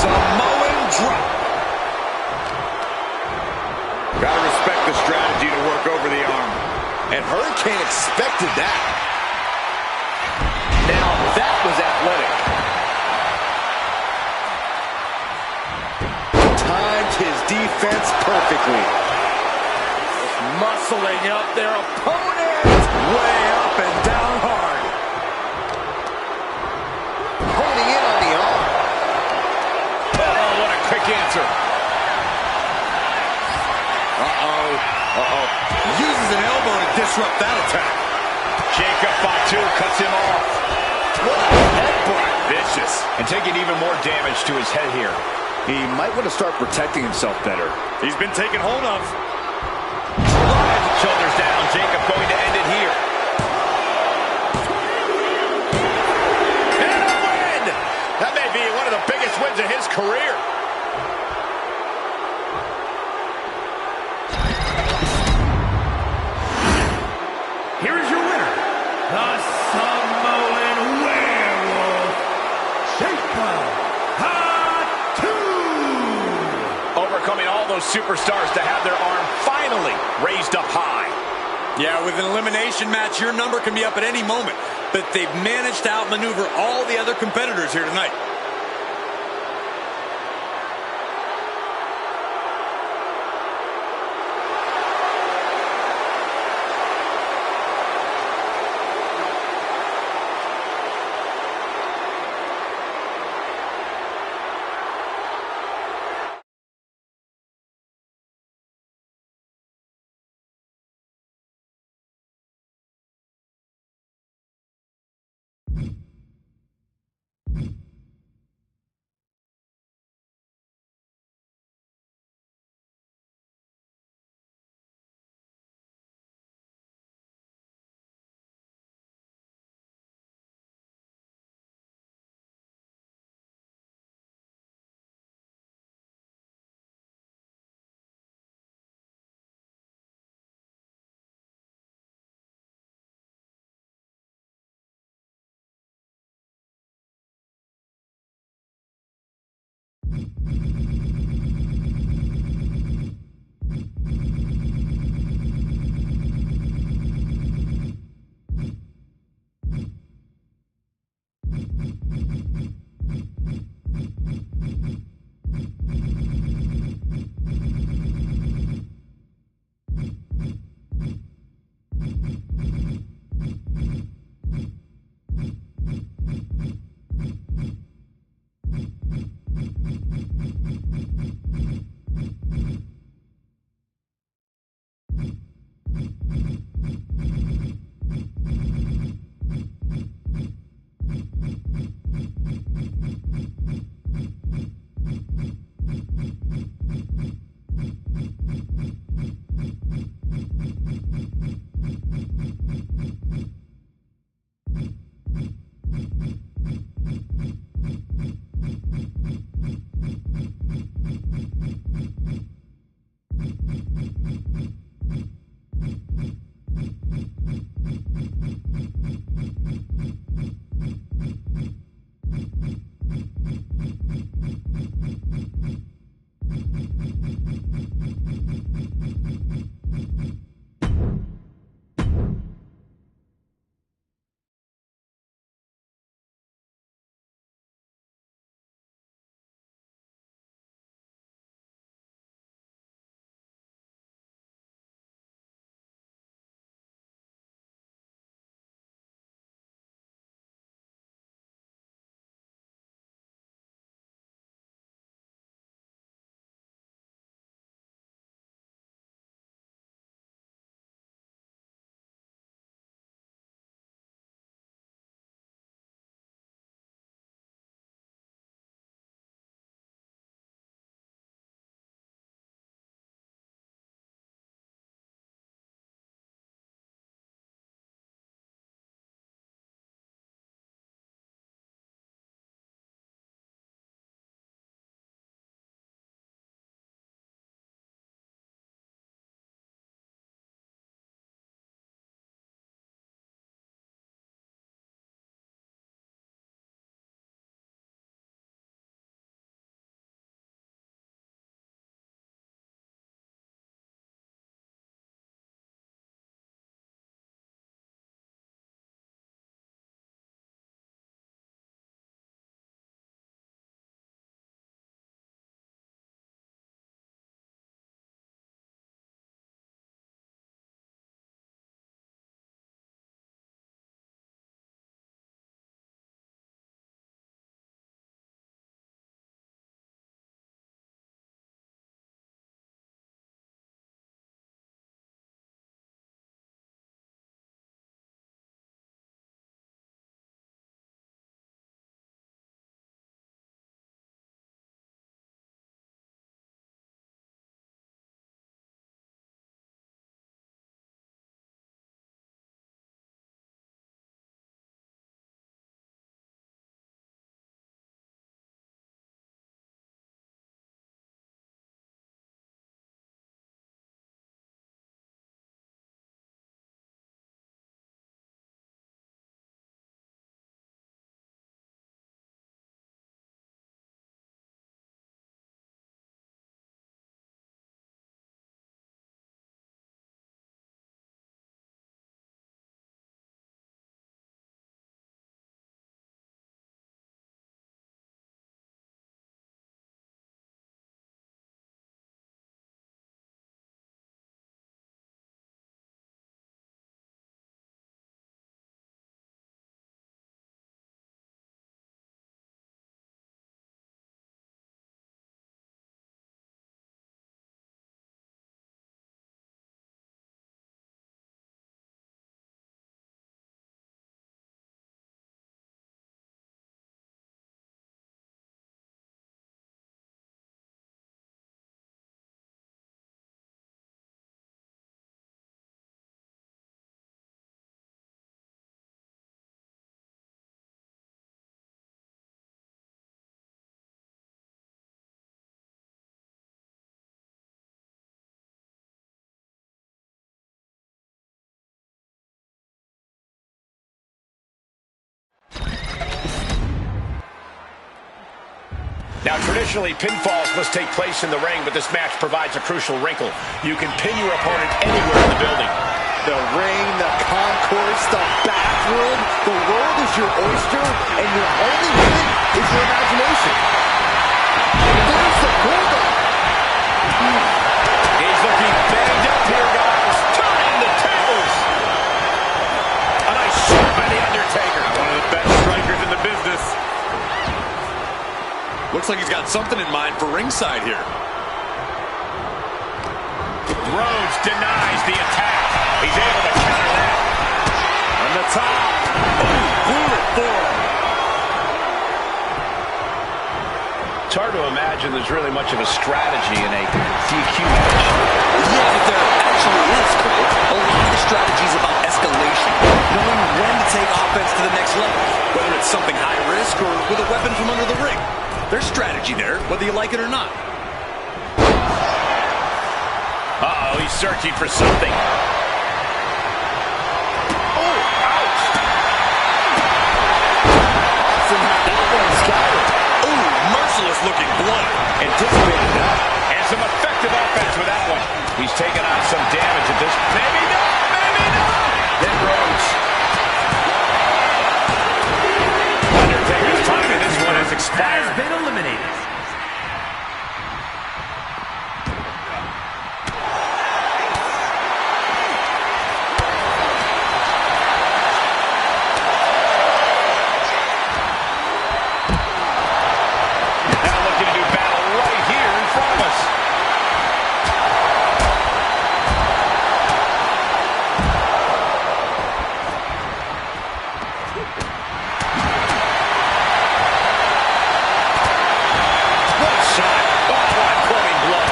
Samoan drop. Gotta respect the strategy to work over the arm. And Hurricane expected that. Now that was athletic. Timed his defense perfectly. Muscling up their opponent. Way up and down hard. Honing in on the arm. Oh, what a quick answer. Uses an elbow to disrupt that attack. Jacob Fatu cuts him off. What a headbutt. Vicious. And taking even more damage to his head here. He might want to start protecting himself better. He's been taken hold of. Drives the shoulders down. Jacob going to end it here. And a win! That may be one of the biggest wins of his career. Here is your winner, the Samoan Werewolf, Jacob Fatu. Overcoming all those superstars to have their arm finally raised up high. Yeah, with an elimination match, your number can be up at any moment. But they've managed to outmaneuver all the other competitors here tonight. Now, traditionally, pinfalls must take place in the ring, but this match provides a crucial wrinkle. You can pin your opponent anywhere in the building. The ring, the concourse, the bathroom, the world is your oyster, and your only limit is your imagination. There's the bulldog. He's looking banged up here, guys. Turning the tables. A nice shot by The Undertaker. One of the best strikers in the business. Looks like he's got something in mind for ringside here. Rhodes denies the attack. He's able to counter that. On the top. Oh, brutal form. It's hard to imagine there's really much of a strategy in a DQ match. Yeah, but there actually is, Cole. A lot of the strategy is about escalation, knowing when to take offense to the next level, whether it's something high risk or with a weapon from under the ring. There's strategy there, whether you like it or not. Uh-oh, he's searching for something. Oh, ouch! Austin had that one scouted. Ooh, merciless looking blood. Anticipated that. And some effective offense with that one. He's taking on some damage at this. Maybe not, maybe not. Then Rhodes. Undertaker's time in this one has expired. Has been eliminated. Now looking to do battle right here in front of us. What a shot. Oh, what a pouring blood.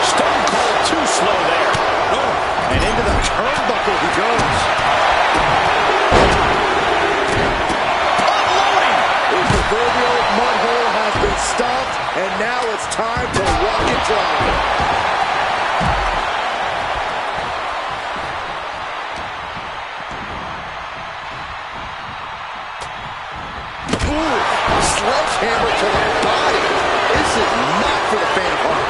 Stone Cold too slow there. Oh, and into the turnbuckle he goes. Unloading. The proverbial mud hole has been stomped, and now it's time to walk it dry. Ooh, sledgehammer to the body. This is not for the faint of heart.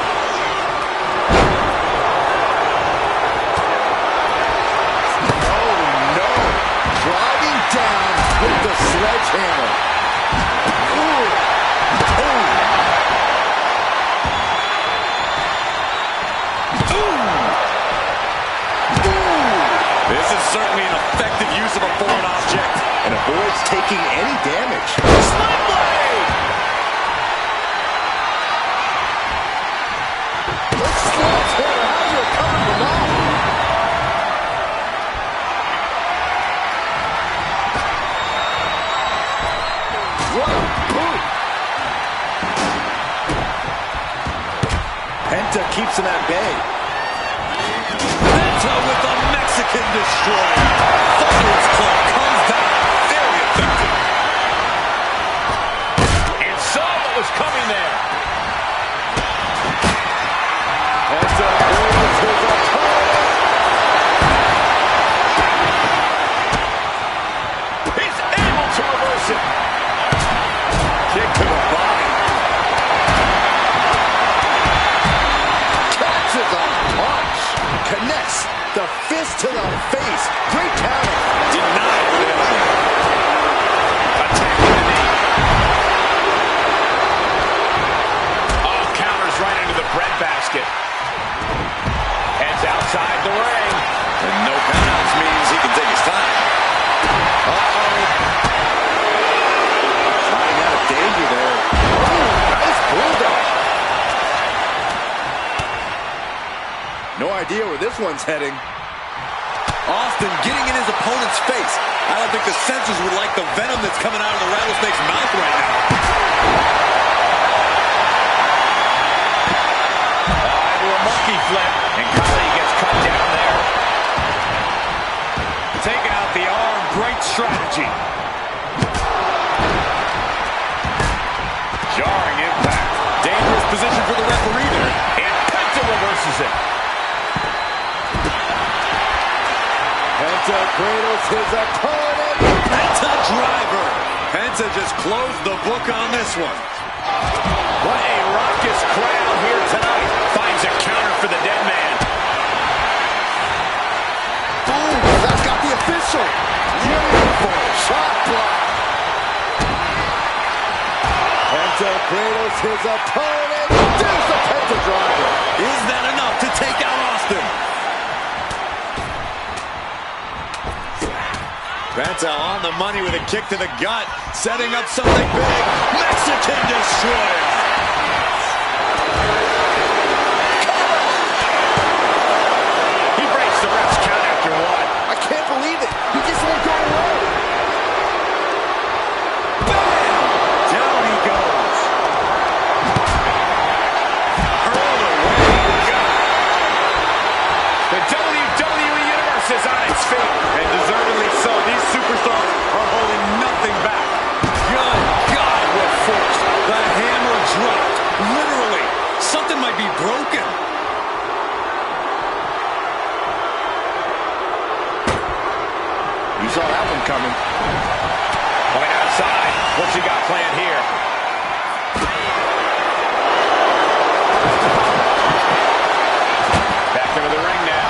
Oh no! Driving down with the sledgehammer. Ooh. Ooh. This is certainly an effective use of a foreign object. And avoids taking any damage. Sling blade. Let's sledgehammer. How do you recover from that? What a boot! Penta keeps him at bay. Penta with a Mexican destroyer. Thunder's Club comes down very effective. And saw what was coming there. Penta brings his opponent. He's able to reverse it. Kick to the body. Catches a punch. Connects the fist to the face. Great counter. Denied with an elbow. Attacking the knee. Oh, counters right into the breadbasket. Heads outside the ring. And no countouts means he can take his time. Finding out of danger there. Ooh, nice bulldog. No idea where this one's heading. Austin getting in his opponent's face. I don't think the censors would like the venom that's coming out of the rattlesnake's mouth right now. Into a monkey flip. And Kali gets cut down there. Taking out the arm. Great strategy. Jarring impact. Dangerous position for the referee there. And Penta reverses it. Penta cradles his opponent. Penta driver. Penta just closed the book on this one. What a raucous crowd here tonight. Finds a counter for the dead man. Ooh, that's got the official. Beautiful shot block. Penta cradles his opponent. There's the Penta driver. Is that enough to take out Austin? Penta on the money with a kick to the gut, setting up something big. Mexican destroyer. He breaks the ref's count after one. I can't believe it. He just won't go away. Bam! Down he goes. dropped. Literally, something might be broken. You saw that one coming. Point outside. What's he got planned here? Back into the ring now.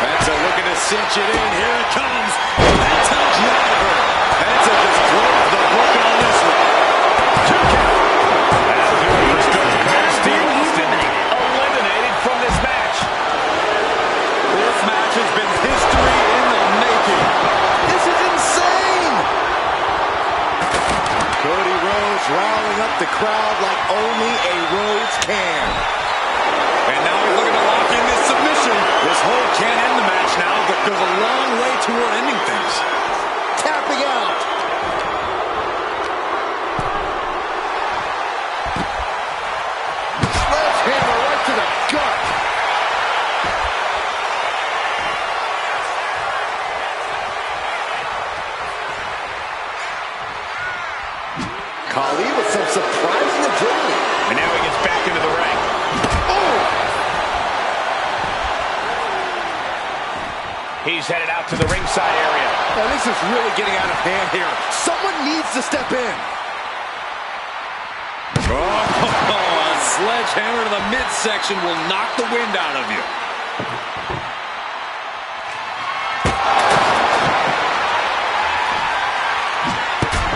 Penta looking to cinch it in. Here it comes. Penta driver. Penta just closed the book on this one. 2 count. That's good for Stone Cold Steve Austin. Eliminated from this match. This match has been history in the making. This is insane! Cody Rhodes riling up the crowd like only a Rhodes can. And now he's looking to lock in this submission. This hold can't end the match now, but goes a long way toward ending things. Tapping out. Sledgehammer right to the gut. Khali with some surprising agility. And now he gets back into the ring. Oh! He's headed out to the ringside area. Now this is really getting out of hand here. Someone needs to step in. Oh, a sledgehammer to the midsection will knock the wind out of you.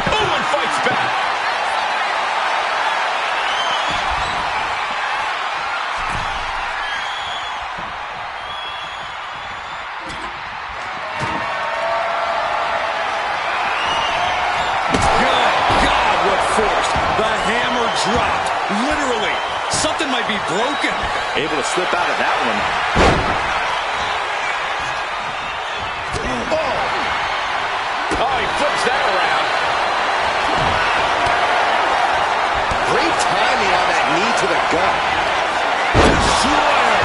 Oh, and fights back. The hammer dropped. Literally, something might be broken. Able to slip out of that one. Oh, he flips that around. Great timing on that knee to the gut. Destroyer.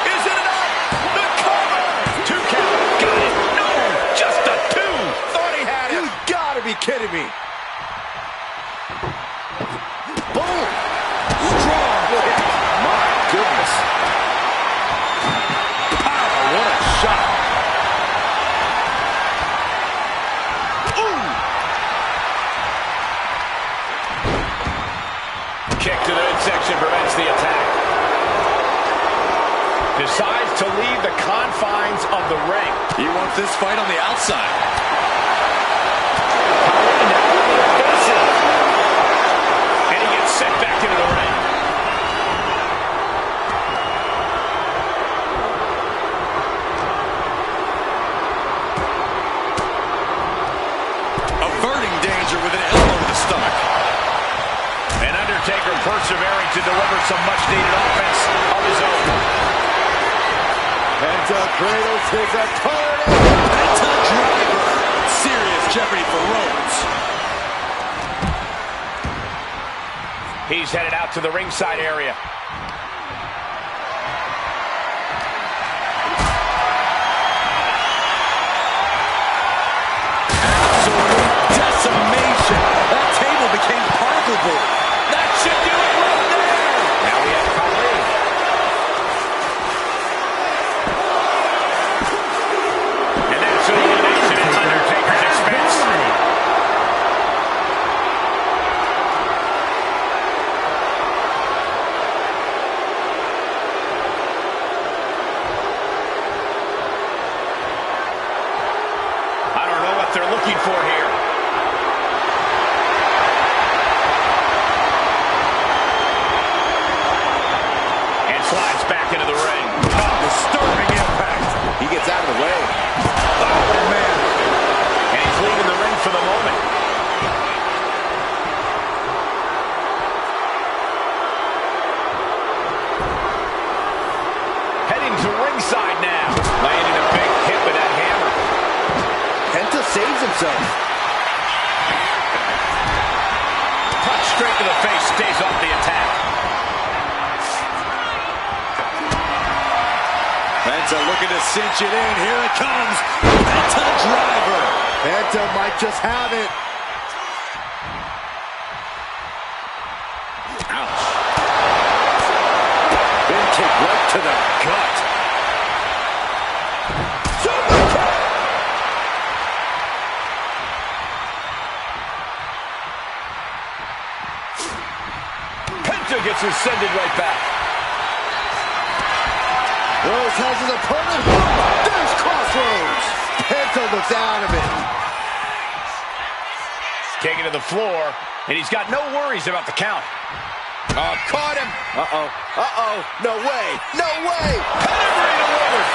Is it enough? The cover. 2 count. Got it. No, just a 2. Thought he had it. You gotta be kidding me. Boom. Strong hit. My goodness. Power. What a shot. Kick to the midsection prevents the attack. Decides to leave the confines of the ring. He wants this fight on the outside. And he gets sent back into the ring. Averting danger with an elbow to the stomach. And Undertaker persevering to deliver some much-needed offense of his own. Penta cradles his opponent. Penta driver. Serious jeopardy for Rhodes. He's headed out to the ringside area. Absolute decimation. That table became particle board. That should do it right there. Now we have Khali. And that's an elimination at Undertaker's expense. I don't know what they're looking for here. Slides back into the ring. Oh, disturbing impact. He gets out of the way. Oh, man. And he's leaving the ring for the moment. Heading to ringside now. Landing a big hit with that hammer. Penta saves himself. Punch straight to the face. Stays off the attack. Penta looking to cinch it in. Here it comes. Penta driver. Penta might just have it. Ouch. Big kick right to the gut. Gets her sended right back. Rose has his opponent. There's Crossroads. Penta looks out of it. Taking to the floor, and he's got no worries about the count. Oh, caught him. Uh-oh. Uh-oh. No way. No way. Pedigree delivered.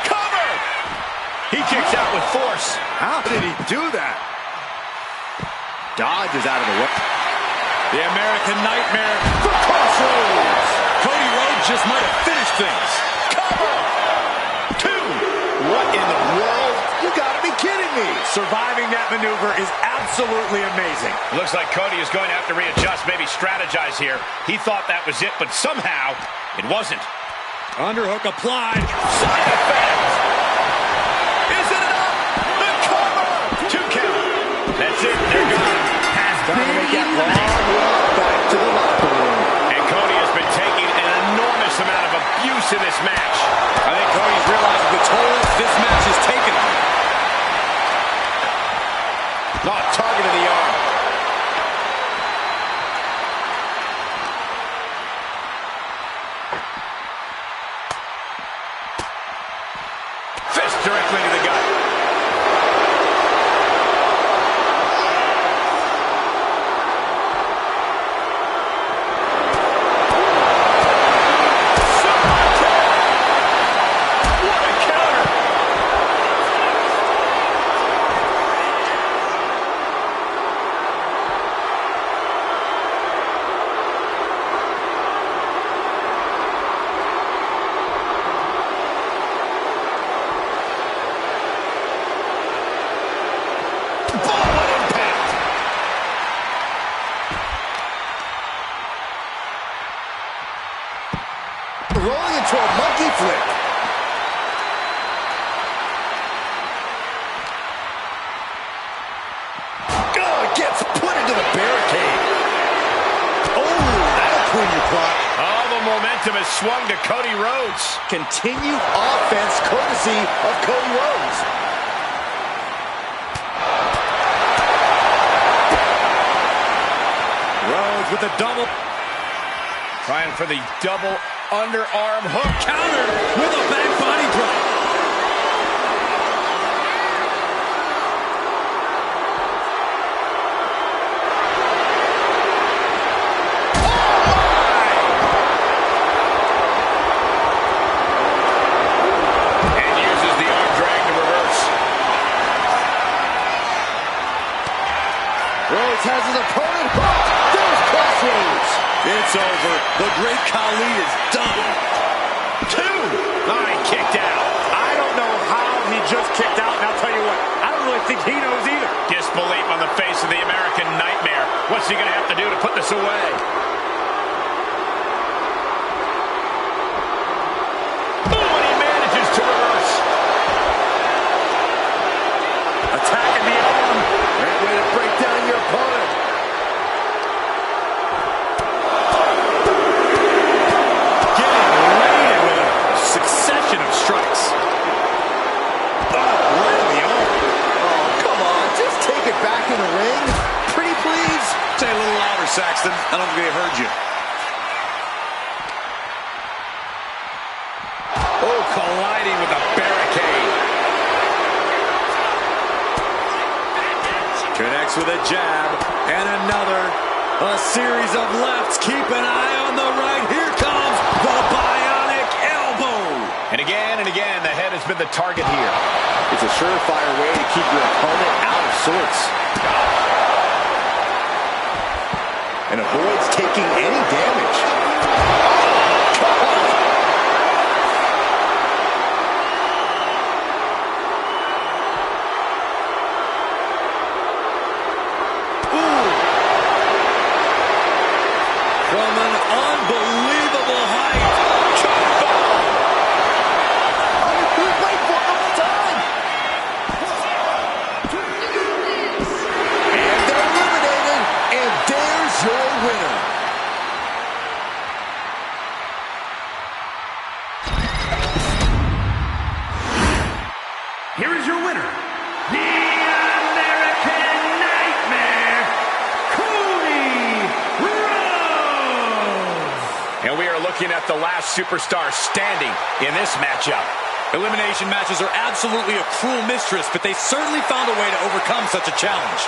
Cover. He kicks out with force. How did he do that? Dodges out of the way. The American Nightmare for Crossroads. Cody Rhodes just might have finished things. Cover. 2. What in the world? You gotta be kidding me. Surviving that maneuver is absolutely amazing. Looks like Cody is going to have to readjust, maybe strategize here. He thought that was it, but somehow it wasn't. Underhook applied. Side effect. Is it enough? The cover. 2 count. That's it. They're gone. Time to make that long walk back to the locker room. And Cody has been taking an enormous amount of abuse in this match. I think Cody's realizing the toll this match has taken on him. Not targeting the arm. Fist directly to the gut. Rolling into a monkey flip. Oh, it gets put into the barricade. Oh, that'll clean your clock. Oh, the momentum has swung to Cody Rhodes. Continued offense courtesy of Cody Rhodes. Rhodes with a double. Trying for the double underarm hook. Countered with a back body drop. And uses the arm drag to reverse. Rhodes has his opponent hooked. There's Crossroads. It's over. The Great Khali is done. 2. He kicked out. I don't know how he just kicked out, and I'll tell you what, I don't really think he knows either. Disbelief on the face of the American Nightmare. What's he going to have to do to put this away? Oh, and he manages to reverse. Attacking the arm. Great way to break down your opponent. Succession of strikes. Oh, right in the arm. Oh, come on. Just take it back in the ring. Pretty please. Say a little louder, Saxton. I don't think they heard you. Oh, colliding with a barricade. Connects with a jab and another. A series of lefts. Keep an eye on the right. Here comes the bionic elbow. And again, the head has been the target here. It's a surefire way to keep your opponent out of sorts. And avoids taking any damage. Come on. Ooh. From an unbelievable height. Wait for it all the time. last superstar standing in this matchup. Elimination matches are absolutely a cruel mistress, but they certainly found a way to overcome such a challenge.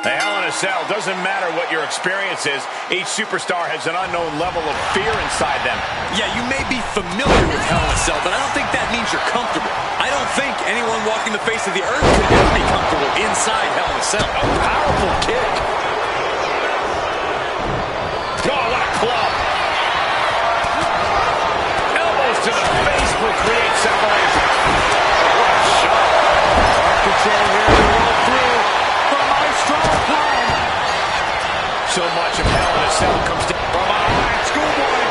The Hell in a Cell, doesn't matter what your experience is, each superstar has an unknown level of fear inside them. Yeah, you may be familiar with Hell in a Cell, but I don't think that means you're comfortable. I don't think anyone walking the face of the earth could ever be comfortable inside Hell in a Cell. A powerful kick. Oh, what a club. cell comes down. From behind, Schoolboy.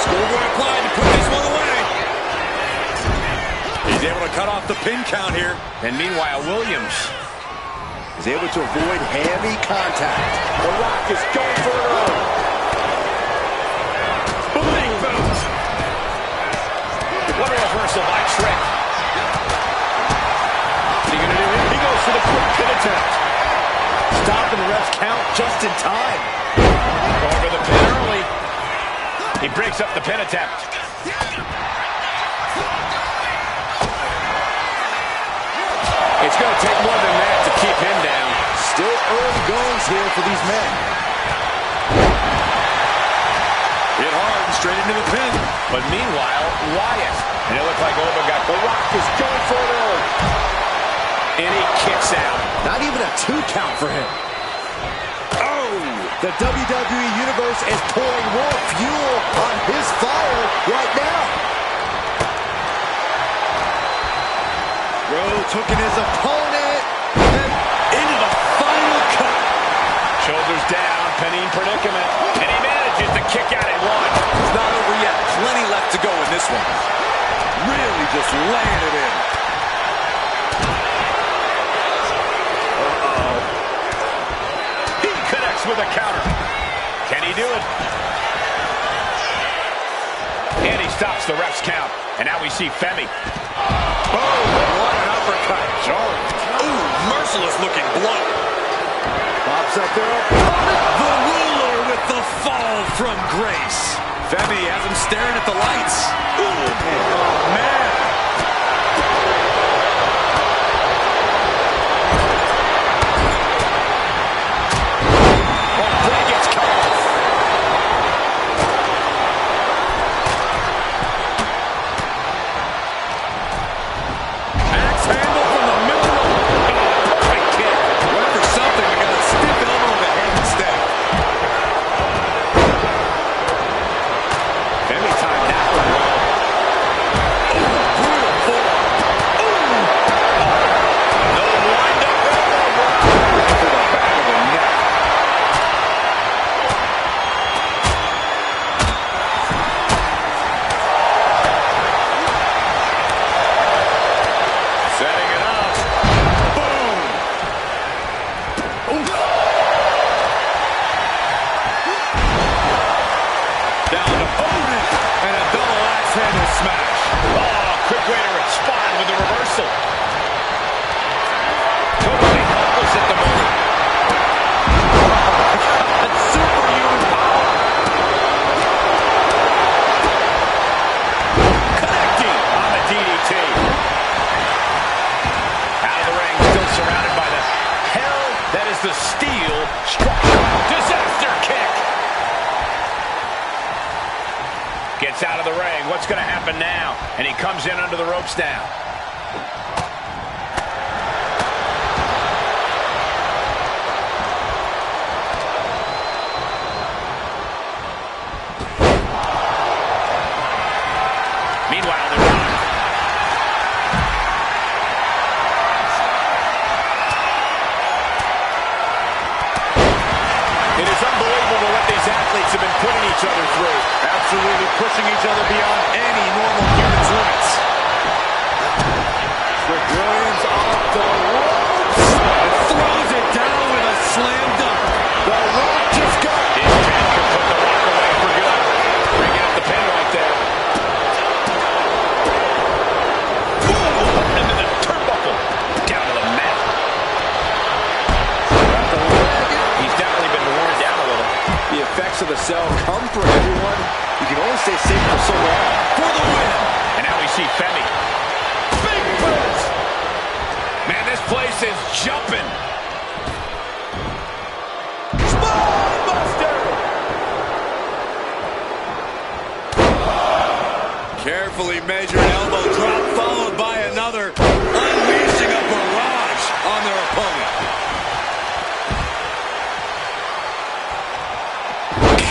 Schoolboy applied to put this one away. He's able to cut off the pin count here. And meanwhile, Williams is able to avoid heavy contact. The Rock is going for it all. Big boot. What a reversal by Trick. What's he gonna do here? He goes for the quick pin attempt. Stopping the ref's count just in time. Going for the pin early. He breaks up the pin attempt. It's going to take more than that to keep him down. Still early goings here for these men. Hit hard and straight into the pin. But meanwhile, Wyatt. And it looked like Oba got the Rock is going for it early. And he kicks out. Not even a 2 count for him. Oh! The WWE Universe is pouring more fuel on his fire right now. Rhodes hooking his opponent and Into the final cut. Shoulders down, pinning predicament. And he manages to kick out at one. It's not over yet. Plenty left to go in this one. Really just laying it in. He connects with a counter. Can he do it? And he stops the ref's count. And now we see Femi. Oh, what an uppercut. Jarring. Ooh, merciless looking blow. pops up there. The ruler with the fall from grace. Femi has him staring at the lights. Ooh, oh, man. Out of the ring. What's going to happen now? And he comes in under the ropes now. Meanwhile, they're on. It is unbelievable what these athletes have been putting each other through. Absolutely pushing each other beyond any normal human's limits. Rick Williams off the ropes. Throws it down with a slam dunk. The Rock just got it. His pin can put the Rock away for good. Bring out the pin right there. Ooh, into the turnbuckle. Down to the mat. He's definitely been worn down a little. The effects of the cell come for everyone. You can only stay safe for so long. For the win. And now we see Femi. Big boot! Man, this place is jumping. Spinebuster! Carefully measured elbow drop followed by another, unleashing a barrage on their opponent.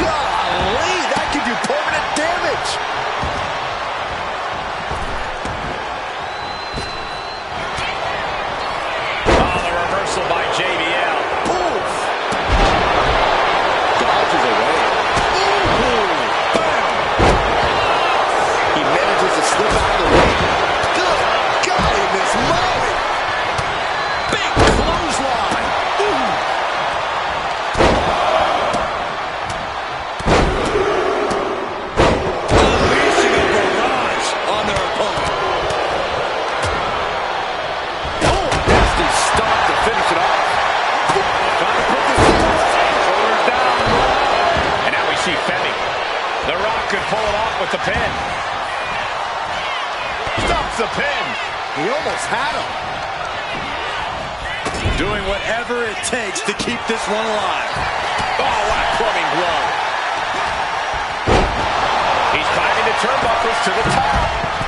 Golly, that could do permanent damage. Oh, the reversal by JBL. Oof. Dodges the pin. Stops the pin. He almost had him. Doing whatever it takes to keep this one alive. Oh, what a clubbing blow. He's climbing the turnbuckles to the top.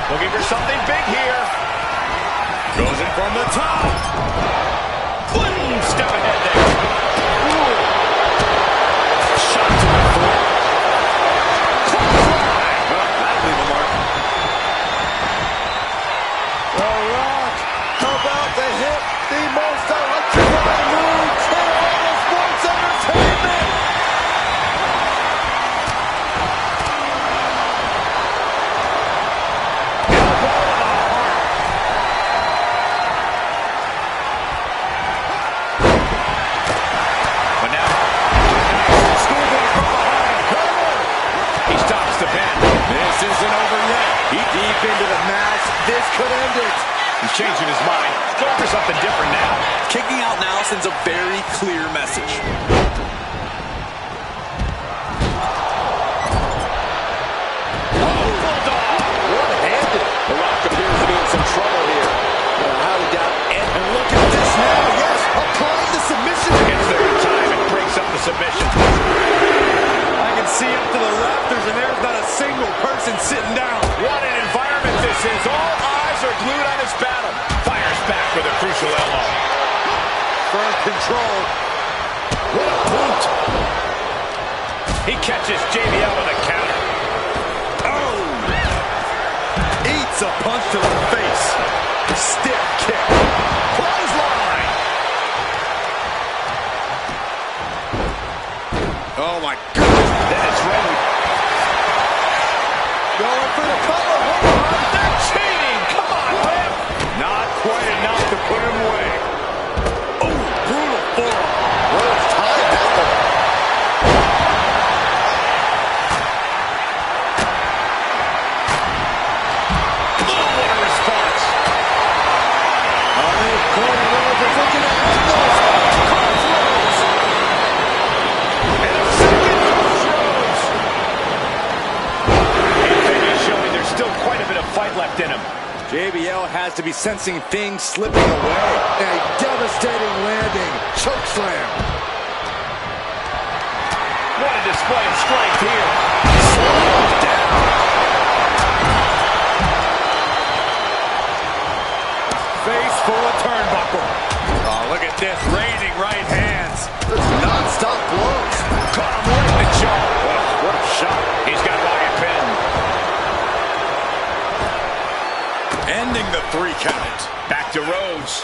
Looking for something big here. Goes in from the top. Boom! Step ahead there. Ooh. Shot to the floor. That'll leave a mark. The Rock about to hit the most electrifying moves in all of sports entertainment. But now, schoolboy from behind. He stops the pin. This isn't over yet. Deep into the match, this could end it. He's changing his mind. Going for something different now. Kicking out now sends a very clear message. One-handed. The Rock appears to be in some trouble here. How he got and look at this now. Yes, applying the submission. Gets there in time and breaks up the submission. I can see up to the rafters, and there's not a single person sitting down. What an environment this is. All eyes are glued on this battle. Fires back with a crucial elbow. Firm control. What a boot. He catches JBL with a counter. Oh! Eats a punch to the face. Stiff kick. Clothesline. Oh my goodness. Then it's ready. Going for the cover. Hold on. They're cheating. Come on, man. Not quite enough to put him away. Oh, brutal forearm. What a tie battle. Oh, what a response. Corey Rhodes is looking to end this. Crossroads. And a second crossroads. He's showing there's still quite a bit of fight left in him. JBL has to be sensing things slipping away. A devastating landing. Choke slam. What a display of strength here. Slows down. Face full of turnbuckle. Oh, look at this. Raining right hands. Just non-stop blows. Caught him right in the jaw. What a shot. He's got Wyatt pinned. Ending the 3 count. Back to Rhodes.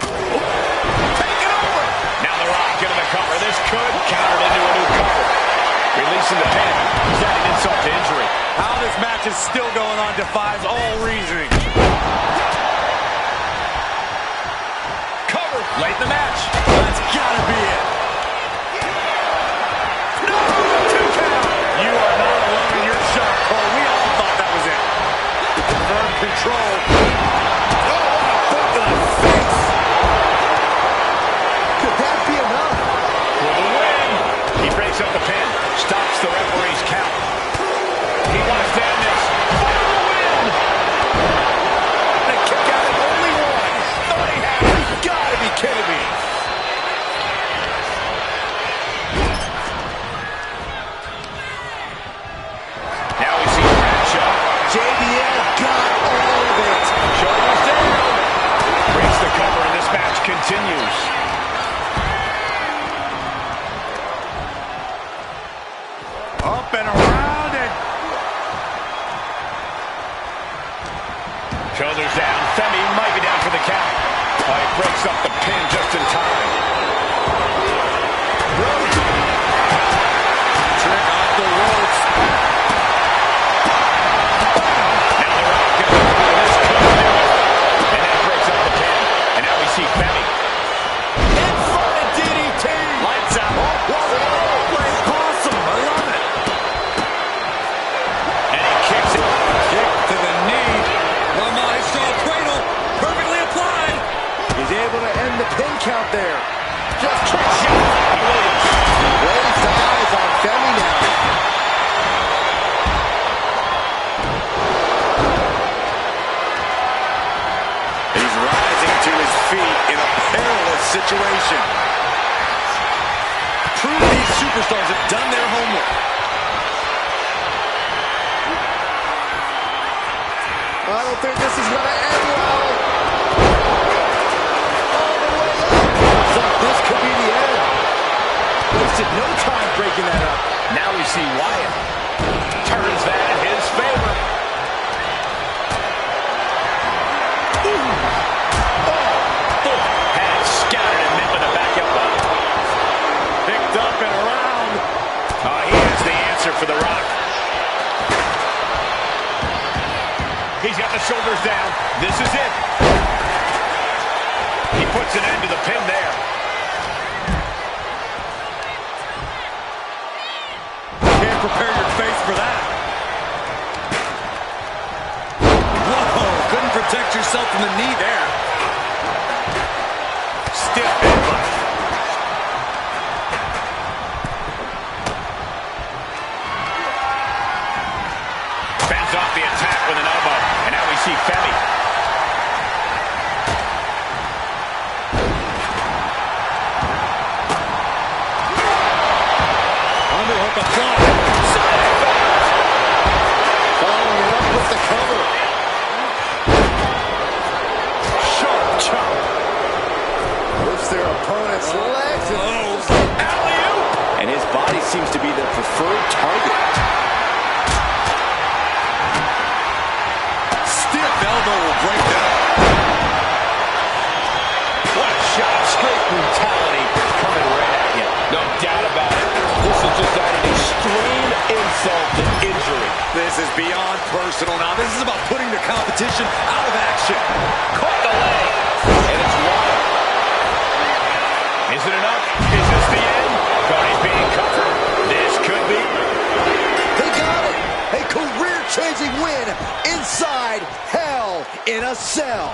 Take it over. Now the Rock into the cover. This could counter into a new cover. Releasing the pin. He's adding insult to injury. How this match is still going on defies all reasoning. Cover. Late in the match. That's gotta be it. No! 2 count. You are not alone in your shot, Cole. We all thought that was it. Firm control. Oh, what a foot to the face. Could that be enough? For the win. He breaks up the pin. Stops the referee's count. He wants to end this. For the win. The kick out at only 1. Thought he had it. You gotta be kidding me. Now we see Bradshaw. JBL got all of it. Shoulders down. Breaks the cover and this match continues. Up and around and Shoulders down. Femi might be down for the count. Oh, he breaks up the pin just in time. trick off the ropes. Now the Rock gets up here. This could do it. And that breaks up the pin. And now we see Femi. In front of DDT. Lights out. Awesome. I love it. And he kicks it. Kick to the knee. The Maestro cradle. Perfectly applied. He's able to end the pin count there. Just trick shot. He wins. Raised eyes on Femi now. situation. Prove these superstars have done their homework. I don't think this is going to end well. All the way up. Looks like this could be the end. Wasted no time breaking that up. Now we see Wyatt turns that in his favor. Had scattered and met with a back elbow. Picked up and around. He has the answer for the Rock. He's got the shoulders down. This is it. He puts an end to the pin there. Can't prepare your face for that. Whoa, couldn't protect yourself from the knee there. Stiff headbutt. Fends off the attack with an elbow. And now we see Femi. Underhook applied. Following it up with the cover. Sharp chop. Lifts their opponent's legs. Alley-oop. And his body seems to be the preferred target. Stiff elbow will break that. What a shot. Straight brutality coming right at you. No doubt about it. This is just adding extreme insult to injury. This is beyond personal now. This is about putting the competition out of action. Caught the leg. And it's Wyatt. Is it enough? Is this the end? Cody's being covered. This could be. They got it. A career-changing win inside Hell in a Cell.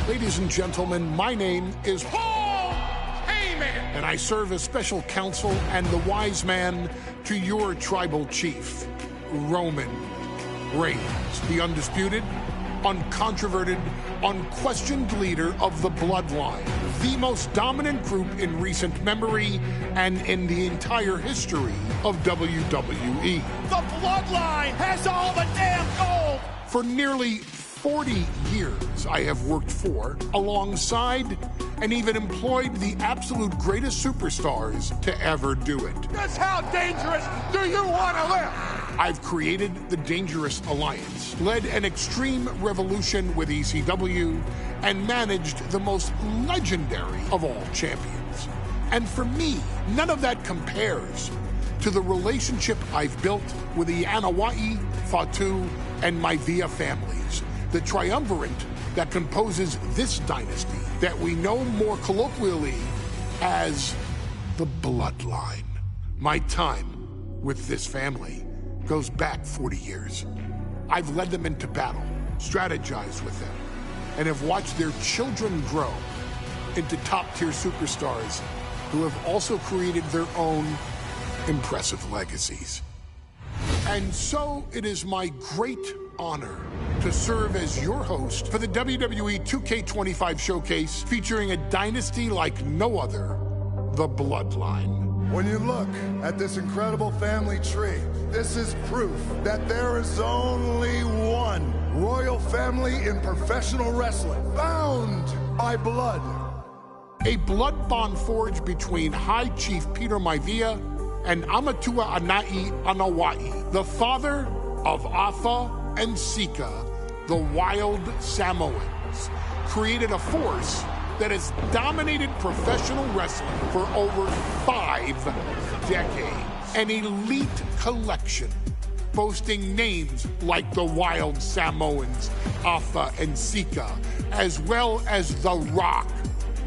Ladies and gentlemen, my name is Paul Heyman, and I serve as special counsel and the wise man to your tribal chief, Roman Reigns, the undisputed, uncontroverted, unquestioned leader of the Bloodline, the most dominant group in recent memory and in the entire history of WWE. The Bloodline has all the damn gold! For nearly 40 years, I have worked for, alongside, and even employed the absolute greatest superstars to ever do it. Just how dangerous do you want to live? I've created the Dangerous Alliance, led an extreme revolution with ECW, and managed the most legendary of all champions. And for me, none of that compares to the relationship I've built with the Anoa'i, Fatu, and Maivia families, the triumvirate that composes this dynasty that we know more colloquially as the Bloodline. My time with this family goes back 40 years. I've led them into battle, strategized with them, and have watched their children grow into top-tier superstars who have also created their own impressive legacies. And so it is my great honor to serve as your host for the WWE 2k25 showcase featuring a dynasty like no other, the Bloodline. When you look at this incredible family tree, this is proof that there is only one royal family in professional wrestling, bound by blood. A blood bond forged between High Chief Peter Maivia and Amatua Anai Anawai, the father of Afa and Sika, the Wild Samoans created a force that has dominated professional wrestling for over 5 decades. An elite collection boasting names like the Wild Samoans, Alpha and Sika, as well as The Rock,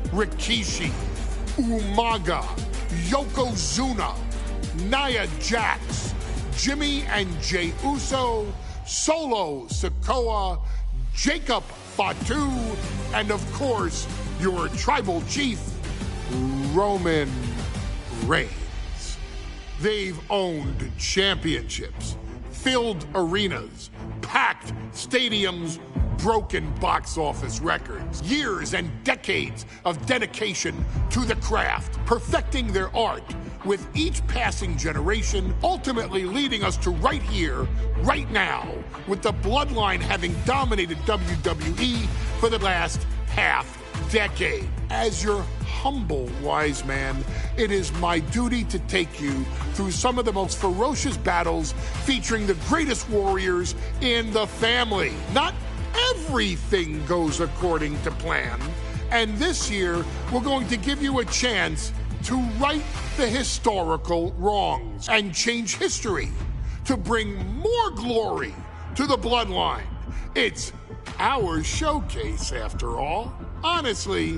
Rikishi, Umaga, Yokozuna, Nia Jax, Jimmy and Jey Uso, Solo Sikoa, Jacob Fatu, and of course, your tribal chief, Roman Reigns. They've owned championships, filled arenas, packed stadiums, broken box office records, years and decades of dedication to the craft, perfecting their art with each passing generation, ultimately leading us to right here, right now, with the Bloodline having dominated WWE for the last half-decade. As your humble wise man, it is my duty to take you through some of the most ferocious battles featuring the greatest warriors in the family. Not everything goes according to plan, and this year we're going to give you a chance to right the historical wrongs and change history to bring more glory to the Bloodline. It's our showcase, after all. Honestly,